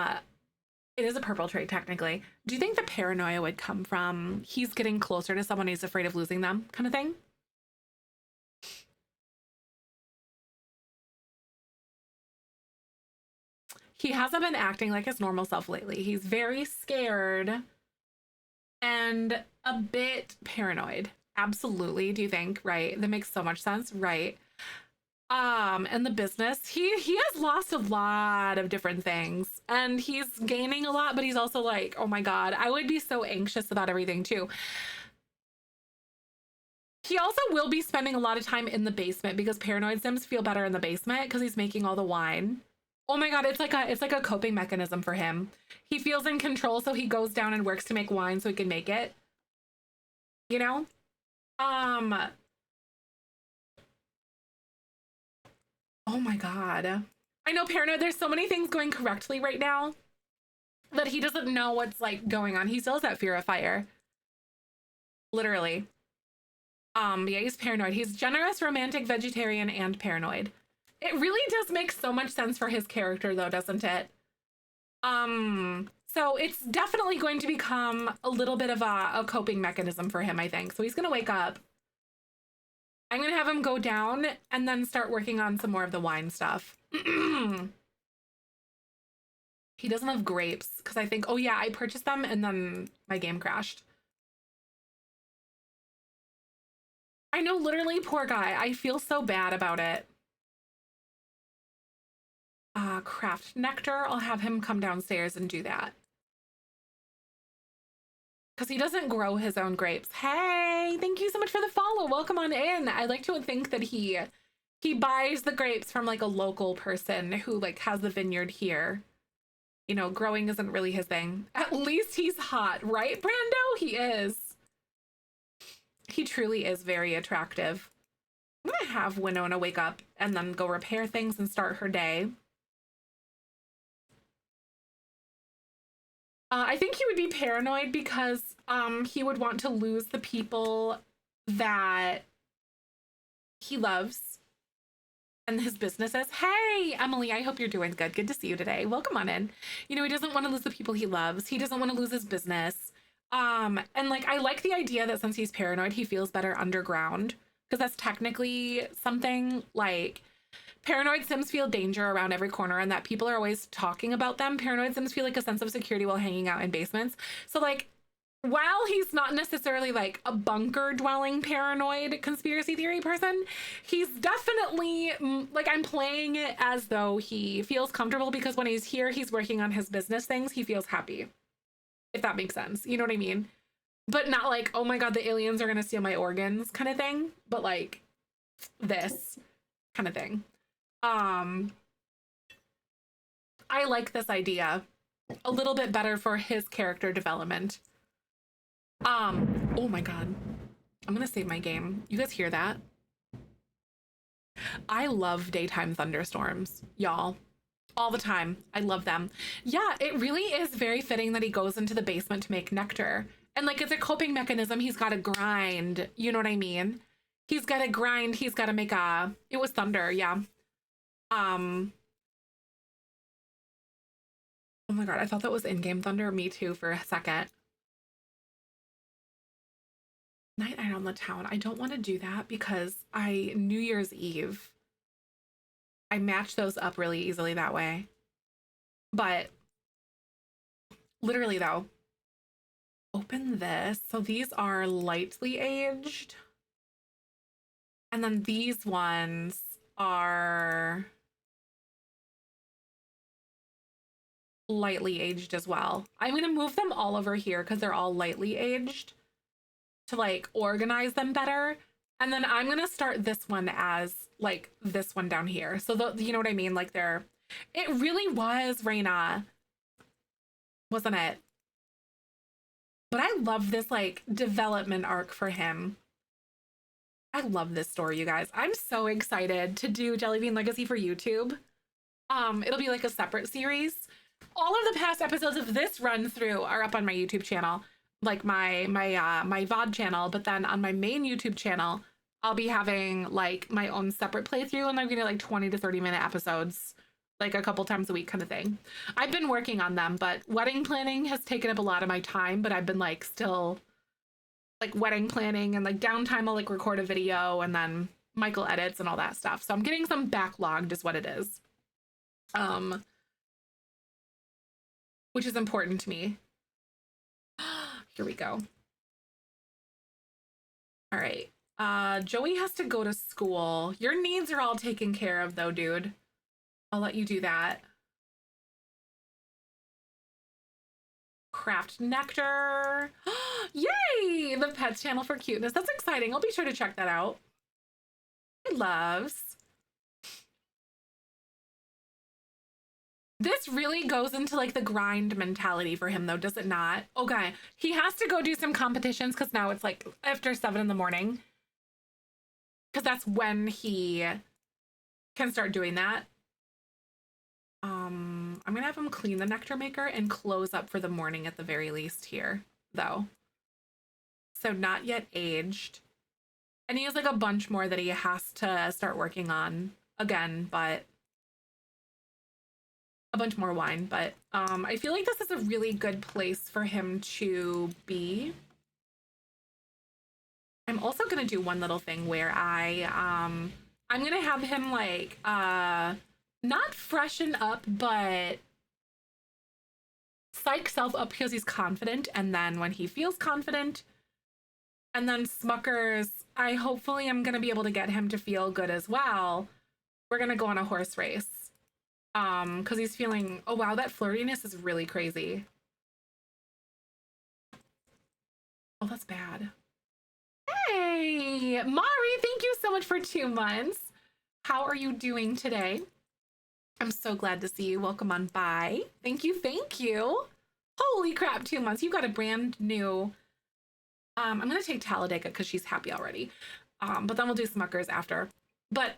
it is a purple trait technically. Do you think the paranoia would come from he's getting closer to someone he's afraid of losing them kind of thing? He hasn't been acting like his normal self lately. He's very scared and a bit paranoid. Absolutely. Do you think? Right. That makes so much sense. Right. And the business, he has lost a lot of different things and he's gaining a lot, but he's also like, oh my God, I would be so anxious about everything too. He also will be spending a lot of time in the basement because paranoid sims feel better in the basement because he's making all the wine. Oh my God, it's like a coping mechanism for him. He feels in control, so he goes down and works to make wine so he can make it. You know? Oh my God. I know paranoid, there's so many things going correctly right now that he doesn't know what's like going on. He still has that fear of fire. Literally. Yeah, he's paranoid. He's generous, romantic, vegetarian, and paranoid. It really does make so much sense for his character though, doesn't it? So it's definitely going to become a little bit of a coping mechanism for him, I think. So he's gonna wake up. I'm gonna have him go down and then start working on some more of the wine stuff. He doesn't have grapes because I think, oh yeah, I purchased them and then my game crashed. I know, literally, poor guy. I feel so bad about it. Craft nectar. I'll have him come downstairs and do that. Because he doesn't grow his own grapes. Hey, thank you so much for the follow. Welcome on in. I like to think that he buys the grapes from like a local person who like has the vineyard here. You know, growing isn't really his thing. At least he's hot, right, Brando? He is. He truly is very attractive. I'm gonna have Winona wake up and then go repair things and start her day. I think he would be paranoid because he would want to lose the people that he loves. and his businesses. Hey, Emily, I hope you're doing good. Good to see you today. Welcome on in. You know, he doesn't want to lose the people he loves. He doesn't want to lose his business. And like, I like the idea that since he's paranoid, he feels better underground, because that's technically something. Like, paranoid Sims feel danger around every corner and that people are always talking about them. Paranoid Sims feel like a sense of security while hanging out in basements. So like, while he's not necessarily like a bunker dwelling paranoid conspiracy theory person, he's definitely like, I'm playing it as though he feels comfortable because when he's here, he's working on his business things. He feels happy, if that makes sense. You know what I mean? But not like, oh my God, the aliens are going to steal my organs kind of thing, but like this kind of thing. I like this idea a little bit better for his character development. Oh my God. I'm gonna save my game. You guys hear that? I love daytime thunderstorms, y'all. All the time. I love them. Yeah, it really is very fitting that he goes into the basement to make nectar. And like, it's a coping mechanism. He's got to grind. You know what I mean? He's got to grind. He's got to make it was thunder. Yeah. Oh my God. I thought that was in-game thunder. Me too for a second. Night Night on the Town. I don't want to do that because New Year's Eve, I match those up really easily that way. But literally though, open this. So these are lightly aged. And then these ones are lightly aged as well. I'm going to move them all over here because they're all lightly aged to like organize them better. And then I'm going to start this one as like this one down here. So you know what I mean? Like it really was Raina, wasn't it? But I love this like development arc for him. I love this story, you guys. I'm so excited to do Jellybean Legacy for YouTube. It'll be like a separate series. All of the past episodes of this run through are up on my YouTube channel, like my VOD channel, but then on my main YouTube channel, I'll be having like my own separate playthrough, and they're gonna like 20 to 30-minute episodes, like a couple times a week kind of thing. I've been working on them, but wedding planning has taken up a lot of my time, but I've been like still like wedding planning, and like downtime I'll like record a video and then Michael edits and all that stuff. So I'm getting some backlogged is what it is. Which is important to me. Here we go. All right. Joey has to go to school. Your needs are all taken care of though, dude. I'll let you do that. Craft nectar. Yay! The pets channel for cuteness. That's exciting. I'll be sure to check that out. He loves. This really goes into like the grind mentality for him though, does it not? Okay. He has to go do some competitions because now it's like after 7 in the morning. Because that's when he can start doing that. I'm gonna have him clean the nectar maker and close up for the morning at the very least here, though. So not yet aged. And he has like a bunch more that he has to start working on again, but a bunch more wine. But I feel like this is a really good place for him to be. I'm also gonna do one little thing where I'm gonna have him like not freshen up, but psych self up because he's confident, and then when he feels confident, and then Smuckers, I hopefully am gonna be able to get him to feel good as well. We're gonna go on a horse race. Because he's feeling, oh wow, that flirtiness is really crazy. Oh, that's bad. Hey, Mari, thank you so much for 2 months. How are you doing today? I'm so glad to see you. Welcome on by. Thank you, thank you. Holy crap, 2 months. You got a brand new. I'm gonna take Talladega because she's happy already. But then we'll do Smuckers after. But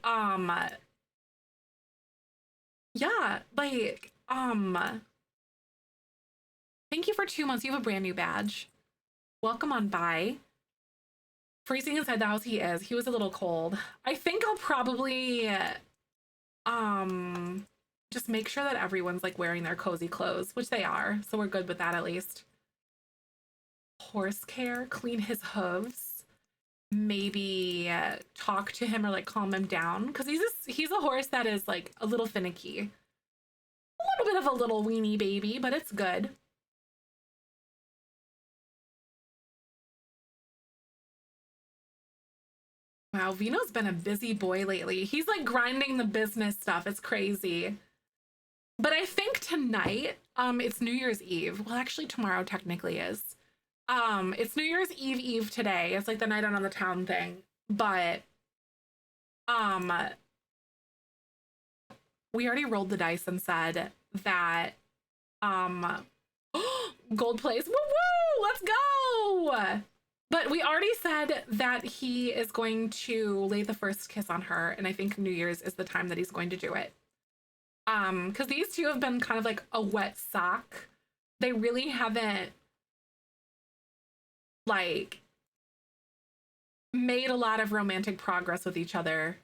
yeah, like thank you for 2 months. You have a brand new badge. Welcome on by. Freezing inside the house he is. He was a little cold. I think I'll probably Just make sure that everyone's like wearing their cozy clothes, which they are. So we're good with that at least. Horse care, clean his hooves. Maybe talk to him or like calm him down because he's a horse that is like a little finicky. A little bit of a little weenie baby, but it's good. Wow, Vino's been a busy boy lately. He's like grinding the business stuff. It's crazy. But I think tonight, it's New Year's Eve. Well, actually tomorrow technically is. It's New Year's Eve today. It's like the night out on the town thing. But we already rolled the dice and said that gold plays. Woo woo! Let's go! But we already said that he is going to lay the first kiss on her, and I think New Year's is the time that he's going to do it. Because these two have been kind of like a wet sock. They really haven't like made a lot of romantic progress with each other.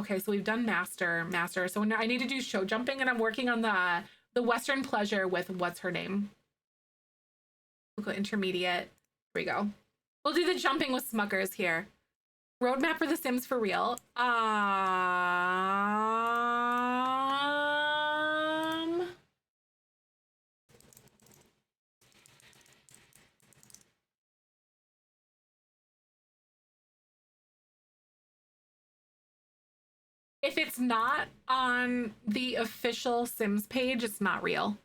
Okay, so we've done master. So now I need to do show jumping, and I'm working on the Western pleasure with what's her name. We'll go intermediate. Here we go. We'll do the jumping with Smuckers here. Roadmap for The Sims for real. If it's not on the official Sims page, it's not real.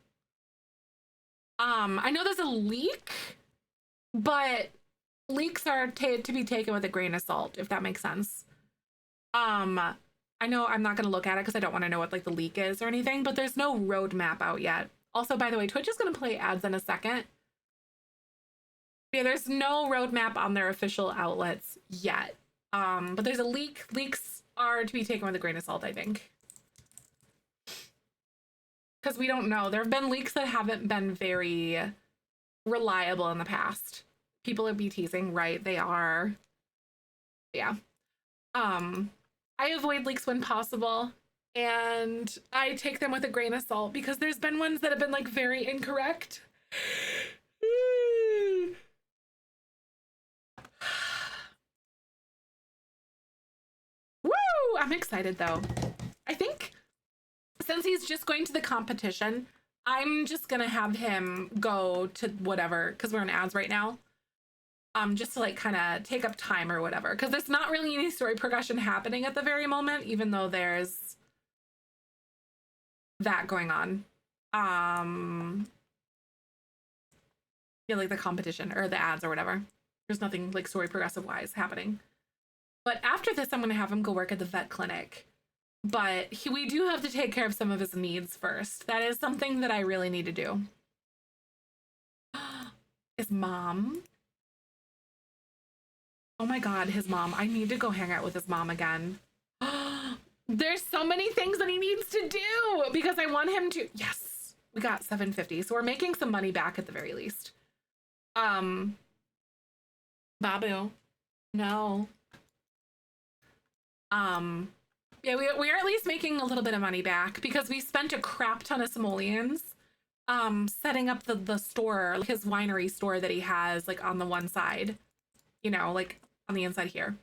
I know there's a leak, but leaks are to be taken with a grain of salt, if that makes sense. I know I'm not gonna look at it because I don't want to know what like the leak is or anything, but there's no roadmap out yet. Also, by the way, Twitch is gonna play ads in a second. Yeah, there's no roadmap on their official outlets yet. But there's a leak. Leaks are to be taken with a grain of salt, I think. Because we don't know. There have been leaks that haven't been very reliable in the past. People would be teasing, right? They are. Yeah. I avoid leaks when possible, and I take them with a grain of salt because there's been ones that have been like very incorrect. Woo! I'm excited though. I think since he's just going to the competition, I'm just gonna have him go to whatever, because we're in ads right now. Just to like kind of take up time or whatever, because there's not really any story progression happening at the very moment, even though there's that going on. Yeah, like the competition or the ads or whatever. There's nothing like story progressive wise happening. But after this, I'm gonna have him go work at the vet clinic. But we do have to take care of some of his needs first. That is something that I really need to do. His mom. Oh my God, his mom. I need to go hang out with his mom again. There's so many things that he needs to do because I want him to. Yes, we got 750. So we're making some money back at the very least. Babu. No. Yeah, we are at least making a little bit of money back because we spent a crap ton of simoleons setting up the store, like his winery store that he has like on the one side, you know, like on the inside here.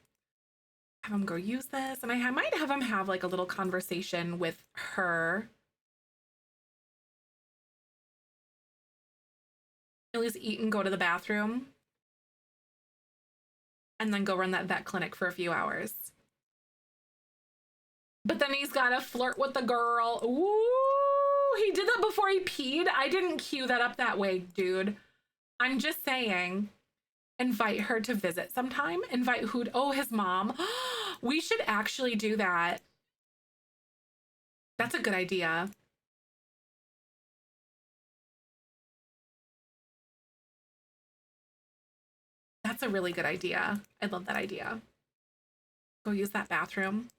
Have him go use this, and I might have him have like a little conversation with her. At least eat and go to the bathroom, and then go run that vet clinic for a few hours. But then he's got to flirt with the girl. Ooh, he did that before he peed. I didn't cue that up that way, dude. I'm just saying. Invite her to visit sometime. Invite who? Oh, his mom. We should actually do that. That's a good idea. That's a really good idea. I love that idea. Go use that bathroom.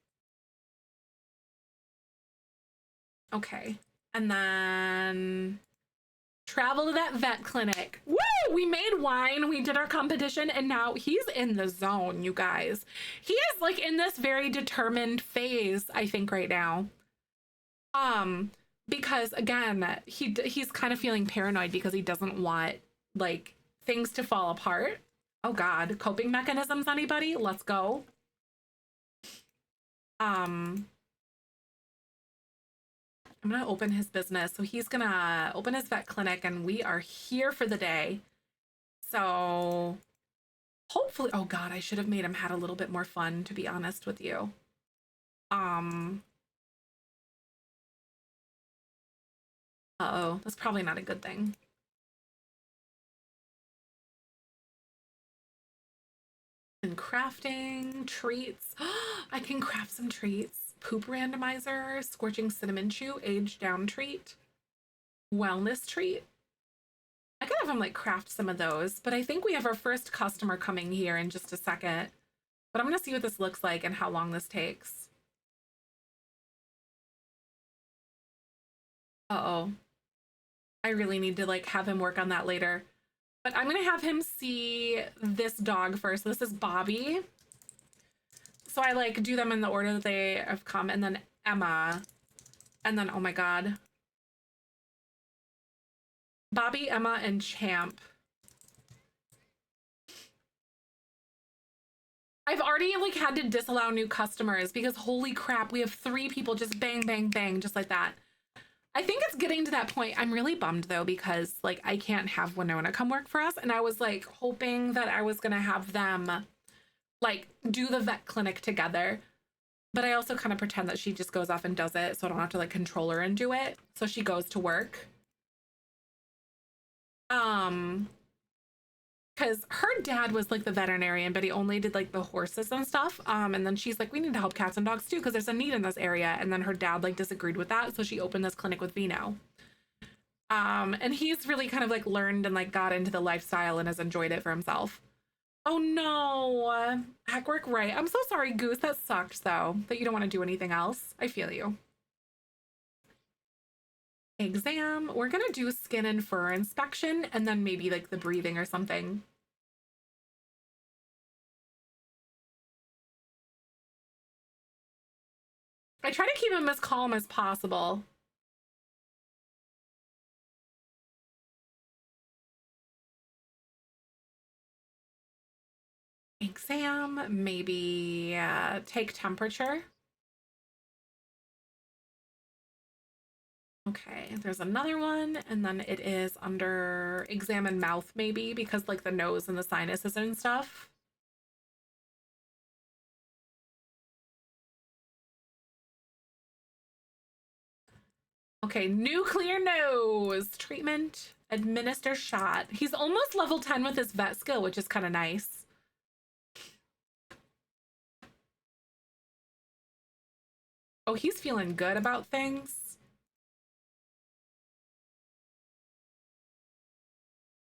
Okay. And then travel to that vet clinic. Woo! We made wine, we did our competition, and now he's in the zone, you guys. He is like in this very determined phase, I think, right now. Because again, he's kind of feeling paranoid because he doesn't want like things to fall apart. Oh God, coping mechanisms, anybody? Let's go. I'm gonna open his business. So he's gonna open his vet clinic and we are here for the day. So hopefully, oh God, I should have made him had a little bit more fun, to be honest with you. Uh-oh, that's probably not a good thing. And crafting, treats. I can craft some treats. Poop randomizer, scorching cinnamon chew, aged down treat, wellness treat. I could have him like craft some of those, but I think we have our first customer coming here in just a second. But I'm gonna see what this looks like and how long this takes. Uh-oh. I really need to like have him work on that later. But I'm gonna have him see this dog first. This is Bobby. So I like do them in the order that they have come, and then Emma, and then oh my God, Bobby, Emma, and Champ. I've already like had to disallow new customers because holy crap, we have 3 people just bang, bang, bang, just like that. I think it's getting to that point. I'm really bummed though, because like I can't have Winona come work for us. And I was like hoping that I was gonna have them like do the vet clinic together. But I also kind of pretend that she just goes off and does it, so I don't have to like control her and do it. So she goes to work. Because her dad was like the veterinarian, but he only did like the horses and stuff. And then she's like, we need to help cats and dogs too, because there's a need in this area. And then her dad like disagreed with that, so she opened this clinic with Vino. And he's really kind of like learned and like got into the lifestyle and has enjoyed it for himself. Oh no, Hackwork, right? I'm so sorry, Goose. That sucked though, that you don't want to do anything else. I feel you. Exam. We're gonna do skin and fur inspection and then maybe like the breathing or something. I try to keep him as calm as possible. Exam, maybe take temperature. Okay, there's another one, and then it is under examine mouth maybe, because like the nose and the sinuses and stuff. Okay, nuclear nose treatment, administer shot. He's almost level 10 with his vet skill, which is kind of nice. Oh, he's feeling good about things.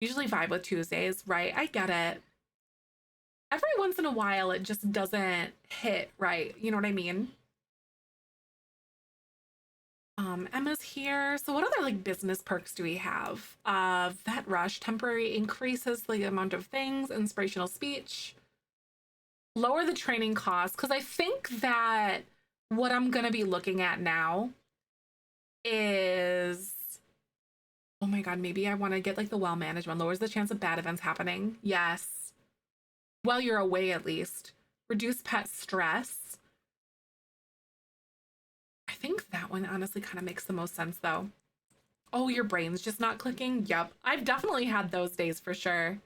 Usually vibe with Tuesdays, right? I get it. Every once in a while, it just doesn't hit right. You know what I mean? Emma's here. So what other like business perks do we have? Vet rush, temporary increases the amount of things, inspirational speech, lower the training costs. Because I think that what I'm gonna be looking at now is, oh my God, maybe I want to get like the well management, lowers the chance of bad events happening. Yes. While you're away, at least. Reduce pet stress. I think that one honestly kind of makes the most sense though. Oh, your brain's just not clicking? Yep. I've definitely had those days for sure.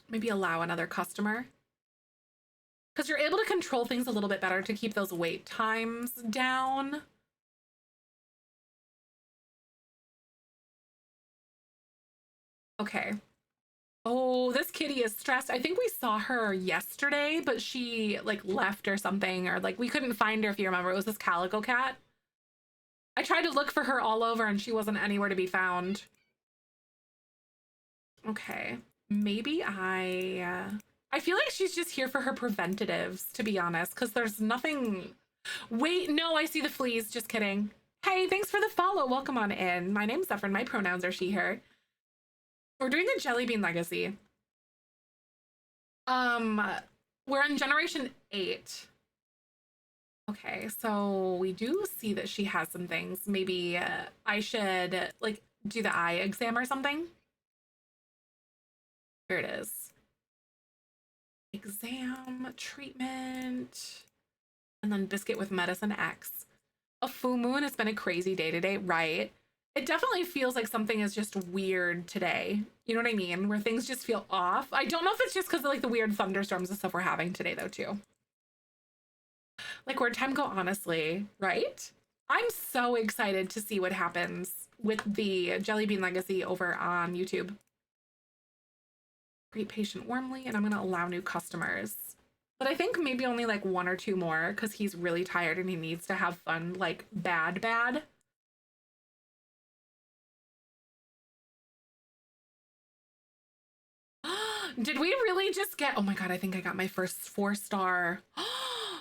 Maybe allow another customer. Because you're able to control things a little bit better to keep those wait times down. Okay. Oh, this kitty is stressed. I think we saw her yesterday, but she like left or something, or like we couldn't find her, if you remember. It was this calico cat. I tried to look for her all over and she wasn't anywhere to be found. Okay. Maybe I feel like she's just here for her preventatives, to be honest, because there's nothing. Wait, no, I see the fleas. Just kidding. Hey, thanks for the follow. Welcome on in. My name's Zefrine. My pronouns are she, her. We're doing the Jellybean legacy. Um, we're in generation 8. Okay, so we do see that she has some things. Maybe I should like do the eye exam or something. Here it is. Exam, treatment, and then biscuit with medicine X. A full moon. It's been a crazy day today, right? It definitely feels like something is just weird today. You know what I mean? Where things just feel off. I don't know if it's just because of like the weird thunderstorms and stuff we're having today though too. Like where'd time go, honestly, right? I'm so excited to see what happens with the Jellybean Legacy over on YouTube. Greet patient warmly, and I'm gonna allow new customers. But I think maybe only like one or two more because he's really tired and he needs to have fun, like bad. Did we really just get, oh my God, I think I got my first 4-star.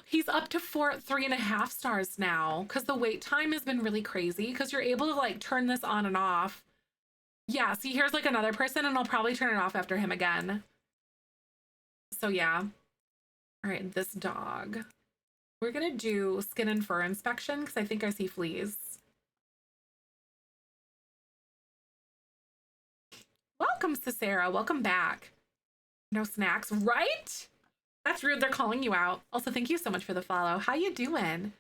He's up to 3.5 stars now because the wait time has been really crazy because you're able to like turn this on and off. Yeah, see, here's like another person and I'll probably turn it off after him again. So yeah. All right, this dog. We're gonna do skin and fur inspection because I think I see fleas. Welcome, Cicera. Welcome back. No snacks, right? That's rude. They're calling you out. Also, thank you so much for the follow. How you doing?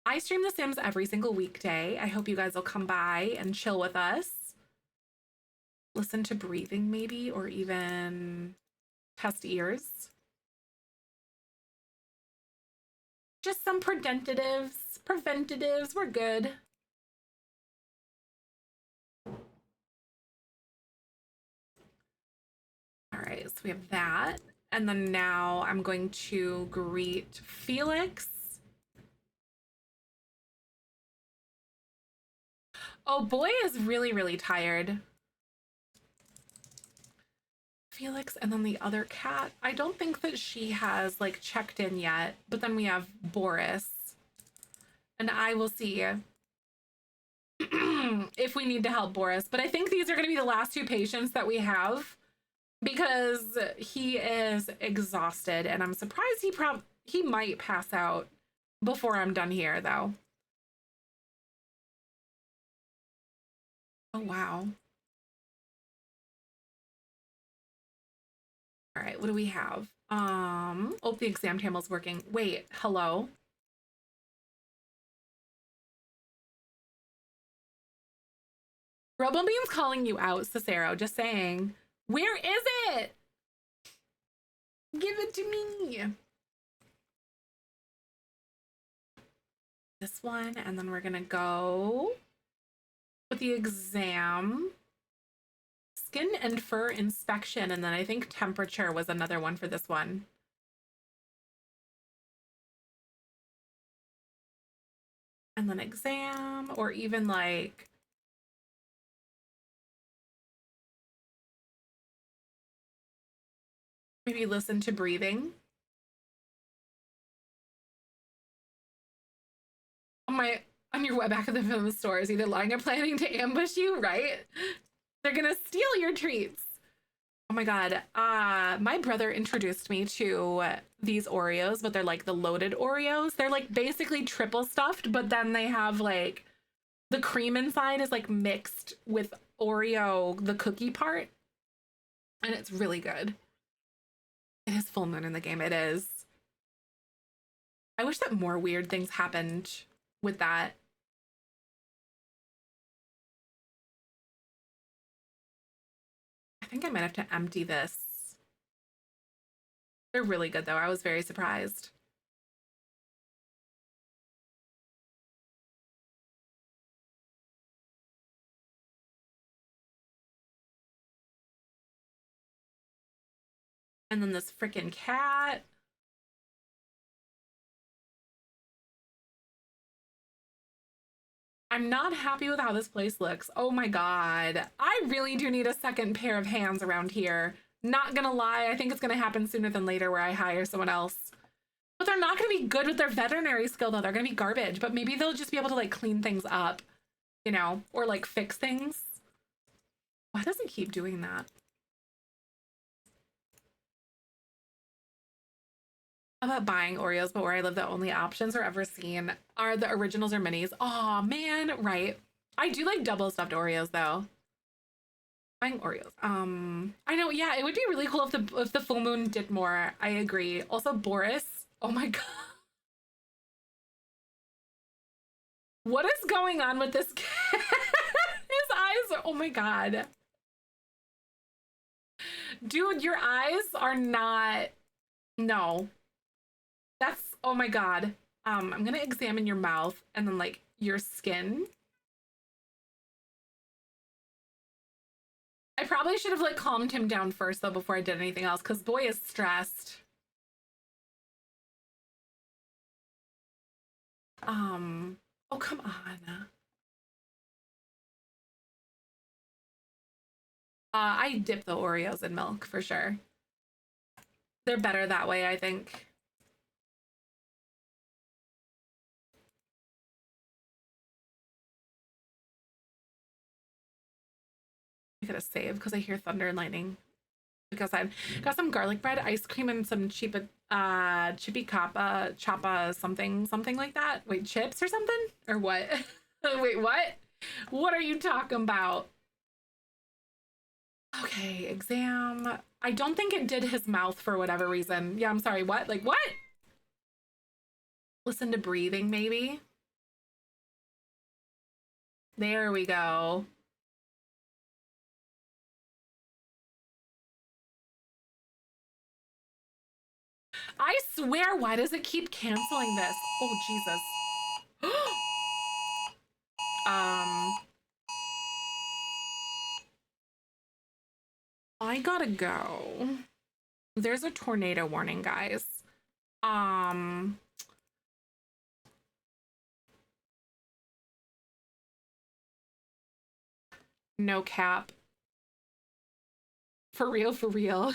I stream The Sims every single weekday. I hope you guys will come by and chill with us. Listen to breathing maybe, or even test ears. Just some preventatives. We're good. All right, so we have that. And then now I'm going to greet Felix. Oh, boy is really, really tired. Felix, and then the other cat. I don't think that she has like checked in yet, but then we have Boris. And I will see if we need to help Boris. But I think these are going to be the last two patients that we have because he is exhausted and I'm surprised he might pass out before I'm done here though. Oh wow. All right, what do we have? Oh, the exam table's working. Wait, hello. Robobean's calling you out, Cicero, just saying. Where is it? Give it to me. This one, and then we're gonna go with the exam. Skin and fur inspection, and then I think temperature was another one for this one. And then exam, or even like maybe listen to breathing. On your way back at the store is either lying or planning to ambush you, right? They're gonna steal your treats. Oh my God. My brother introduced me to these Oreos, but they're like the loaded Oreos. They're like basically triple stuffed, but then they have like the cream inside is like mixed with Oreo, the cookie part. And it's really good. It is full moon in the game. It is. I wish that more weird things happened with that. I think I might have to empty this. They're really good though. I was very surprised. And then this freaking cat. I'm not happy with how this place looks. Oh my God. I really do need a second pair of hands around here. Not gonna lie, I think it's gonna happen sooner than later where I hire someone else. But they're not gonna be good with their veterinary skill though. They're gonna be garbage, but maybe they'll just be able to like clean things up, you know, or like fix things. Why does it keep doing that? about buying Oreos, but where I live, the only options are ever seen are the originals or minis. Oh man, right. I do like double stuffed Oreos though. Buying Oreos. I know, yeah, it would be really cool if the full moon did more. I agree. Also, Boris. Oh my god. What is going on with this kid? His eyes are, oh my god. Dude, your eyes are not, no. That's, oh my god. I'm gonna examine your mouth and then like your skin. I probably should have like calmed him down first though before I did anything else because boy is stressed. Oh come on. I dip the Oreos in milk for sure. They're better that way, I think. I gotta save because I hear thunder and lightning. Because I got some garlic bread, ice cream, and some chippy choppa something like that. Wait, chips or something? Or what? Wait, what? What are you talking about? Okay, exam. I don't think it did his mouth for whatever reason. Yeah, I'm sorry, what? Like, what? Listen to breathing, maybe? There we go. I swear, why does it keep canceling this? Oh, Jesus. I gotta go. There's a tornado warning, guys. No cap. For real, for real. All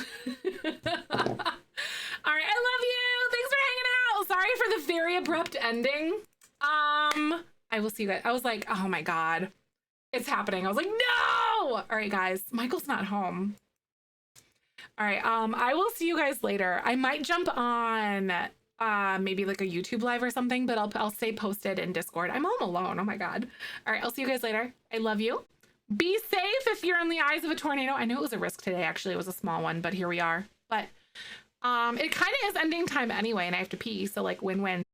right, I love you. Thanks for hanging out. Sorry for the very abrupt ending. I will see you guys. I was like, oh my God, it's happening. I was like, no. All right, guys, Michael's not home. All right, I will see you guys later. I might jump on maybe like a YouTube live or something, but I'll stay posted in Discord. I'm home alone. Oh my God. All right, I'll see you guys later. I love you. Be safe if you're in the eyes of a tornado. I know it was a risk today. Actually, it was a small one, but here we are. But it kind of is ending time anyway, and I have to pee. So like win-win.